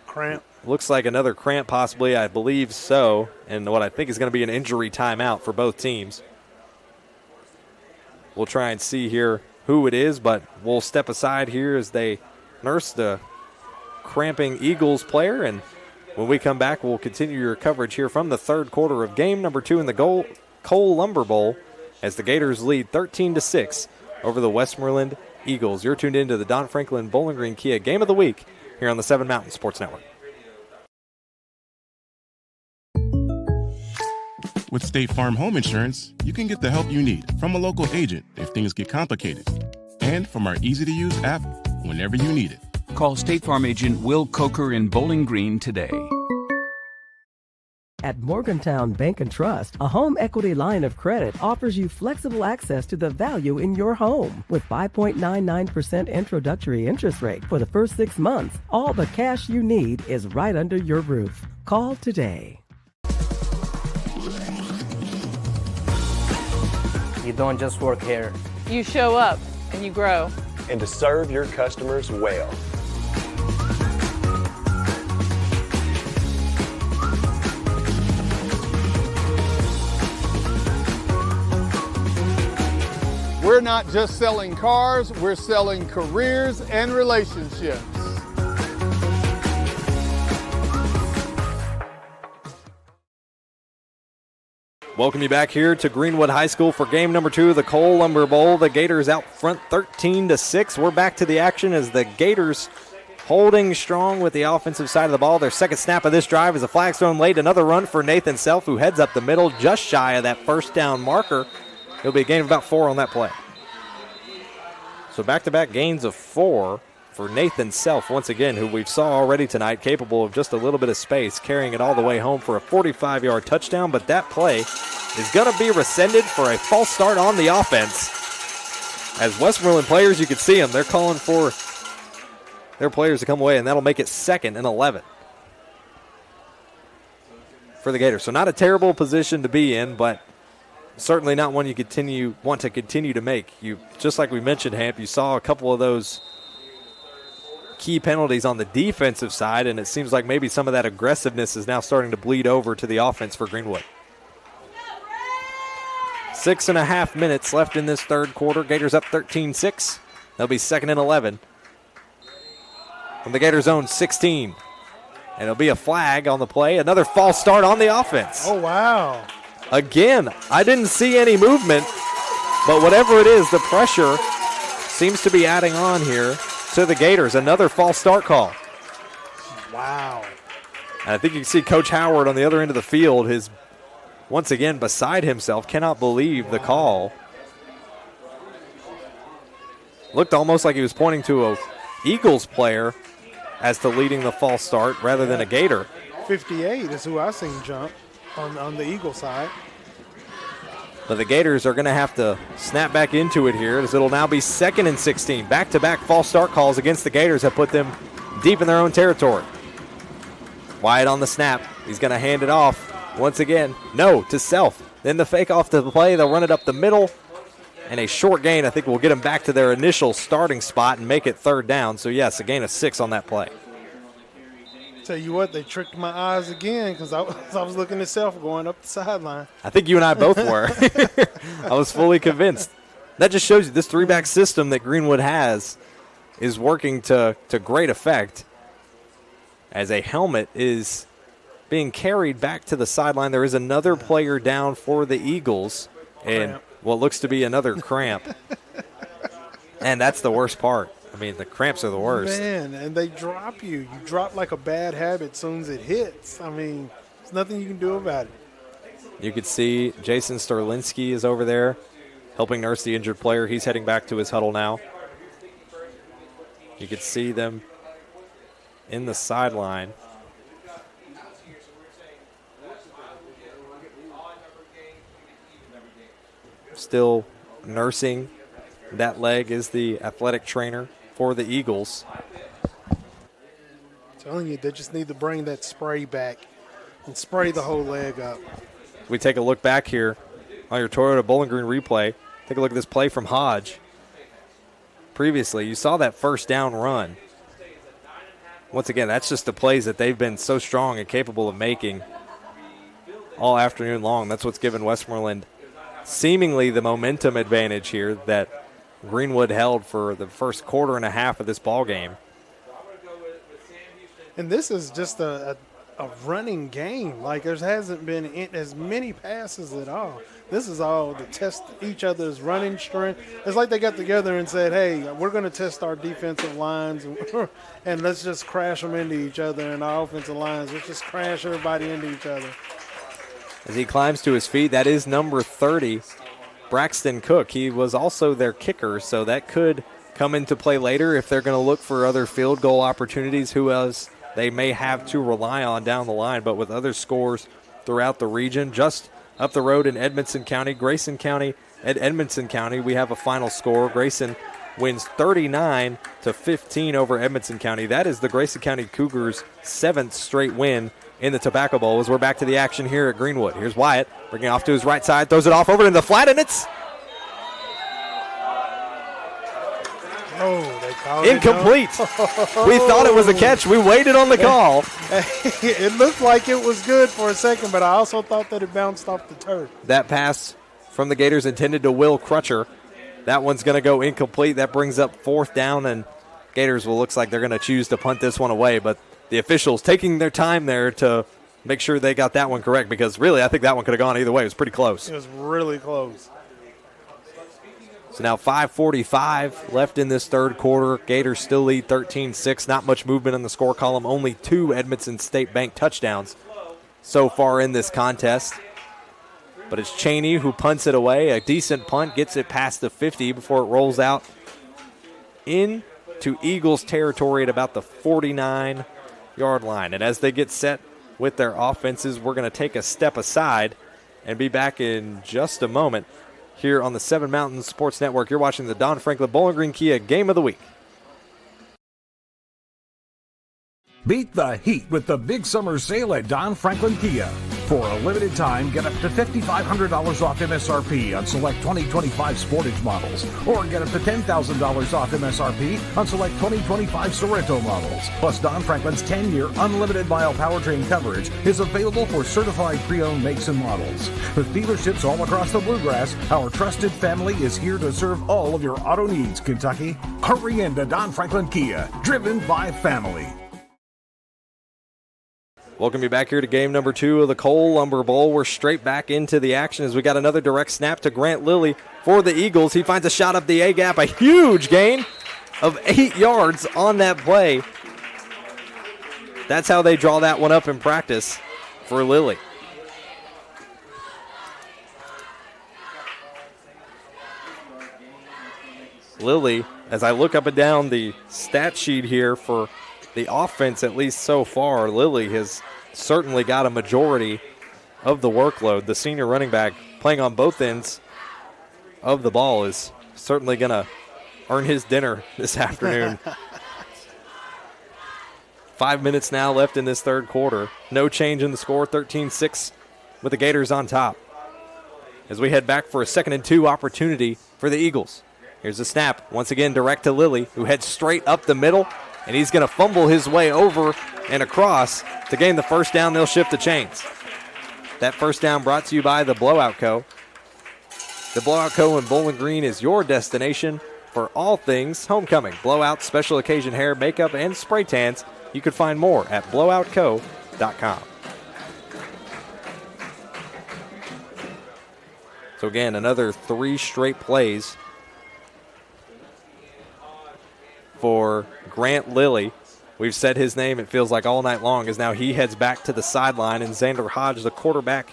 cramp. Looks like another cramp possibly. I believe so. And what I think is going to be an injury timeout for both teams. We'll try and see here who it is, but we'll step aside here as they nurse the cramping Eagles player. And when we come back, we'll continue your coverage here from the third quarter of game number 2 in the Cole Lumber Bowl as the Gators lead 13-6 over the Westmoreland Eagles. You're tuned into the Don Franklin Bowling Green Kia Game of the Week here on the 7 Mountain Sports Network. With State Farm Home Insurance, you can get the help you need from a local agent if things get complicated, and from our easy-to-use app whenever you need it. Call State Farm agent Will Coker in Bowling Green today. At Morgantown Bank and Trust, a home equity line of credit offers you flexible access to the value in your home. With 5.99% introductory interest rate for the first 6 months, all the cash you need is right under your roof. Call today. You don't just work here. You show up and you grow. And to serve your customers well. We're not just selling cars, we're selling careers and relationships. Welcome you back here to Greenwood High School for game number 2 of the Cole Lumber Bowl. The Gators out front 13-6. We're back to the action as the Gators holding strong with the offensive side of the ball. Their second snap of this drive is a flagstone laid. Another run for Nathan Self, who heads up the middle just shy of that first down marker. It'll be a gain of about 4 on that play. So back-to-back gains of 4 for Nathan Self, once again, who we've saw already tonight, capable of just a little bit of space, carrying it all the way home for a 45-yard touchdown. But that play is going to be rescinded for a false start on the offense. As Westmoreland players, you can see them. They're calling for their players to come away, and that'll make it 2nd and 11 for the Gators. So not a terrible position to be in, but certainly not one you want to continue to make. You, just like we mentioned, Hamp, you saw a couple of those key penalties on the defensive side, and it seems like maybe some of that aggressiveness is now starting to bleed over to the offense for Greenwood. 6.5 minutes left in this third quarter. Gators up 13-6. They'll be 2nd and 11 from the Gators' own 16. And it'll be a flag on the play. Another false start on the offense. Oh, wow. Again, I didn't see any movement, but whatever it is, the pressure seems to be adding on here to the Gators. Another false start call. Wow. And I think you can see Coach Howard on the other end of the field is once again beside himself. Cannot believe the call. Looked almost like he was pointing to a Eagles player as to leading the false start rather than a Gator. 58 is who I seen jump on the Eagle side. But the Gators are going to have to snap back into it here as it'll now be 2nd and 16. Back-to-back false start calls against the Gators have put them deep in their own territory. Wyatt on the snap. He's going to hand it off once again. No, to Self. Then the fake off to the play. They'll run it up the middle. And a short gain, I think, will get them back to their initial starting spot and make it 3rd down. So, yes, a gain of 6 on that play. Tell you what, they tricked my eyes again because I was looking at Self going up the sideline. I think you and I both were. I was fully convinced. That just shows you this 3-back system that Greenwood has is working to great effect as a helmet is being carried back to the sideline. There is another player down for the Eagles and what looks to be another cramp. And that's the worst part. I mean, the cramps are the worst. Man, and they drop you. You drop like a bad habit as soon as it hits. I mean, there's nothing you can do about it. You could see Jason Sterlinski is over there helping nurse the injured player. He's heading back to his huddle now. You could see them in the sideline. Still nursing that leg is the athletic trainer for the Eagles. I'm telling you, they just need to bring that spray back and spray the whole leg up. We take a look back here on your Toyota Bowling Green replay. Take a look at this play from Hodge. Previously, you saw that first down run. Once again, that's just the plays that they've been so strong and capable of making all afternoon long. That's what's given Westmoreland seemingly the momentum advantage here that Greenwood held for the first quarter and a half of this ball game. And this is just a running game. Like, there hasn't been as many passes at all. This is all to test each other's running strength. It's like they got together and said, hey, we're going to test our defensive lines and let's just crash them into each other, and our offensive lines, let's just crash everybody into each other. As he climbs to his feet, that is number 30, Braxton Cook. He was also their kicker, so that could come into play later if they're going to look for other field goal opportunities, who else they may have to rely on down the line. But with other scores throughout the region, just up the road in Edmondson County, Grayson County, at Edmondson County, we have a final score. Grayson wins 39-15 over Edmondson County. That is the Grayson County Cougars' 7th straight win in the Tobacco Bowl. As we're back to the action here at Greenwood. Here's Wyatt bringing it off to his right side, throws it off over to the flat, and it's they called incomplete. We thought it was a catch. We waited on the call. It looked like it was good for a second, but I also thought that it bounced off the turf. That pass from the Gators intended to Will Crutcher. That one's going to go incomplete. That brings up 4th down, and Gators looks like they're going to choose to punt this one away, but the officials taking their time there to make sure they got that one correct, because really I think that one could have gone either way. It was pretty close. It was really close. So now 5:45 left in this third quarter. Gators still lead 13-6. Not much movement in the score column. Only 2 Edmondson State Bank touchdowns so far in this contest. But it's Cheney who punts it away. A decent punt, gets it past the 50 before it rolls out into Eagles territory at about the 49-yard line. And as they get set with their offenses, we're going to take a step aside and be back in just a moment here on the 7 Mountain Sports Network. You're watching the Don Franklin Bowling Green Kia Game of the Week. Beat the heat with the big summer sale at Don Franklin Kia. For a limited time, get up to $5,500 off MSRP on select 2025 Sportage models, or get up to $10,000 off MSRP on select 2025 Sorrento models. Plus, Don Franklin's 10-year unlimited mile powertrain coverage is available for certified pre-owned makes and models. With dealerships all across the Bluegrass, our trusted family is here to serve all of your auto needs, Kentucky. Hurry into Don Franklin Kia, driven by family. Welcome you back here to game number 2 of the Cole Lumber Bowl. We're straight back into the action as we got another direct snap to Grant Lilly for the Eagles. He finds a shot up the A-gap, a huge gain of 8 yards on that play. That's how they draw that one up in practice for Lilly. Lilly, as I look up and down the stat sheet here for the offense, at least so far, Lilly has certainly got a majority of the workload. The senior running back playing on both ends of the ball is certainly going to earn his dinner this afternoon. 5 minutes now left in this third quarter. No change in the score, 13-6 with the Gators on top. As we head back for a 2nd and 2 opportunity for the Eagles. Here's a snap, once again direct to Lilly, who heads straight up the middle, and he's going to fumble his way over and across to gain the first down. They'll shift the chains. That first down brought to you by the Blowout Co. The Blowout Co. in Bowling Green is your destination for all things homecoming. Blowout, special occasion hair, makeup, and spray tans. You can find more at blowoutco.com. So again, another 3 straight plays for Grant Lilly. We've said his name, it feels like, all night long, as now he heads back to the sideline, and Xander Hodge, the quarterback,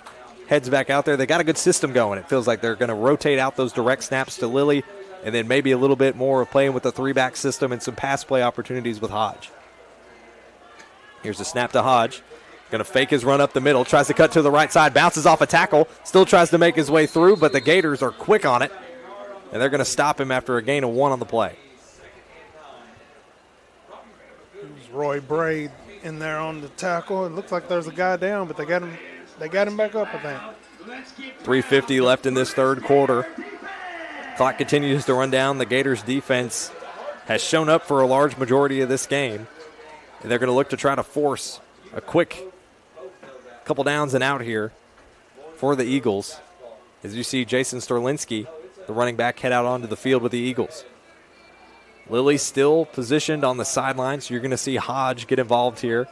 heads back out there. They got a good system going. It feels like they're going to rotate out those direct snaps to Lilly, and then maybe a little bit more of playing with the three-back system and some pass play opportunities with Hodge. Here's the snap to Hodge. Going to fake his run up the middle, tries to cut to the right side, bounces off a tackle, still tries to make his way through, but the Gators are quick on it, and they're going to stop him after a gain of 1 on the play. Roy Braid in there on the tackle. It looks like there's a guy down, but they got him back up, I think. 3:50 left in this third quarter. Clock continues to run down. The Gators defense has shown up for a large majority of this game, and they're going to look to try to force a quick couple downs and out here for the Eagles. As you see Jason Sterlinski, the running back, head out onto the field with the Eagles. Lilly still positioned on the sideline, so you're going to see Hodge get involved here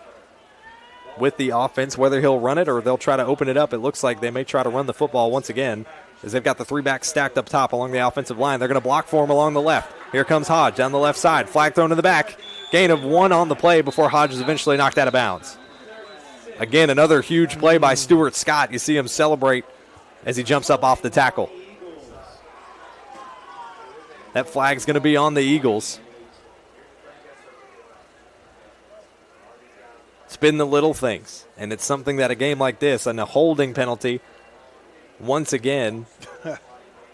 with the offense. Whether he'll run it or they'll try to open it up, it looks like they may try to run the football once again, as they've got the three backs stacked up top along the offensive line. They're going to block for him along the left. Here comes Hodge down the left side. Flag thrown to the back. Gain of 1 on the play before Hodge is eventually knocked out of bounds. Again, another huge play by Stuart Scott. You see him celebrate as he jumps up off the tackle. That flag's going to be on the Eagles. It's been the little things, and it's something that a game like this, and a holding penalty, once again,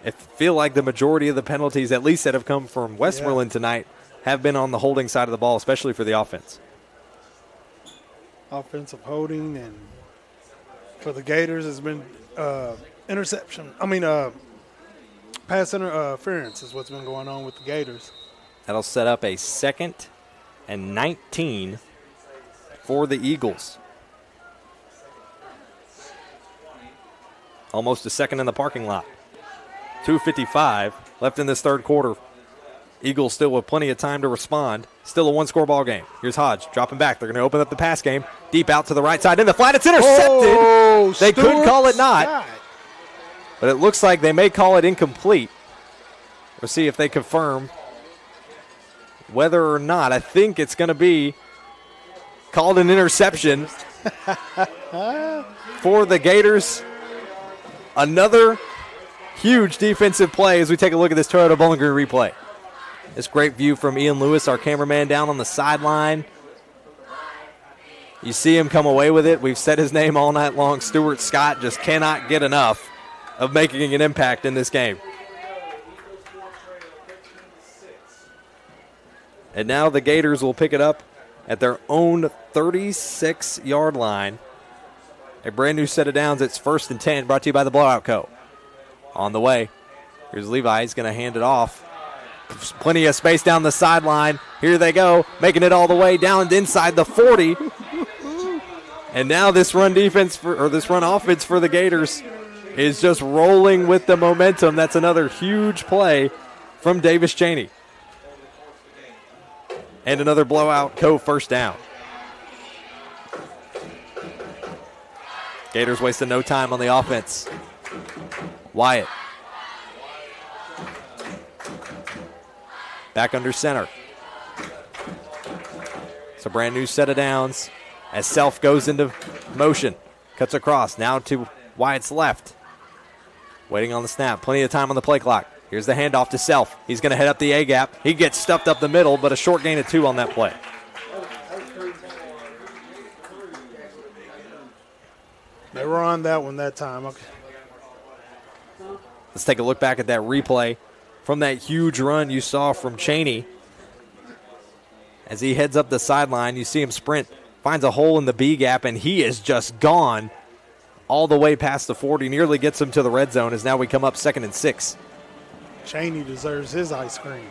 I feel like the majority of the penalties, at least that have come from Westmoreland tonight, have been on the holding side of the ball, especially for the offense. Offensive holding, and for the Gators has been interception. Pass interference is what's been going on with the Gators. That'll set up a 2nd and 19 for the Eagles. Almost a second in the parking lot. 2:55 left in this third quarter. Eagles still with plenty of time to respond. Still a one-score ball game. Here's Hodge dropping back. They're going to open up the pass game. Deep out to the right side. In the flat, it's intercepted. They could call it not. But it looks like they may call it incomplete. We'll see if they confirm whether or not. I think it's going to be called an interception for the Gators. Another huge defensive play as we take a look at this Toyota Bowling Green replay. This great view from Ian Lewis, our cameraman, down on the sideline. You see him come away with it. We've said his name all night long. Stuart Scott just cannot get enough of making an impact in this game. And now the Gators will pick it up at their own 36-yard line. A brand new set of downs. It's 1st and 10, brought to you by the Blowout Co. On the way. Here's Levi. He's going to hand it off. Plenty of space down the sideline. Here they go, making it all the way down inside the 40. And now this run offense for the Gators is just rolling with the momentum. That's another huge play from Davis Cheney. And another Blowout Co. first down. Gators wasting no time on the offense. Wyatt. Back under center. It's a brand new set of downs as Self goes into motion. Cuts across now to Wyatt's left. Waiting on the snap. Plenty of time on the play clock. Here's the handoff to Self. He's going to head up the A-gap. He gets stuffed up the middle, but a short gain of 2 on that play. They were on that one that time. Okay. Let's take a look back at that replay from that huge run you saw from Cheney. As he heads up the sideline, you see him sprint, finds a hole in the B-gap, and he is just gone all the way past the 40. Nearly gets him to the red zone as now we come up 2nd and 6. Cheney deserves his ice cream.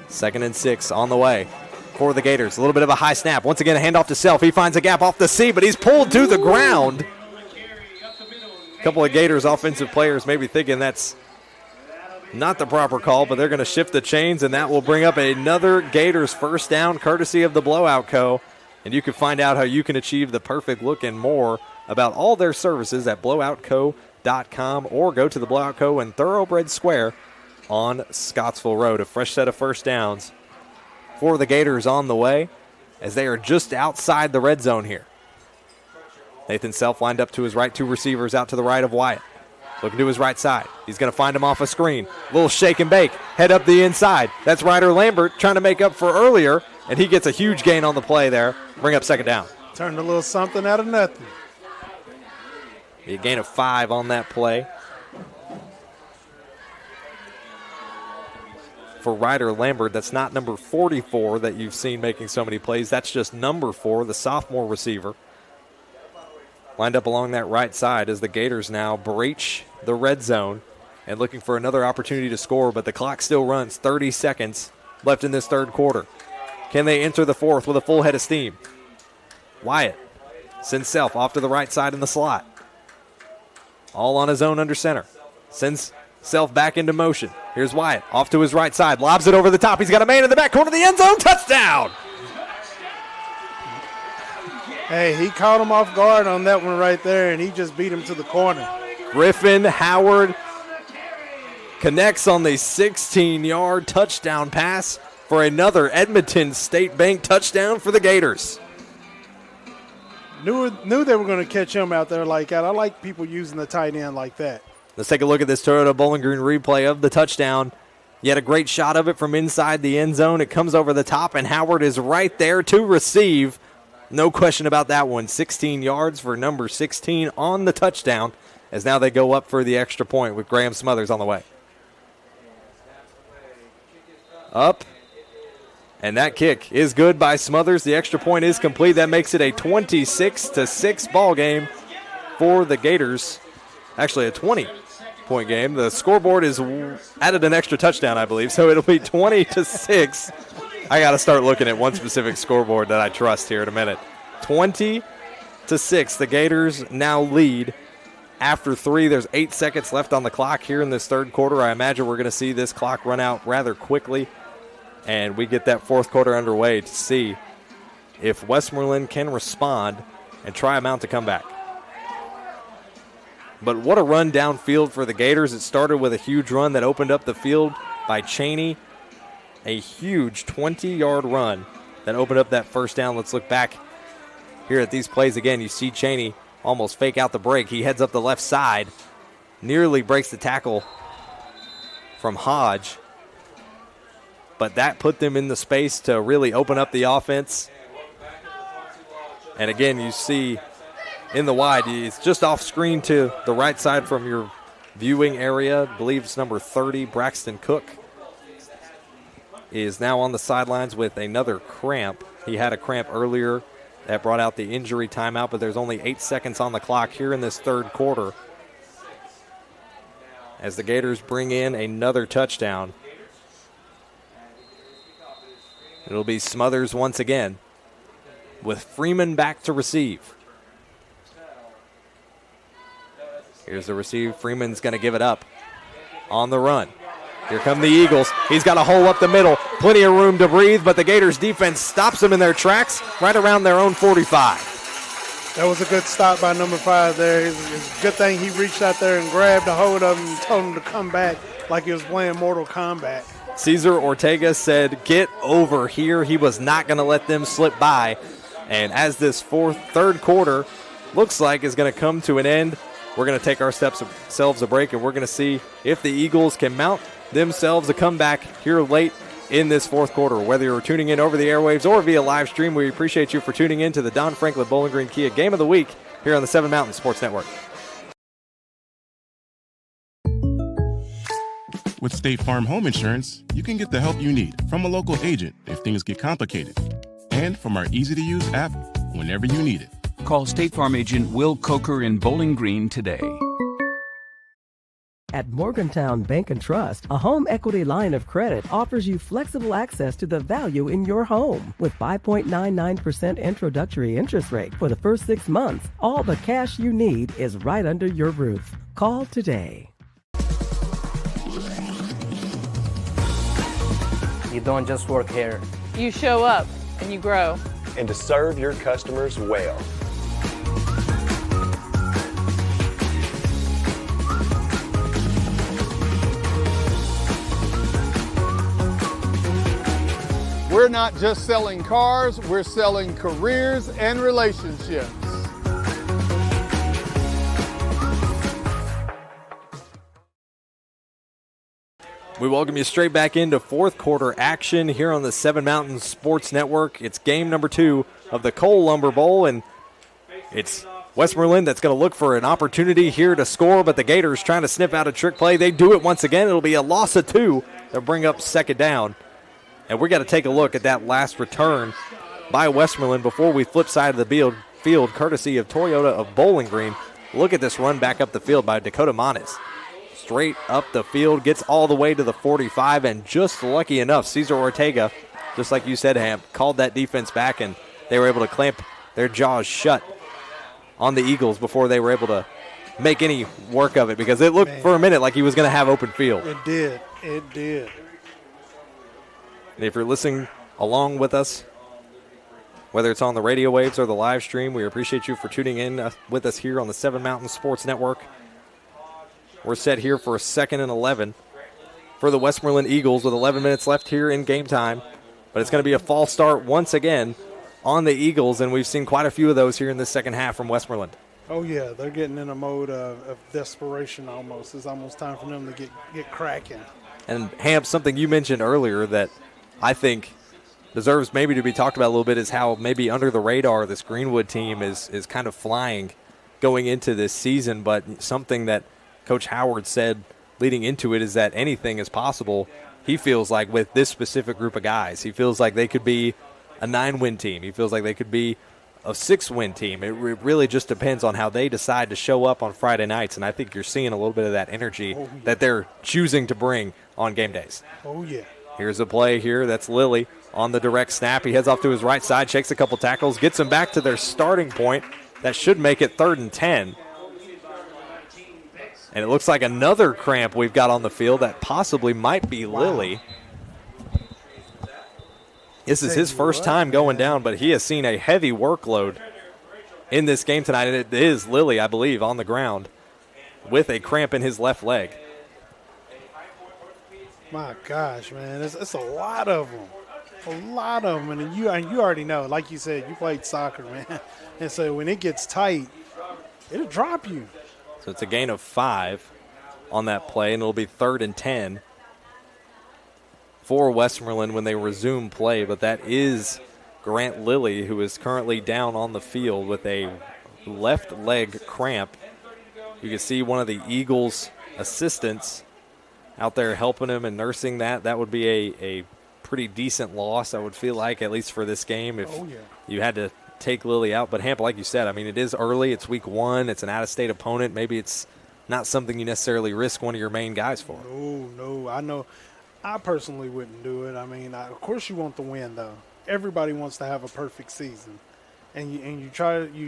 Second and 6 on the way for the Gators. A little bit of a high snap. Once again, a handoff to Self. He finds a gap off the C, but he's pulled to the ground. A couple of Gators offensive players may be thinking that's not the proper call, but they're going to shift the chains, and that will bring up another Gators first down courtesy of the Blowout Co. And you can find out how you can achieve the perfect look and more about all their services at blowoutco.com. SokyGame.com or go to the Blowout Co. in Thoroughbred Square on Scottsville Road. A fresh set of first downs for the Gators on the way as they are just outside the red zone here. Nathan Self lined up to his right, two receivers out to the right of Wyatt. Looking to his right side. He's going to find him off a screen. Little shake and bake. Head up the inside. That's Ryder Lambert trying to make up for earlier, and he gets a huge gain on the play there. Bring up second down. Turned a little something out of nothing. A gain of 5 on that play for Ryder Lambert. That's not number 44 that you've seen making so many plays. That's just number 4, the sophomore receiver. Lined up along that right side as the Gators now breach the red zone and looking for another opportunity to score, but the clock still runs. 30 seconds left in this third quarter. Can they enter the fourth with a full head of steam? Wyatt sends Self off to the right side in the slot. All on his own under center. Sends Self back into motion. Here's Wyatt off to his right side. Lobs it over the top. He's got a man in the back corner of the end zone. Touchdown! Hey, he caught him off guard on that one right there, and he just beat him to the corner. Griffin Howard connects on the 16-yard touchdown pass for another Edmonton State Bank touchdown for the Gators. Knew they were going to catch him out there like that. I like people using the tight end like that. Let's take a look at this Toyota Bowling Green replay of the touchdown. You had a great shot of it from inside the end zone. It comes over the top, and Howard is right there to receive. No question about that one. 16 yards for number 16 on the touchdown as now they go up for the extra point with Graham Smothers on the way. Up. And that kick is good by Smothers. The extra point is complete. That makes it a 26-6 ball game for the Gators. Actually, a 20-point game. The scoreboard is added an extra touchdown, I believe, so it'll be 20-6. I got to start looking at one specific scoreboard that I trust here in a minute. 20-6. The Gators now lead after 3. There's 8 seconds left on the clock here in this third quarter. I imagine we're going to see this clock run out rather quickly, and we get that fourth quarter underway to see if Westmoreland can respond and try a mount to come back. But what a run downfield for the Gators. It started with a huge run that opened up the field by Cheney. A huge 20-yard run that opened up that first down. Let's look back here at these plays again. You see Cheney almost fake out the break. He heads up the left side, nearly breaks the tackle from Hodge. But that put them in the space to really open up the offense. And again, you see in the wide, it's just off screen to the right side from your viewing area. I believe it's number 30, Braxton Cook, is now on the sidelines with another cramp. He had a cramp earlier that brought out the injury timeout, but there's only 8 seconds on the clock here in this third quarter as the Gators bring in another touchdown. It'll be Smothers once again with Freeman back to receive. Here's the receive. Freeman's going to give it up on the run. Here come the Eagles. He's got a hole up the middle. Plenty of room to breathe, but the Gators defense stops them in their tracks right around their own 45. That was a good stop by number 5 there. It's a good thing he reached out there and grabbed a hold of him and told him to come back like he was playing Mortal Kombat. Cesar Ortega said, "Get over here." He was not going to let them slip by. And as this third quarter looks like is going to come to an end, we're going to take ourselves a break, and we're going to see if the Eagles can mount themselves a comeback here late in this fourth quarter. Whether you're tuning in over the airwaves or via live stream, we appreciate you for tuning in to the Don Franklin Bowling Green Kia Game of the Week here on the 7 Mountain Sports Network. With State Farm Home Insurance, you can get the help you need from a local agent if things get complicated, and from our easy-to-use app whenever you need it. Call State Farm agent Will Coker in Bowling Green today. At Morgantown Bank and Trust, a home equity line of credit offers you flexible access to the value in your home. With 5.99% introductory interest rate for the first 6 months, all the cash you need is right under your roof. Call today. You don't just work here. You show up and you grow. And to serve your customers well. not just selling cars, we're selling careers and relationships. We welcome you straight back into fourth quarter action here on the Seven Mountain Sports Network. It's game number 2 of the Cole Lumber Bowl, and it's Westmoreland that's going to look for an opportunity here to score, but the Gators trying to sniff out a trick play. They do it once again. It'll be a loss of 2. They'll bring up second down. And we got to take a look at that last return by Westmoreland before we flip side of the field, courtesy of Toyota of Bowling Green. Look at this run back up the field by Dakota Monis. Straight up the field, gets all the way to the 45, and just lucky enough, Cesar Ortega, just like you said, Hamp, called that defense back, and they were able to clamp their jaws shut on the Eagles before they were able to make any work of it, because it looked for a minute like he was going to have open field. It did. It did. And if you're listening along with us, whether it's on the radio waves or the live stream, we appreciate you for tuning in with us here on the Seven Mountain Sports Network. We're set here for a 2nd and 11 for the Westmoreland Eagles with 11 minutes left here in game time. But it's going to be a false start once again on the Eagles, and we've seen quite a few of those here in the second half from Westmoreland. Oh, yeah, they're getting in a mode of desperation almost. It's almost time for them to get cracking. And, Hamp, something you mentioned earlier that I think deserves maybe to be talked about a little bit is how maybe under the radar this Greenwood team is kind of flying going into this season, but something that Coach Howard said leading into it is that anything is possible. He feels like with this specific group of guys, he feels like they could be a 9-win team. He feels like they could be a 6-win team. It really just depends on how they decide to show up on Friday nights, and I think you're seeing a little bit of that energy that they're choosing to bring on game days. Oh, yeah. Here's a play here. That's Lilly on the direct snap. He heads off to his right side, shakes a couple tackles, gets them back to their starting point. That should make it 3rd and 10. And it looks like another cramp we've got on the field that possibly might be Lilly. This is his first time going down, but he has seen a heavy workload in this game tonight. And it is Lilly, I believe, on the ground with a cramp in his left leg. My gosh, man, it's a lot of them. A lot of them. And you already know, like you said, you played soccer, man. And so when it gets tight, it'll drop you. So it's a gain of 5 on that play, and it'll be 3rd and 10 for Westmoreland when they resume play. But that is Grant Lilly, who is currently down on the field with a left leg cramp. You can see one of the Eagles' assistants out there helping him and nursing that. That would be a pretty decent loss, I would feel like, at least for this game, if you had to take Lilly out. But Hamp, like you said, I mean, it is early. It's week 1. It's an out-of-state opponent. Maybe it's not something you necessarily risk one of your main guys for. No. I know I personally wouldn't do it. I mean, of course you want the win, though. Everybody wants to have a perfect season. And you try –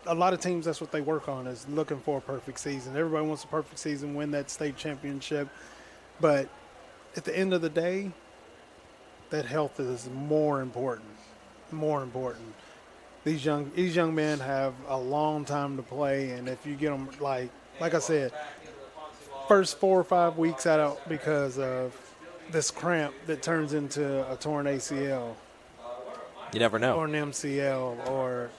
a lot of teams, that's what they work on, is looking for a perfect season. Everybody wants a perfect season, win that state championship. But at the end of the day, that health is more important. More important. These young men have a long time to play, and if you get them, like I said, first 4 or 5 weeks out because of this cramp that turns into a torn ACL. You never know. Or an MCL, or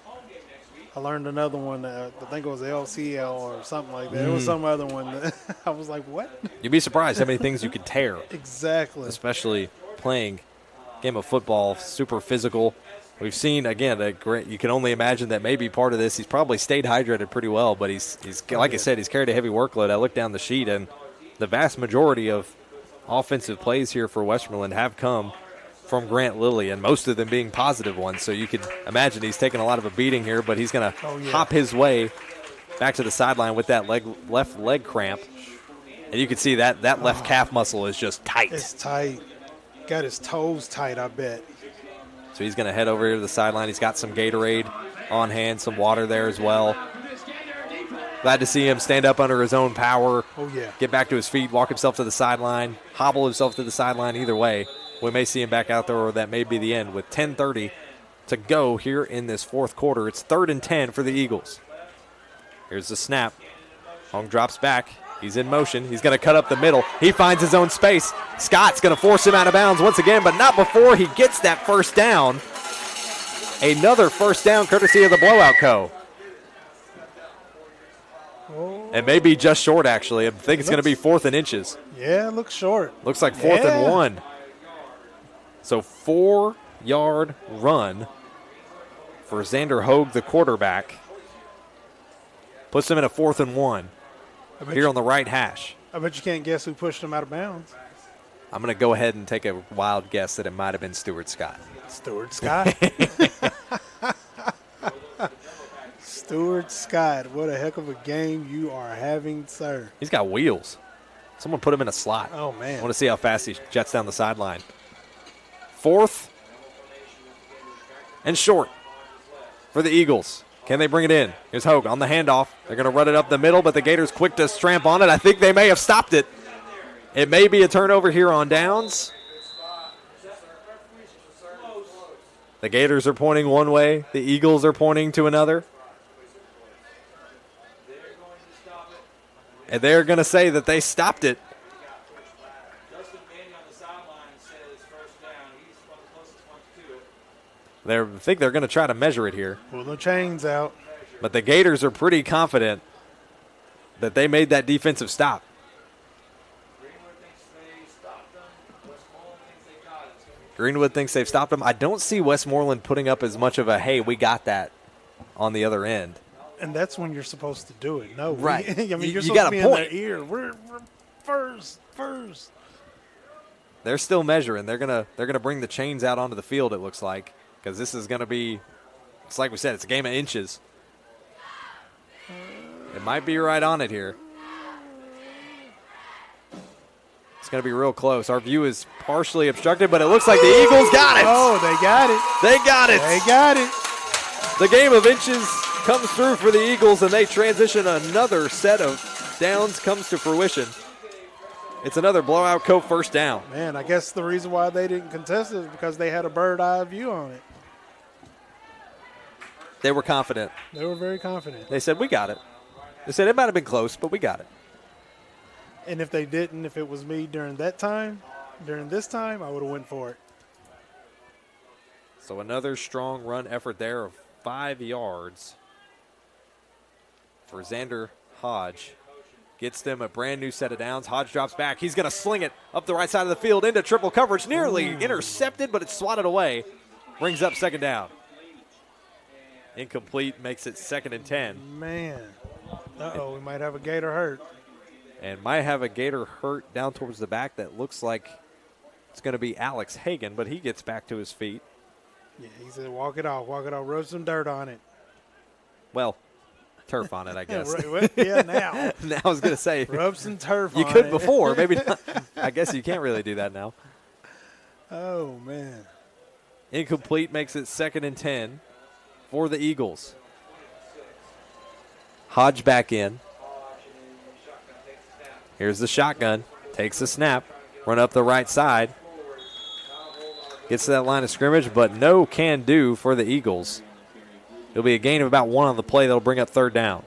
I learned another one, I think it was LCL or something like that. It was some other one that I was like, what? You'd be surprised how many things you could tear. Exactly. Especially playing a game of football, super physical. We've seen, again, you can only imagine that maybe part of this, he's probably stayed hydrated pretty well, but he's like I said, he's carried a heavy workload. I looked down the sheet, and the vast majority of offensive plays here for Westmoreland have come from Grant Lilly, and most of them being positive ones. So you could imagine he's taking a lot of a beating here, but he's going to hop his way back to the sideline with that left leg cramp. And you can see that left calf muscle is just tight. It's tight. Got his toes tight, I bet. So he's going to head over here to the sideline. He's got some Gatorade on hand, some water there as well. Glad to see him stand up under his own power. Oh, yeah. Get back to his feet, walk himself to the sideline, hobble himself to the sideline. Either way, we may see him back out there, or that may be the end. With 10:30 to go here in this fourth quarter, it's 3rd and 10 for the Eagles. Here's the snap. Hong drops back. He's in motion. He's going to cut up the middle. He finds his own space. Scott's going to force him out of bounds once again, but not before he gets that first down. Another first down courtesy of the Blowout Co. It may be just short, actually. I think it's going to be 4th and inches. Yeah, it looks short. Looks like 4th and 1. So 4-yard run for Xander Hogue, the quarterback. Puts him in a 4th and 1 here on the right hash. I bet you can't guess who pushed him out of bounds. I'm going to go ahead and take a wild guess that it might have been Stuart Scott. Stuart Scott? Stuart Scott, what a heck of a game you are having, sir. He's got wheels. Someone put him in a slot. Oh, man. I want to see how fast he jets down the sideline. 4th and short for the Eagles. Can they bring it in? Here's Hogue on the handoff. They're going to run it up the middle, but the Gators quick to tramp on it. I think they may have stopped it. It may be a turnover here on downs. The Gators are pointing one way. The Eagles are pointing to another. And they're going to say that they stopped it. I think they're going to try to measure it here. Pull the chains out. But the Gators are pretty confident that they made that defensive stop. Greenwood thinks they've stopped them. I don't see Westmoreland putting up as much of a, hey, we got that on the other end. And that's when you're supposed to do it. No, right. I mean, you're you supposed got to be a point. in their ear. We're first. They're still measuring. They're gonna bring the chains out onto the field, it looks like, because this is going to be, it's like we said, it's a game of inches. It might be right on it here. It's going to be real close. Our view is partially obstructed, but it looks like the Eagles got it. Oh, they got it. They got it. They got it. The game of inches comes through for the Eagles, and they transition. Another set of downs comes to fruition. It's another Blowout Co. first down. Man, I guess the reason why they didn't contest it is because they had a bird-eye view on it. They were confident. They were very confident. They said, we got it. They said it might have been close, but we got it. And if they didn't, if it was me during this time, I would have went for it. So another strong run effort there of 5 yards for Xander Hodge. Gets them a brand new set of downs. Hodge drops back. He's going to sling it up the right side of the field into triple coverage. Nearly intercepted, but it's swatted away. Brings up second down. Incomplete, makes it 2nd and 10. Man. Uh-oh, we might have a Gator hurt. And might have a Gator hurt down towards the back that looks like it's going to be Alex Hagan, but he gets back to his feet. Yeah, he said walk it off, rub some dirt on it. Well, turf on it, I guess. Yeah, now. Now I was going to say. Rub some turf on it. You could before, maybe not. I guess you can't really do that now. Oh, man. Incomplete, makes it 2nd and 10 for the Eagles. Hodge back in. Here's the shotgun. Takes the snap. Run up the right side. Gets to that line of scrimmage, but no can do for the Eagles. It'll be a gain of about 1 on the play. That'll bring up 3rd down.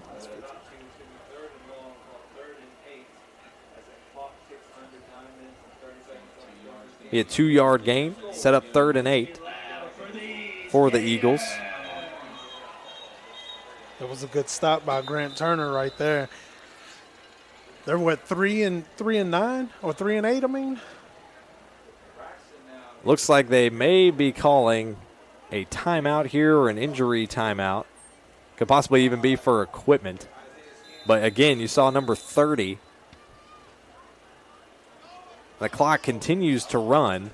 Be a 2-yard gain. Set up 3rd and 8 for the Eagles. That was a good stop by Grant Turner right there. They're what, 3 and 9 or 3 and 8? I mean, looks like they may be calling a timeout here or an injury timeout. Could possibly even be for equipment. But again, you saw number 30. The clock continues to run,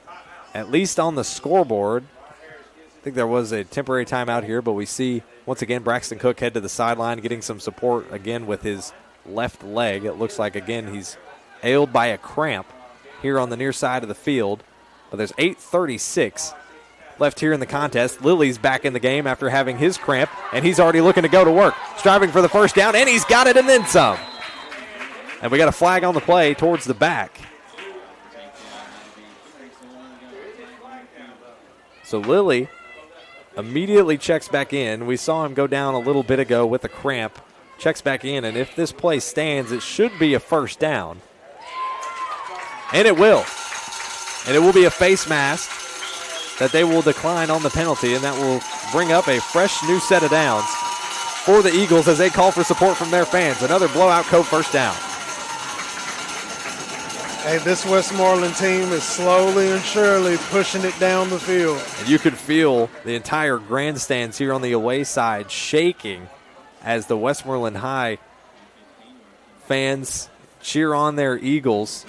at least on the scoreboard. I think there was a temporary timeout here, but we see once again Braxton Cook head to the sideline, getting some support again with his left leg. It looks like, again, he's ailed by a cramp here on the near side of the field. But there's 8:36 left here in the contest. Lilly's back in the game after having his cramp, and he's already looking to go to work. Striving for the first down, and he's got it and then some. And we got a flag on the play towards the back. So Lilly immediately checks back in. We saw him go down a little bit ago with a cramp checks back in, and if this play stands, it should be a first down. And it will. And it will be a face mask that they will decline on the penalty, and that will bring up a fresh new set of downs for the Eagles as they call for support from their fans. Another blowout Cove first down. Hey, this Westmoreland team is slowly and surely pushing it down the field. And you could feel the entire grandstands here on the away side shaking as the Westmoreland High fans cheer on their Eagles.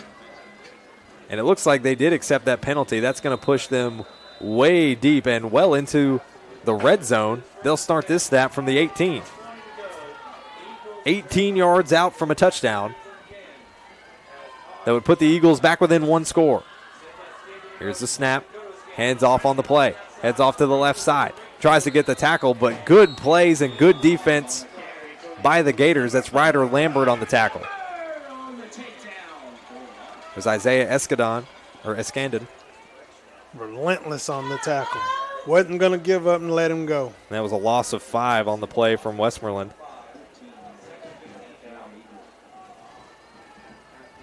And it looks like they did accept that penalty. That's going to push them way deep and well into the red zone. They'll start this snap from the 18. 18 yards out from a touchdown. That would put the Eagles back within one score. Here's the snap. Hands off on the play. Heads off to the left side. Tries to get the tackle, but good plays and good defense by the Gators. That's Ryder Lambert on the tackle. There's Isaiah Escandon. Relentless on the tackle. Wasn't going to give up and let him go. That was a loss of 5 on the play from Westmoreland.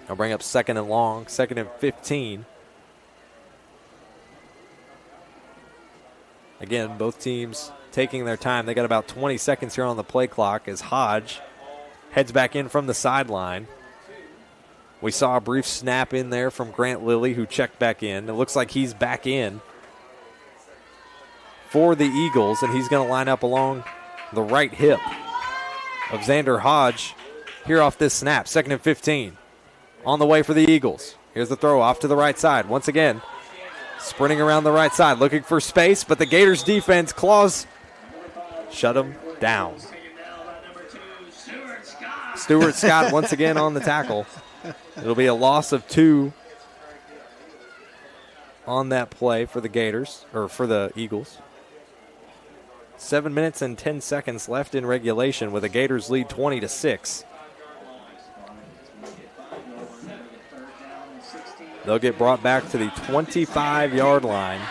I'll bring up second and long, 2nd and 15. Again, both teams taking their time. They got about 20 seconds here on the play clock as Hodge heads back in from the sideline. We saw a brief snap in there from Grant Lilly, who checked back in. It looks like he's back in for the Eagles, and he's going to line up along the right hip of Xander Hodge here off this snap. 2nd and 15. On the way for the Eagles. Here's the throw off to the right side. Once again, sprinting around the right side, looking for space, but the Gators defense claws shut him down. Stuart Scott once again on the tackle. It'll be a loss of 2 on that play for the Gators, or for the Eagles. 7 minutes and 10 seconds left in regulation with the Gators lead 20-6. They'll get brought back to the 25-yard line.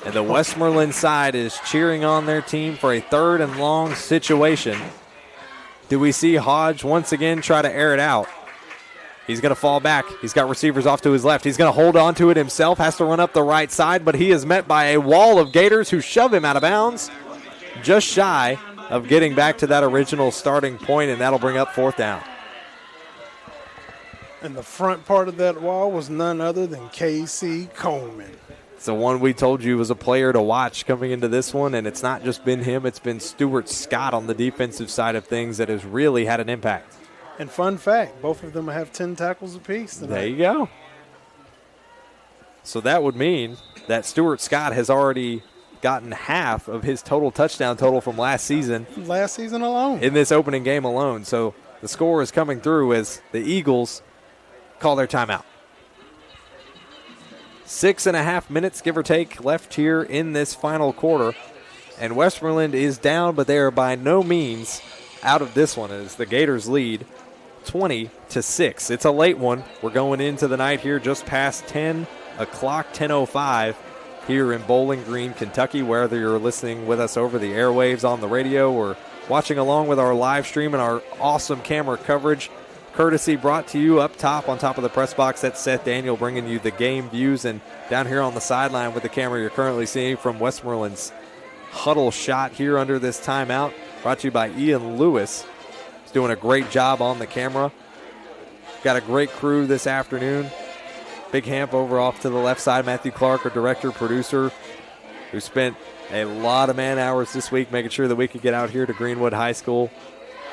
And the Westmoreland side is cheering on their team for a 3rd and long situation. Do we see Hodge once again try to air it out? He's going to fall back. He's got receivers off to his left. He's going to hold on to it himself, has to run up the right side, but he is met by a wall of Gators who shove him out of bounds, just shy of getting back to that original starting point, and that'll bring up 4th down. And the front part of that wall was none other than Casey Coleman. It's the one we told you was a player to watch coming into this one, and it's not just been him. It's been Stuart Scott on the defensive side of things that has really had an impact. And fun fact, both of them have 10 tackles apiece tonight. There you go. So that would mean that Stuart Scott has already gotten half of his total touchdown total from last season. Last season alone. In this opening game alone. So the score is coming through as the Eagles call their timeout. 6.5 minutes, give or take, left here in this final quarter. And Westmoreland is down, but they are by no means out of this one as the Gators lead 20-6. It's a late one. We're going into the night here just past 10 o'clock, 10:05 here in Bowling Green, Kentucky. Whether you're listening with us over the airwaves on the radio or watching along with our live stream and our awesome camera coverage, courtesy brought to you up top on top of the press box. That's Seth Daniel bringing you the game views, and down here on the sideline with the camera you're currently seeing from Westmoreland's huddle shot here under this timeout, brought to you by Ian Lewis. He's doing a great job on the camera. Got a great crew this afternoon. Big Hamp over off to the left side. Matthew Clark, our director, producer, who spent a lot of man hours this week making sure that we could get out here to Greenwood High School,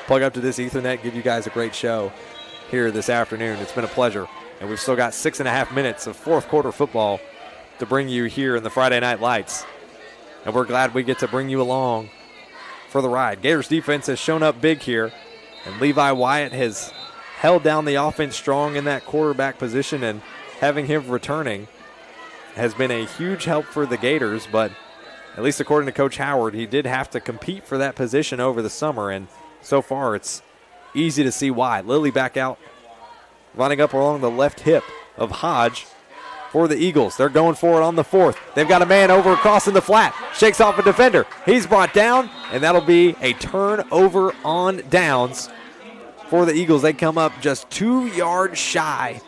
plug up to this Ethernet, give you guys a great show here this afternoon. It's been a pleasure. And we've still got 6.5 minutes of fourth quarter football to bring you here in the Friday Night Lights. And we're glad we get to bring you along for the ride. Gators defense has shown up big here, and Levi Wyatt has held down the offense strong in that quarterback position, and having him returning has been a huge help for the Gators, but at least according to Coach Howard, he did have to compete for that position over the summer, and so far it's easy to see why. Lilly back out, running up along the left hip of Hodge. for the Eagles. They're going for it on the 4th. They've got a man over across in the flat. Shakes off a defender. He's brought down, and that'll be a turnover on downs for the Eagles. They come up just 2 yards shy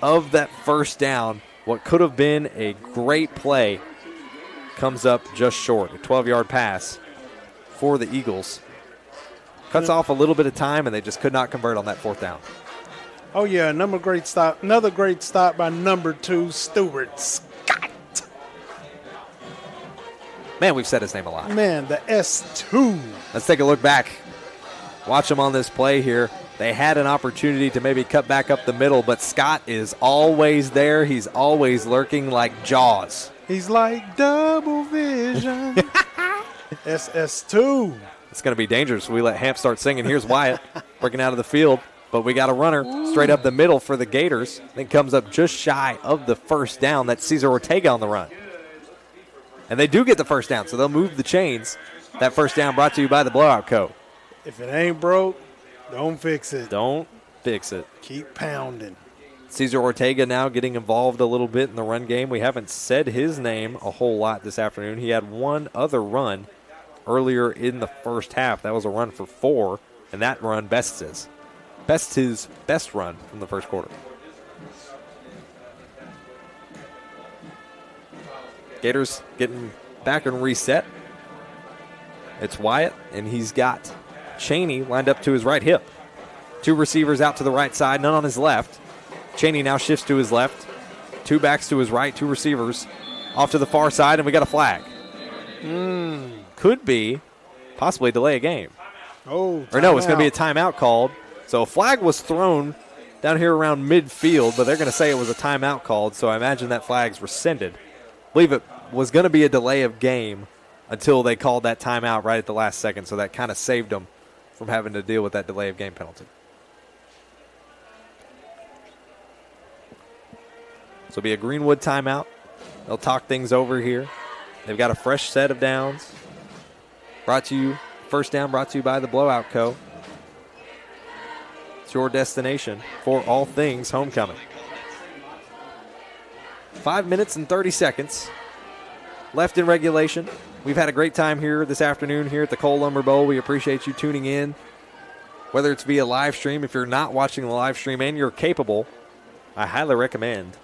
of that first down. What could have been a great play comes up just short. A 12-yard pass for the Eagles. Cuts off a little bit of time, and they just could not convert on that 4th down. Oh, yeah, another great stop by number 2, Stewart Scott. Man, we've said his name a lot. Man, the S2. Let's take a look back. Watch them on this play here. They had an opportunity to maybe cut back up the middle, but Scott is always there. He's always lurking like Jaws. He's like double vision. SS2. It's going to be dangerous. We let Hamp start singing. Here's Wyatt working out of the field, but we got a runner straight up the middle for the Gators. Then comes up just shy of the first down. That's Cesar Ortega on the run. And they do get the first down, so they'll move the chains. That first down brought to you by the Blowout Co. If it ain't broke, don't fix it. Don't fix it. Keep pounding. Cesar Ortega now getting involved a little bit in the run game. We haven't said his name a whole lot this afternoon. He had one other run earlier in the first half. That was a run for 4, and that run bests his best run from the first quarter. Gators getting back and reset. It's Wyatt, and he's got Cheney lined up to his right hip. 2 receivers out to the right side, none on his left. Cheney now shifts to his left. 2 backs to his right, 2 receivers off to the far side, and we got a flag. Could be possibly delay a game. Oh, or no, it's going to be a timeout called. So a flag was thrown down here around midfield, but they're going to say it was a timeout called, so I imagine that flag's rescinded. I believe it was going to be a delay of game until they called that timeout right at the last second, so that kind of saved them from having to deal with that delay of game penalty. So it'll be a Greenwood timeout. They'll talk things over here. They've got a fresh set of downs. First down brought to you by the Blowout Co. It's your destination for all things homecoming. 5 minutes and 30 seconds left in regulation. We've had a great time here this afternoon here at the Cole Lumber Bowl. We appreciate you tuning in, whether it's via live stream. If you're not watching the live stream and you're capable, I highly recommend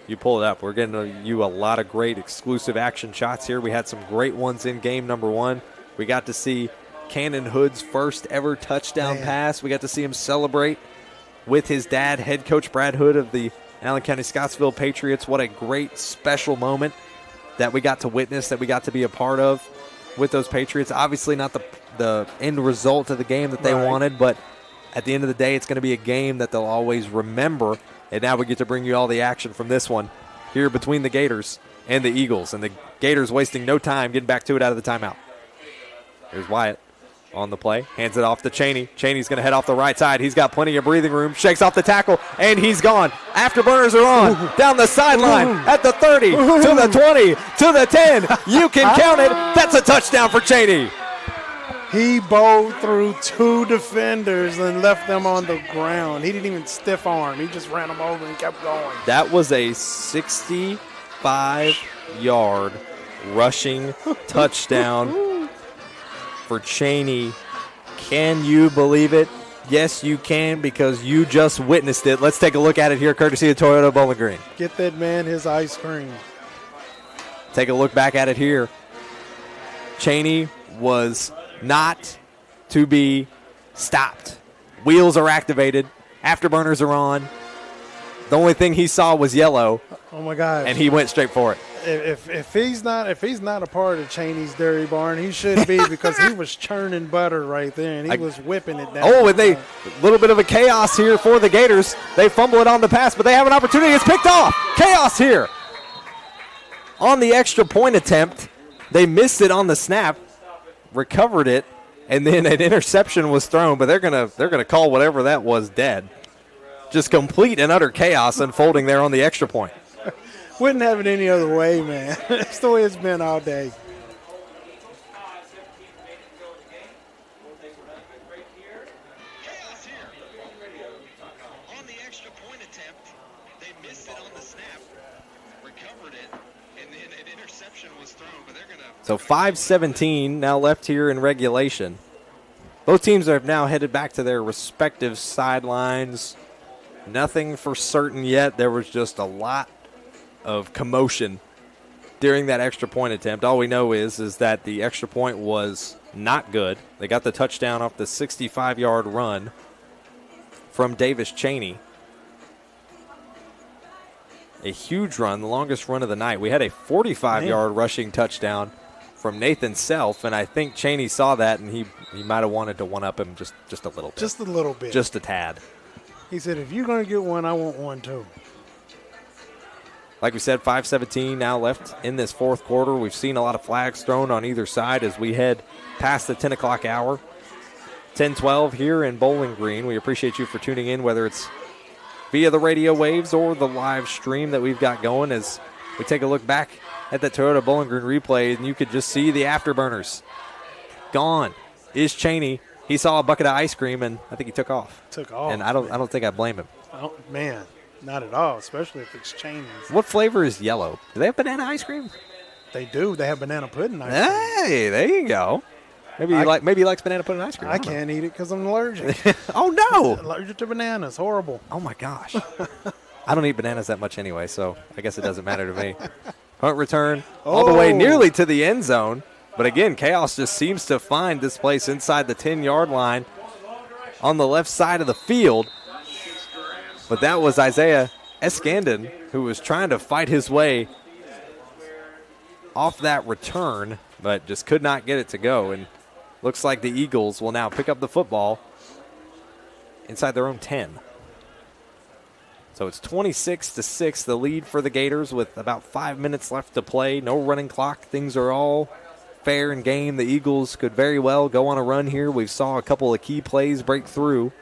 you pull it up. We're getting you a lot of great exclusive action shots here. We had some great ones in game number 1. We got to see Cannon Hood's first ever touchdown pass. We got to see him celebrate with his dad, head coach Brad Hood of the Allen County Scottsville Patriots. What a great special moment that we got to witness, that we got to be a part of with those Patriots. Obviously not the end result of the game that they wanted, but at the end of the day, it's going to be a game that they'll always remember. And now we get to bring you all the action from this one here between the Gators and the Eagles. And the Gators wasting no time getting back to it out of the timeout. Here's Wyatt on the play. Hands it off to Cheney. Cheney's going to head off the right side. He's got plenty of breathing room. Shakes off the tackle, and he's gone. Afterburners are on. Down the sideline at the 30, to the 20, to the 10. You can count it. That's a touchdown for Cheney. He bowled through 2 defenders and left them on the ground. He didn't even stiff arm. He just ran them over and kept going. That was a 65-yard rushing touchdown for Cheney. Can you believe it? Yes, you can, because you just witnessed it. Let's take a look at it here, courtesy of Toyota Bowling Green. Get that man his ice cream. Take a look back at it here. Cheney was not to be stopped. Wheels are activated. Afterburners are on. The only thing he saw was yellow. Oh my gosh! And he went straight for it. If he's not a part of Cheney's Dairy Barn, he should be, because he was churning butter right there, and he was whipping it down. Oh, and a little bit of a chaos here for the Gators. They fumble it on the pass, but they have an opportunity. It's picked off. Chaos here on the extra point attempt. They missed it on the snap, recovered it, and then an interception was thrown. But they're gonna call whatever that was dead. Just complete and utter chaos unfolding there on the extra point. Wouldn't have it any other way, man. That's the way it's been all day. So 5:17 now left here in regulation. Both teams have now headed back to their respective sidelines. Nothing for certain yet. There was just a lot of commotion during that extra point attempt. All we know is that the extra point was not good. They got the touchdown off the 65-yard run from Davis Cheney. A huge run, the longest run of the night. We had a 45-yard rushing touchdown from Nathan Self, and I think Cheney saw that, and he might have wanted to one-up him just a little bit. Just a little bit. Just a tad. He said, if you're going to get one, I want one too. Like we said, 5:17 now left in this fourth quarter. We've seen a lot of flags thrown on either side as we head past the 10 o'clock hour. 10-12 here in Bowling Green. We appreciate you for tuning in, whether it's via the radio waves or the live stream that we've got going as we take a look back at that Toyota Bowling Green replay, and you could just see the afterburners. Gone is Cheney. He saw a bucket of ice cream, and I think he took off. And I don't think I blame him. Oh, man, not at all, especially if it's Cheney's. What flavor is yellow? Do they have banana ice cream? They do. They have banana pudding ice cream. Hey, there you go. Maybe he likes banana pudding ice cream. I can't eat it because I'm allergic. Oh, no. Allergic to bananas. Horrible. Oh, my gosh. I don't eat bananas that much anyway, so I guess it doesn't matter to me. Punt return all the way nearly to the end zone. But, again, chaos just seems to find this place inside the 10-yard line on the left side of the field. But that was Isaiah Eskandon who was trying to fight his way off that return, but just could not get it to go. And looks like the Eagles will now pick up the football inside their own 10. So it's 26-6, the lead for the Gators with about 5 minutes left to play. No running clock. Things are all fair and game. The Eagles could very well go on a run here. We saw a couple of key plays break through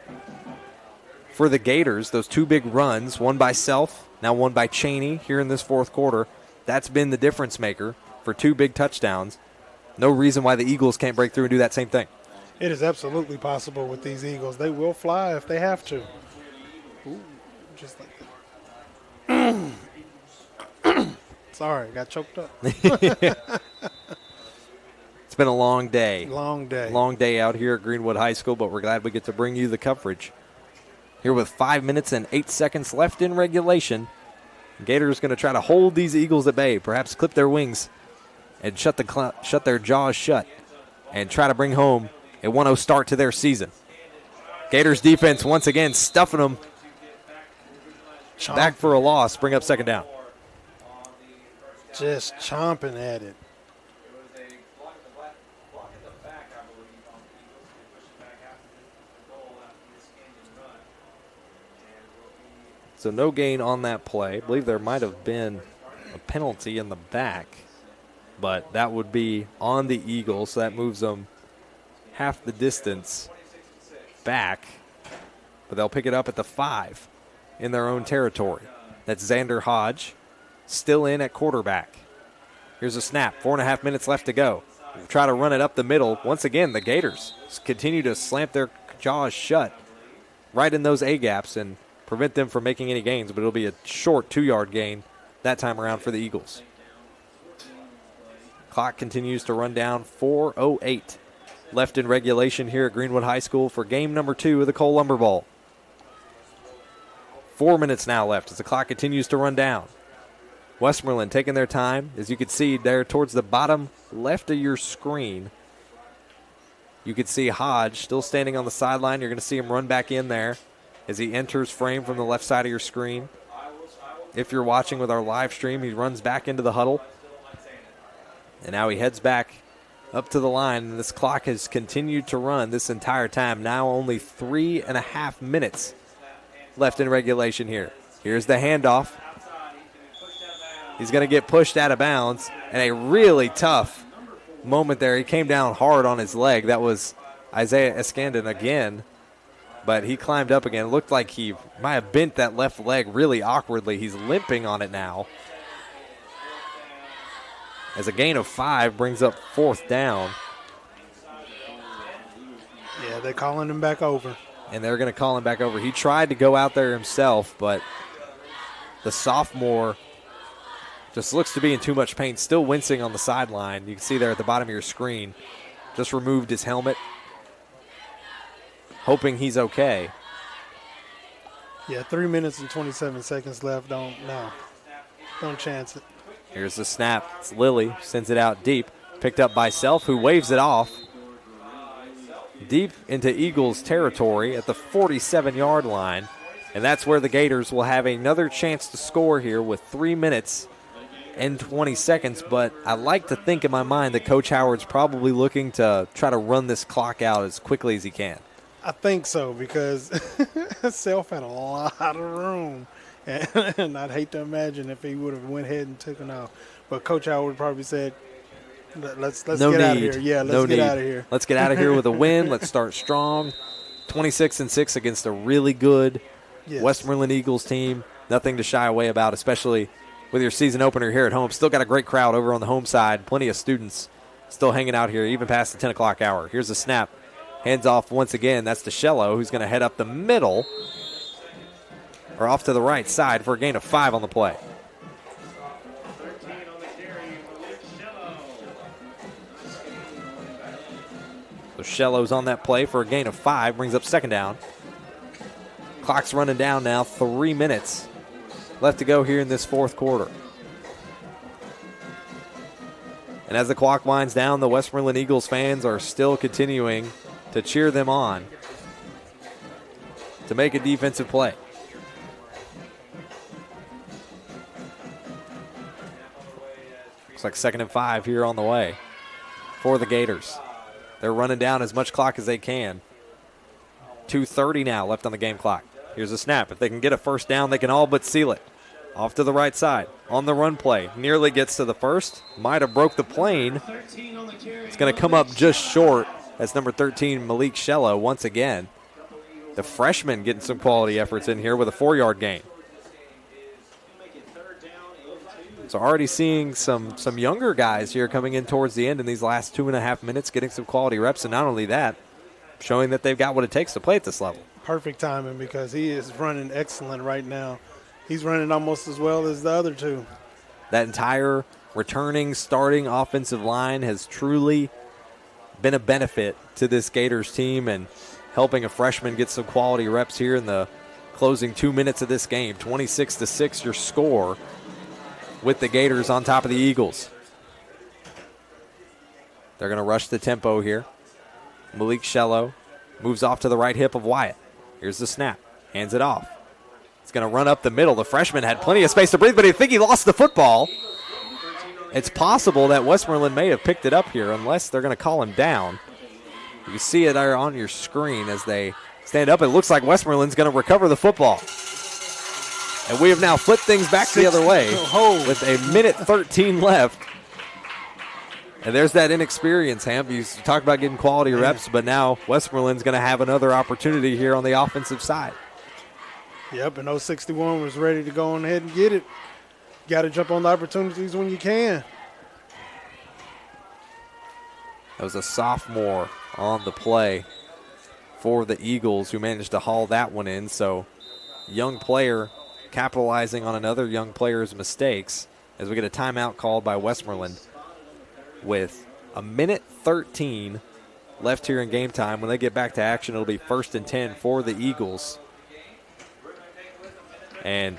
for the Gators. Those two big runs, one by Self, now one by Cheney here in this fourth quarter. That's been the difference maker for two big touchdowns. No reason why the Eagles can't break through and do that same thing. It is absolutely possible with these Eagles. They will fly if they have to. Ooh, just like that. Sorry, got choked up. It's been a long day. Long day. Long day out here at Greenwood High School, but we're glad we get to bring you the coverage. Here with 5 minutes and 8 seconds left in regulation, Gators going to try to hold these Eagles at bay, perhaps clip their wings and shut their jaws shut and try to bring home a 1-0 start to their season. Gators defense once again stuffing them back for a loss, bring up second down. Just chomping at it. So no gain on that play. I believe there might have been a penalty in the back, but that would be on the Eagles, so that moves them half the distance back. But they'll pick it up at the 5 in their own territory. That's Xander Hodge still in at quarterback. Here's a snap. 4.5 minutes left to go. We'll try to run it up the middle. Once again, the Gators continue to slam their jaws shut right in those A-gaps and prevent them from making any gains, but it'll be a short 2-yard gain that time around for the Eagles. Clock continues to run down. 4:08 left in regulation here at Greenwood High School for game number 2 of the Cole Lumber Bowl. 4 minutes now left as the clock continues to run down. Westmoreland taking their time. As you can see there towards the bottom left of your screen, you can see Hodge still standing on the sideline. You're going to see him run back in there as he enters frame from the left side of your screen. If you're watching with our live stream, he runs back into the huddle. And now he heads back up to the line. And this clock has continued to run this entire time. Now only 3.5 minutes left in regulation here. Here's the handoff. He's going to get pushed out of bounds. And a really tough moment there. He came down hard on his leg. That was Isaiah Eskandon again. But he climbed up again. It looked like he might have bent that left leg really awkwardly. He's limping on it now. As a gain of 5 brings up 4th down. Yeah, they're calling him back over. And they're going to call him back over. He tried to go out there himself, but the sophomore just looks to be in too much pain, still wincing on the sideline. You can see there at the bottom of your screen, just removed his helmet, hoping he's okay. Yeah, 3 minutes and 27 seconds left. Don't chance it. Here's the snap. It's Lilly, sends it out deep. Picked up by Self, who waves it off. Deep into Eagles territory at the 47-yard line. And that's where the Gators will have another chance to score here with 3 minutes and 20 seconds. But I like to think in my mind that Coach Howard's probably looking to try to run this clock out as quickly as he can. I think so, because Self had a lot of room. And I'd hate to imagine if he would have went ahead and taken off. But Coach Howard probably said, let's get out of here. Yeah, let's get out of here. Let's get out of here with a win. Let's start strong. 26-6 against a really good Westmoreland Eagles team. Nothing to shy away about, especially with your season opener here at home. Still got a great crowd over on the home side. Plenty of students still hanging out here, even past the 10 o'clock hour. Here's a snap. Hands off once again. That's DeShello, who's going to head up the middle or off to the right side for a gain of 5 on the play. So Shello's on that play for a gain of 5, brings up second down. Clock's running down now, 3 minutes left to go here in this fourth quarter. And as the clock winds down, the Westmoreland Eagles fans are still continuing to cheer them on to make a defensive play. Looks like 2nd and 5 here on the way for the Gators. They're running down as much clock as they can. 2:30 now left on the game clock. Here's a snap. If they can get a first down, they can all but seal it. Off to the right side on the run play. Nearly gets to the first. Might have broke the plane. It's going to come up just short. That's number 13, Malik Shello, once again. The freshman getting some quality efforts in here with a 4-yard gain. So already seeing some younger guys here coming in towards the end in these last 2.5 minutes, getting some quality reps, and not only that, showing that they've got what it takes to play at this level. Perfect timing, because he is running excellent right now. He's running almost as well as the other two. That entire returning, starting offensive line has truly been a benefit to this Gators team and helping a freshman get some quality reps here in the closing 2 minutes of this game. 26-6 your score, with the Gators on top of the Eagles. They're going to rush the tempo here. Malik Shello moves off to the right hip of Wyatt. Here's the snap. Hands it off. It's going to run up the middle. The freshman had plenty of space to breathe, but I think he lost the football. It's possible that Westmoreland may have picked it up here, unless they're going to call him down. You see it there on your screen as they stand up. It looks like Westmoreland's going to recover the football. And we have now flipped things back the other way with a minute 13 left. And there's that inexperience, Hamp. You talk about getting quality reps, but now Westmoreland's going to have another opportunity here on the offensive side. Yep, and 061 was ready to go on ahead and get it. Got to jump on the opportunities when you can. That was a sophomore on the play for the Eagles who managed to haul that one in. So young player capitalizing on another young player's mistakes as we get a timeout called by Westmoreland with a minute 13 left here in game time. When they get back to action, it'll be 1st and 10 for the Eagles. And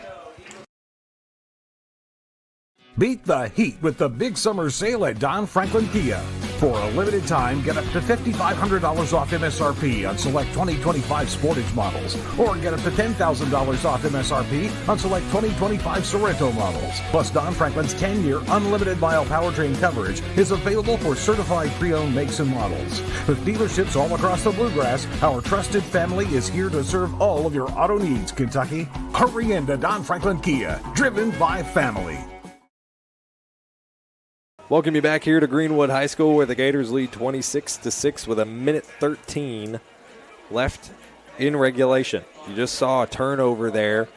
beat the heat with the big summer sale at Don Franklin Kia. For a limited time, get up to $5,500 off MSRP on select 2025 Sportage models, or get up to $10,000 off MSRP on select 2025 Sorrento models. Plus, Don Franklin's 10-year unlimited mile powertrain coverage is available for certified pre-owned makes and models. With dealerships all across the Bluegrass, our trusted family is here to serve all of your auto needs, Kentucky. Hurry into Don Franklin Kia, driven by family. welcome you back here to Greenwood High School, where the Gators lead 26-6 with a minute 13 left in regulation. You just saw a turnover there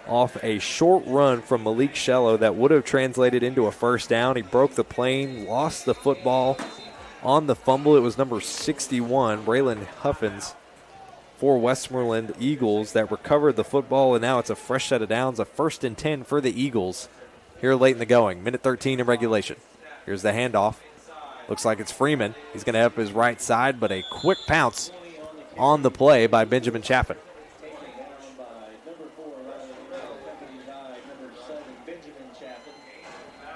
off a short run from Malik Shello that would have translated into a first down. He broke the plane, lost the football on the fumble. It was number 61, Braylon Huffins, for Westmoreland Eagles, that recovered the football, and now it's a fresh set of downs, a 1st and 10 for the Eagles here late in the going. Minute 13 in regulation. Here's the handoff. Looks like it's Freeman. He's going to have his right side, but a quick pounce on the play by Benjamin Chaffin.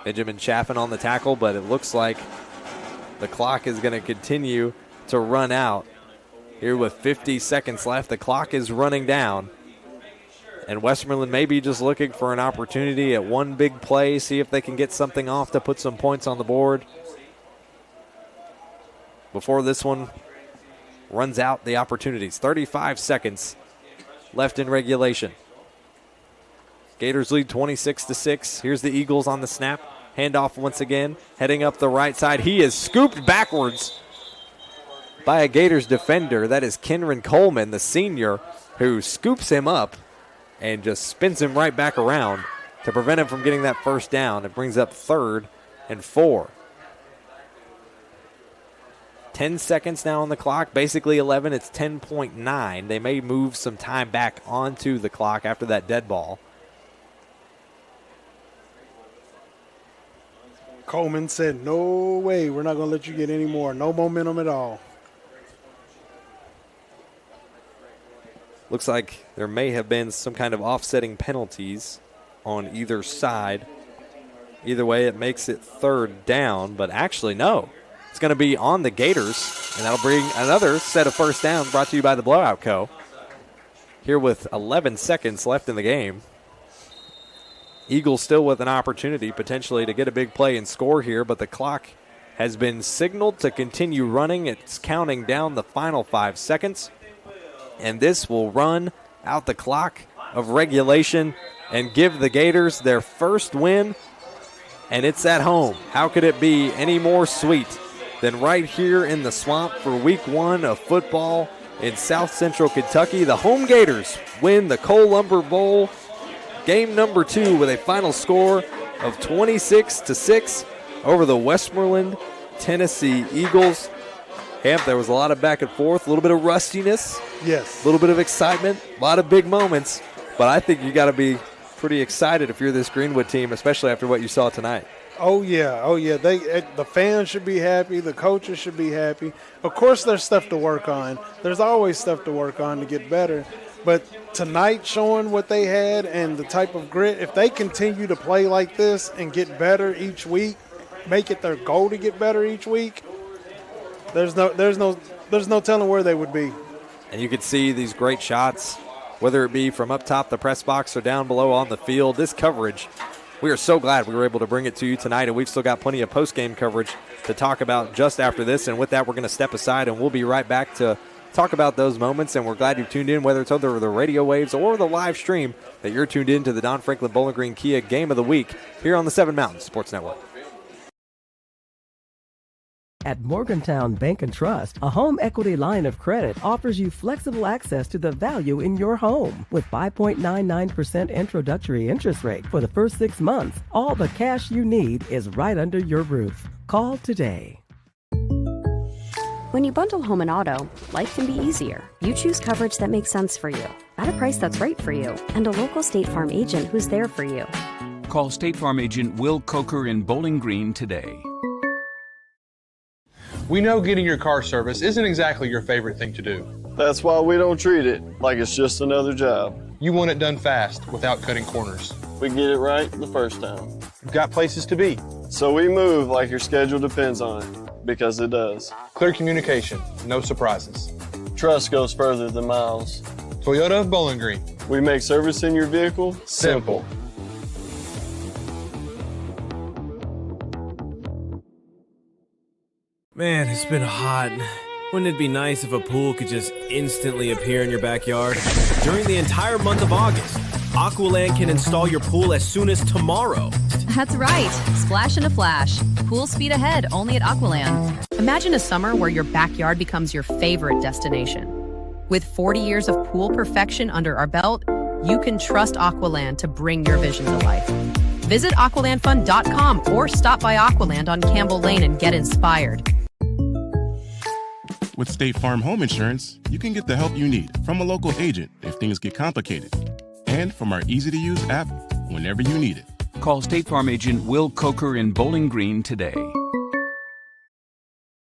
Benjamin Chaffin on the tackle, but it looks like the clock is going to continue to run out. Here with 50 seconds left, the clock is running down. And Westmoreland may be just looking for an opportunity at one big play, see if they can get something off to put some points on the board before this one runs out the opportunities. 35 seconds left in regulation. Gators lead 26-6. Here's the Eagles on the snap. Handoff once again, heading up the right side. He is scooped backwards by a Gators defender. That is Kenron Coleman, the senior, who scoops him up and just spins him right back around to prevent him from getting that first down. It brings up 3rd and 4. 10 seconds now on the clock, basically 11. It's 10.9. They may move some time back onto the clock after that dead ball. Coleman said, no way, we're not going to let you get any more. No momentum at all. Looks like there may have been some kind of offsetting penalties on either side. Either way, it makes it 3rd down, but actually, no. It's going to be on the Gators, and that'll bring another set of first downs brought to you by the Blowout Co. Here with 11 seconds left in the game. Eagles still with an opportunity potentially to get a big play and score here, but the clock has been signaled to continue running. It's counting down the final 5 seconds, and this will run out the clock of regulation and give the Gators their first win, and it's at home. How could it be any more sweet than right here in the swamp for week 1 of football in South Central Kentucky? The home Gators win the Cole Lumber Bowl game number 2 with a final score of 26-6 over the Westmoreland, Tennessee Eagles. Hamp, there was a lot of back and forth, a little bit of rustiness. Yes. A little bit of excitement, a lot of big moments. But I think you got to be pretty excited if you're this Greenwood team, especially after what you saw tonight. Oh, yeah. The fans should be happy. The coaches should be happy. Of course, there's stuff to work on. There's always stuff to work on to get better. But tonight, showing what they had and the type of grit, if they continue to play like this and get better each week, make it their goal to get better each week, there's no telling where they would be. And you could see these great shots, whether it be from up top the press box or down below on the field. This coverage, we are so glad we were able to bring it to you tonight, and we've still got plenty of post-game coverage to talk about just after this. And with that, we're going to step aside, and we'll be right back to talk about those moments. And we're glad you've tuned in, whether it's over the radio waves or the live stream, that you're tuned in to the Don Franklin Bowling Green Kia Game of the Week here on the 7 Mountain Sports Network. At Morgantown Bank and Trust, a home equity line of credit offers you flexible access to the value in your home. With 5.99% introductory interest rate for the first 6 months, all the cash you need is right under your roof. Call today. When you bundle home and auto, life can be easier. You choose coverage that makes sense for you, at a price that's right for you, and a local State Farm agent who's there for you. Call State Farm agent Will Coker in Bowling Green today. We know getting your car serviced isn't exactly your favorite thing to do. That's why we don't treat it like it's just another job. You want it done fast without cutting corners. We get it right the first time. You've got places to be. So we move like your schedule depends on it, because it does. Clear communication, no surprises. Trust goes further than miles. Toyota of Bowling Green. We make servicing your vehicle simple. Man, it's been hot. Wouldn't it be nice if a pool could just instantly appear in your backyard? During the entire month of August, Aqualand can install your pool as soon as tomorrow. That's right. Splash in a flash. Pool speed ahead only at Aqualand. Imagine a summer where your backyard becomes your favorite destination. With 40 years of pool perfection under our belt, you can trust Aqualand to bring your vision to life. Visit aqualandfun.com or stop by Aqualand on Campbell Lane and get inspired. With State Farm Home Insurance, you can get the help you need from a local agent if things get complicated, and from our easy-to-use app whenever you need it. Call State Farm agent Will Coker in Bowling Green today.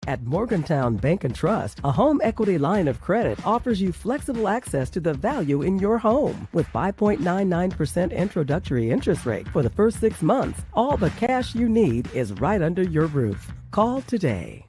At Morgantown Bank and Trust, a home equity line of credit offers you flexible access to the value in your home. With 5.99% introductory interest rate for the first 6 months, all the cash you need is right under your roof. Call today.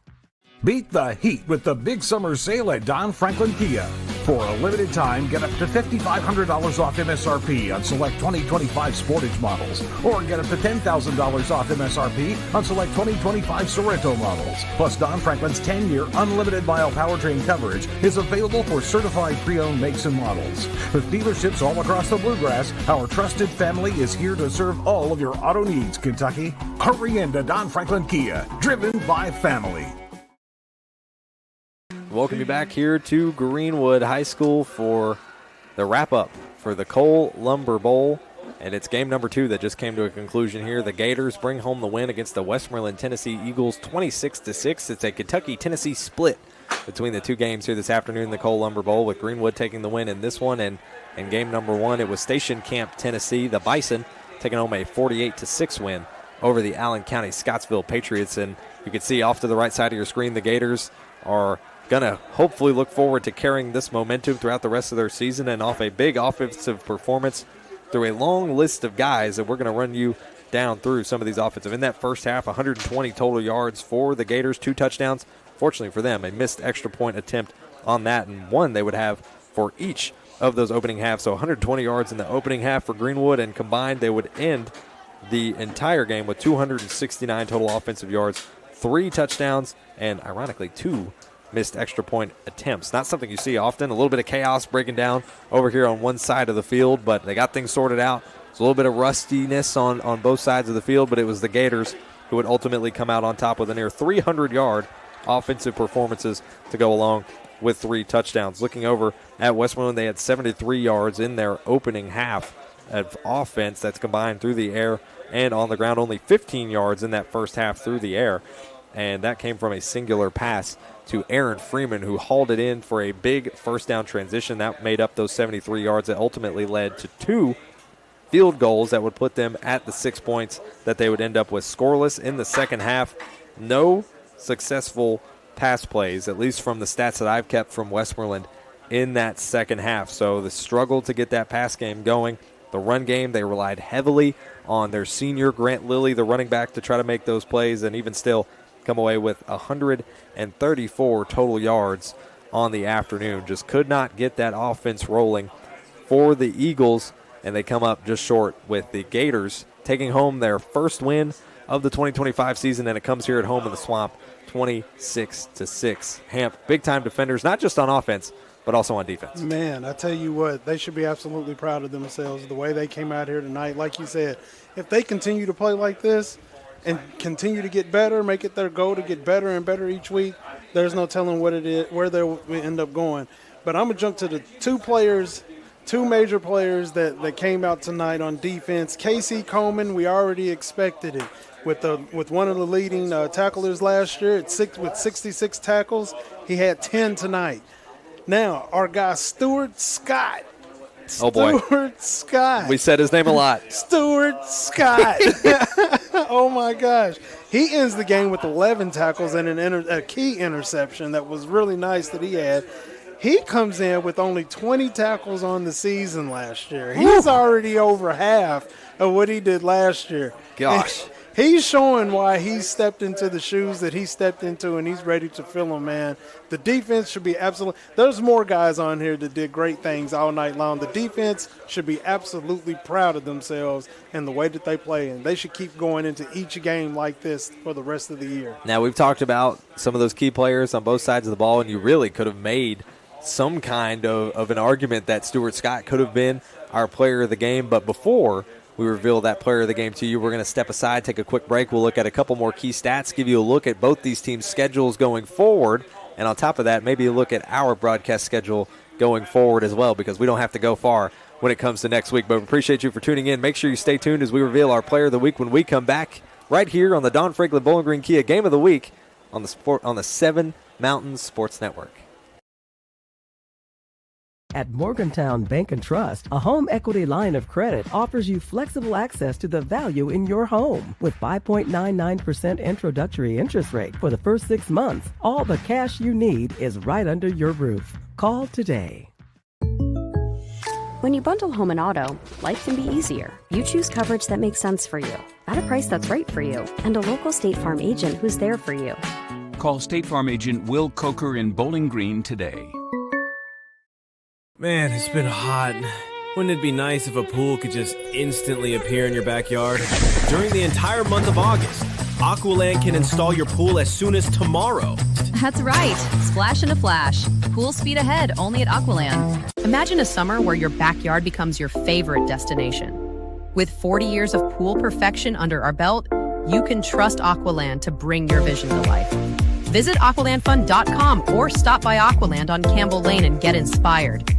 Beat the heat with the big summer sale at Don Franklin Kia. For a limited time, get up to $5,500 off MSRP on select 2025 Sportage models, or get up to $10,000 off MSRP on select 2025 Sorrento models. Plus, Don Franklin's 10-year unlimited mile powertrain coverage is available for certified pre-owned makes and models. With dealerships all across the Bluegrass, our trusted family is here to serve all of your auto needs, Kentucky. Hurry into Don Franklin Kia, driven by family. Welcome you back here to Greenwood High School for the wrap-up for the Cole Lumber Bowl. And it's game number 2 that just came to a conclusion here. The Gators bring home the win against the Westmoreland Tennessee Eagles 26-6. It's a Kentucky-Tennessee split between the two games here this afternoon, the Cole Lumber Bowl, with Greenwood taking the win in this one. And in game number 1, it was Station Camp, Tennessee, the Bison, taking home a 48-6 win over the Allen County Scottsville Patriots. And you can see off to the right side of your screen, the Gators are going to hopefully look forward to carrying this momentum throughout the rest of their season and off a big offensive performance through a long list of guys that we're going to run you down through some of these offensive. In that first half, 120 total yards for the Gators, 2 touchdowns. Fortunately for them, a missed extra point attempt on that, and 1 they would have for each of those opening halves. So 120 yards in the opening half for Greenwood, and combined they would end the entire game with 269 total offensive yards, 3 touchdowns, and ironically 2 missed extra point attempts. Not something you see often. A little bit of chaos breaking down over here on one side of the field, but they got things sorted out. There's a little bit of rustiness on both sides of the field, but it was the Gators who would ultimately come out on top with a near 300-yard offensive performances to go along with 3 touchdowns. Looking over at Westmoreland, they had 73 yards in their opening half of offense that's combined through the air and on the ground. Only 15 yards in that first half through the air, and that came from a singular pass to Aaron Freeman, who hauled it in for a big first down transition. That made up those 73 yards that ultimately led to 2 field goals that would put them at the 6 points that they would end up with. Scoreless in the second half. No successful pass plays, at least from the stats that I've kept from Westmoreland in that second half. So the struggle to get that pass game going. The run game, they relied heavily on their senior Grant Lilly, the running back, to try to make those plays, and even still come away with 134 total yards on the afternoon. Just could not get that offense rolling for the Eagles, and they come up just short with the Gators taking home their first win of the 2025 season, and it comes here at home in the Swamp, 26-6. Hamp, big-time defenders, not just on offense, but also on defense. Man, I tell you what, they should be absolutely proud of themselves, the way they came out here tonight. Like you said, if they continue to play like this and continue to get better, make it their goal to get better and better each week, there's no telling what it is, where they'll end up going. But I'm going to jump to the 2 major players that came out tonight on defense. Casey Coleman, we already expected it. With one of the leading tacklers last year with 66 tackles, he had 10 tonight. Now, our guy Stuart Scott. Oh, boy. Stuart Scott. We said his name a lot. Stuart Scott. Oh, my gosh. He ends the game with 11 tackles and a key interception that was really nice that he had. He comes in with only 20 tackles on the season last year. He's already over half of what he did last year. Gosh. He's showing why he stepped into the shoes that he stepped into, and he's ready to fill them, man. The defense should be absolutely – there's more guys on here that did great things all night long. The defense should be absolutely proud of themselves and the way that they play, and they should keep going into each game like this for the rest of the year. Now, we've talked about some of those key players on both sides of the ball, and you really could have made some kind of an argument that Stuart Scott could have been our player of the game. But before we reveal that player of the game to you, we're going to step aside, take a quick break. We'll look at a couple more key stats, give you a look at both these teams' schedules going forward, and on top of that, maybe a look at our broadcast schedule going forward as well, because we don't have to go far when it comes to next week. But we appreciate you for tuning in. Make sure you stay tuned as we reveal our player of the week when we come back right here on the Don Franklin Bowling Green Kia Game of the Week on the 7 Mountains Sports Network. At Morgantown Bank and Trust, a home equity line of credit offers you flexible access to the value in your home. With 5.99% introductory interest rate for the first 6 months, all the cash you need is right under your roof. Call today. When you bundle home and auto, life can be easier. You choose coverage that makes sense for you, at a price that's right for you, and a local State Farm agent who's there for you. Call State Farm agent Will Coker in Bowling Green today. Man, it's been hot. Wouldn't it be nice if a pool could just instantly appear in your backyard? During the entire month of August, Aqualand can install your pool as soon as tomorrow. That's right. Splash in a flash. Pool speed ahead only at Aqualand. Imagine a summer where your backyard becomes your favorite destination. With 40 years of pool perfection under our belt, you can trust Aqualand to bring your vision to life. Visit aqualandfund.com or stop by Aqualand on Campbell Lane and get inspired.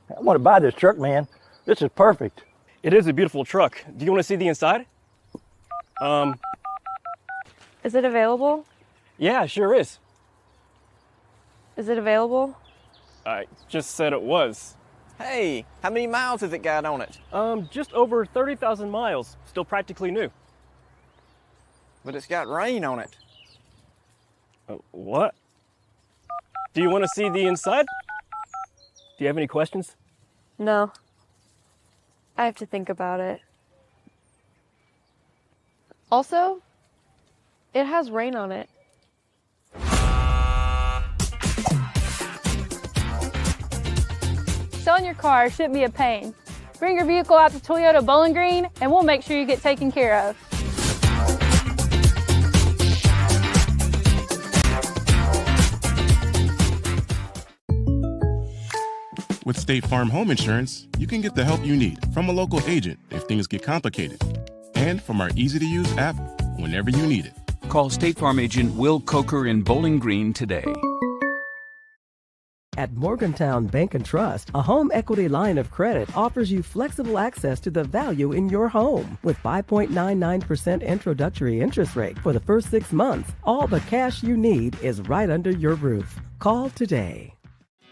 I want to buy this truck, man. This is perfect. It is a beautiful truck. Do you want to see the inside? Is it available? Yeah, sure is. Is it available? I just said it was. Hey, how many miles has it got on it? Just over 30,000 miles. Still practically new. But it's got rain on it. What? Do you want to see the inside? Do you have any questions? No. I have to think about it. Also, it has rain on it. Selling your car shouldn't be a pain. Bring your vehicle out to Toyota Bowling Green and we'll make sure you get taken care of. With State Farm Home Insurance, you can get the help you need from a local agent if things get complicated, and from our easy-to-use app whenever you need it. Call State Farm agent Will Coker in Bowling Green today. At Morgantown Bank and Trust, a home equity line of credit offers you flexible access to the value in your home. With 5.99% introductory interest rate for the first 6 months, all the cash you need is right under your roof. Call today.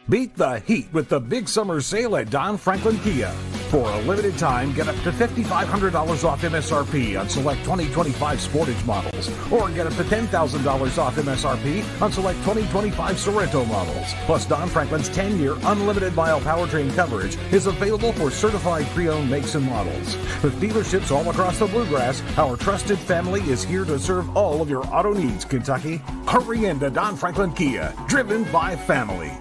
Beat the heat with the big summer sale at Don Franklin Kia. For a limited time, get up to $5,500 off MSRP on select 2025 Sportage models, or get up to $10,000 off MSRP on select 2025 Sorrento models. Plus, Don Franklin's 10-year unlimited mile powertrain coverage is available for certified pre-owned makes and models. With dealerships all across the Bluegrass, our trusted family is here to serve all of your auto needs, Kentucky. Hurry into Don Franklin Kia, driven by family.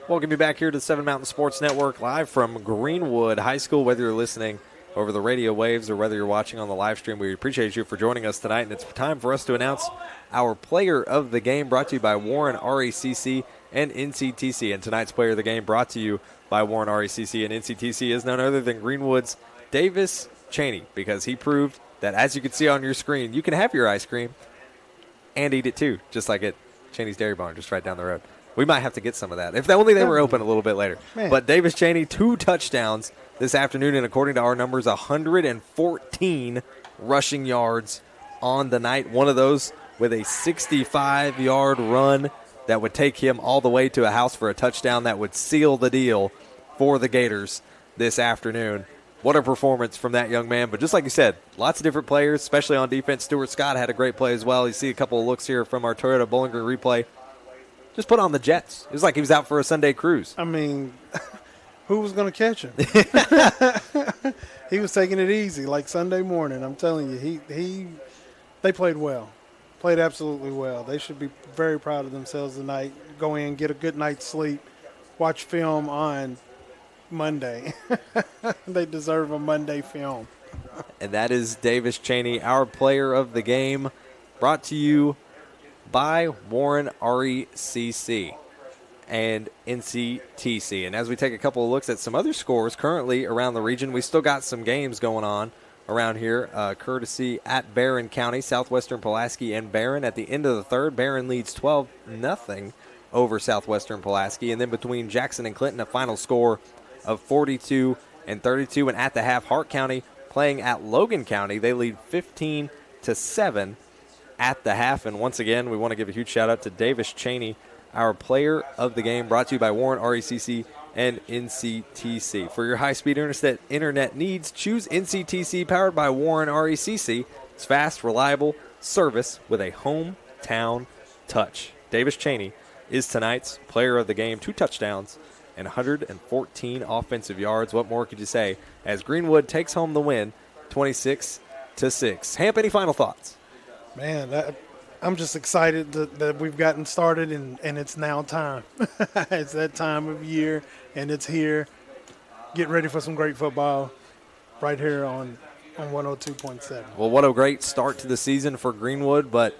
Welcome you back here to the 7 Mountain Sports Network, live from Greenwood High School. Whether you're listening over the radio waves or whether you're watching on the live stream, we appreciate you for joining us tonight. And it's time for us to announce our player of the game, brought to you by Warren RACC and NCTC. And tonight's player of the game, brought to you by Warren RACC and NCTC, is none other than Greenwood's Davis Cheney, because he proved that, as you can see on your screen, you can have your ice cream and eat it too, just like at Cheney's Dairy Barn, just right down the road. We might have to get some of that, if only they were open a little bit later. Man. But Davis Cheney, 2 touchdowns this afternoon, and according to our numbers, 114 rushing yards on the night. One of those with a 65-yard run that would take him all the way to a house for a touchdown that would seal the deal for the Gators this afternoon. What a performance from that young man. But just like you said, lots of different players, especially on defense. Stuart Scott had a great play as well. You see a couple of looks here from our Toyota Bowling Green replay. Just put on the Jets. It was like he was out for a Sunday cruise. I mean, who was going to catch him? He was taking it easy, like Sunday morning. I'm telling you, they played well, played absolutely well. They should be very proud of themselves tonight. Go in, get a good night's sleep, watch film on Monday. They deserve a Monday film. And that is Davis Cheney, our player of the game, brought to you by Warren RECC and NCTC. And as we take a couple of looks at some other scores currently around the region, we still got some games going on around here, courtesy at Barron County, Southwestern Pulaski and Barron. At the end of the third, Barron leads 12-0 over Southwestern Pulaski. And then between Jackson and Clinton, a final score of 42-32. And at the half, Hart County playing at Logan County, they lead 15-7 at the half. And once again, we want to give a huge shout out to Davis Cheney, our player of the game, brought to you by Warren RECC and NCTC. For your high-speed internet needs, choose NCTC, powered by Warren RECC. It's fast, reliable service with a hometown touch. Davis Chaney is tonight's player of the game, 2 touchdowns and 114 offensive yards. What more could you say as Greenwood takes home the win, 26-6. Hamp, any final thoughts? Man, I'm just excited that we've gotten started, and it's now time. It's that time of year, and it's here. Get ready for some great football right here on 102.7. Well, what a great start to the season for Greenwood, but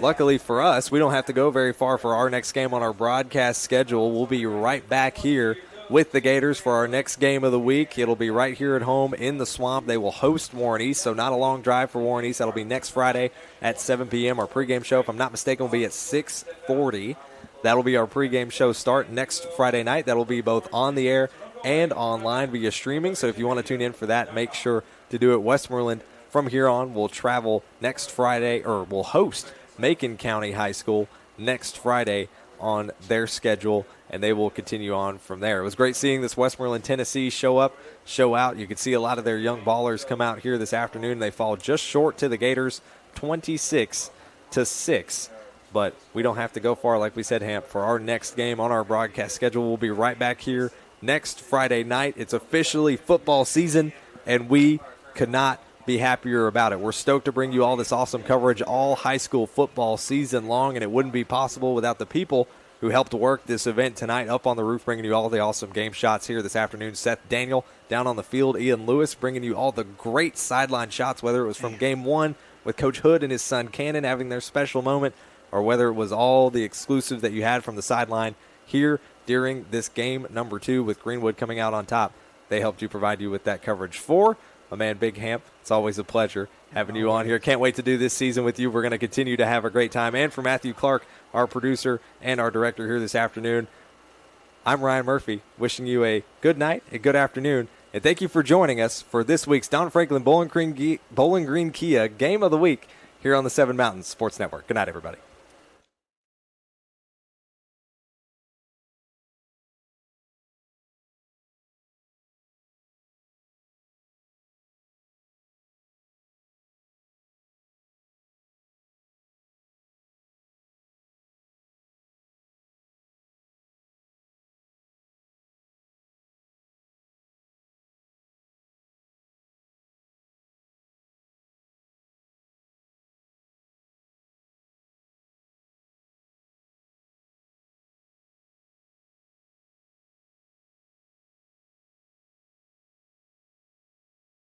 luckily for us, we don't have to go very far for our next game on our broadcast schedule. We'll be right back here with the Gators for our next game of the week. It'll be right here at home in the Swamp. They will host Warren East, so not a long drive for Warren East. That'll be next Friday at 7 p.m. Our pregame show, if I'm not mistaken, will be at 6:40. That'll be our pregame show start next Friday night. That'll be both on the air and online via streaming, so if you want to tune in for that, make sure to do it. Westmoreland, from here on, will travel next Friday, or will host Macon County High School next Friday on their schedule, and they will continue on from there. It was great seeing this Westmoreland, Tennessee show up, show out. You could see a lot of their young ballers come out here this afternoon. They fall just short to the Gators, 26-6. But we don't have to go far, like we said, Hamp. For our next game on our broadcast schedule, we'll be right back here next Friday night. It's officially football season, and we could not be happier about it. We're stoked to bring you all this awesome coverage all high school football season long, and it wouldn't be possible without the people who helped work this event tonight up on the roof, bringing you all the awesome game shots here this afternoon. Seth Daniel down on the field, Ian Lewis bringing you all the great sideline shots, whether it was from game 1 with Coach Hood and his son Cannon having their special moment, or whether it was all the exclusives that you had from the sideline here during this game number 2 with Greenwood coming out on top. They helped you provide you with that coverage. For my man Big Hamp, it's always a pleasure having you on here. Can't wait to do this season with you. We're going to continue to have a great time. And for Matthew Clark, our producer and our director here this afternoon, I'm Ryan Murphy, wishing you a good night, a good afternoon, and thank you for joining us for this week's Don Franklin Bowling Green Kia Game of the Week here on the Seven Mountains Sports Network. Good night, everybody.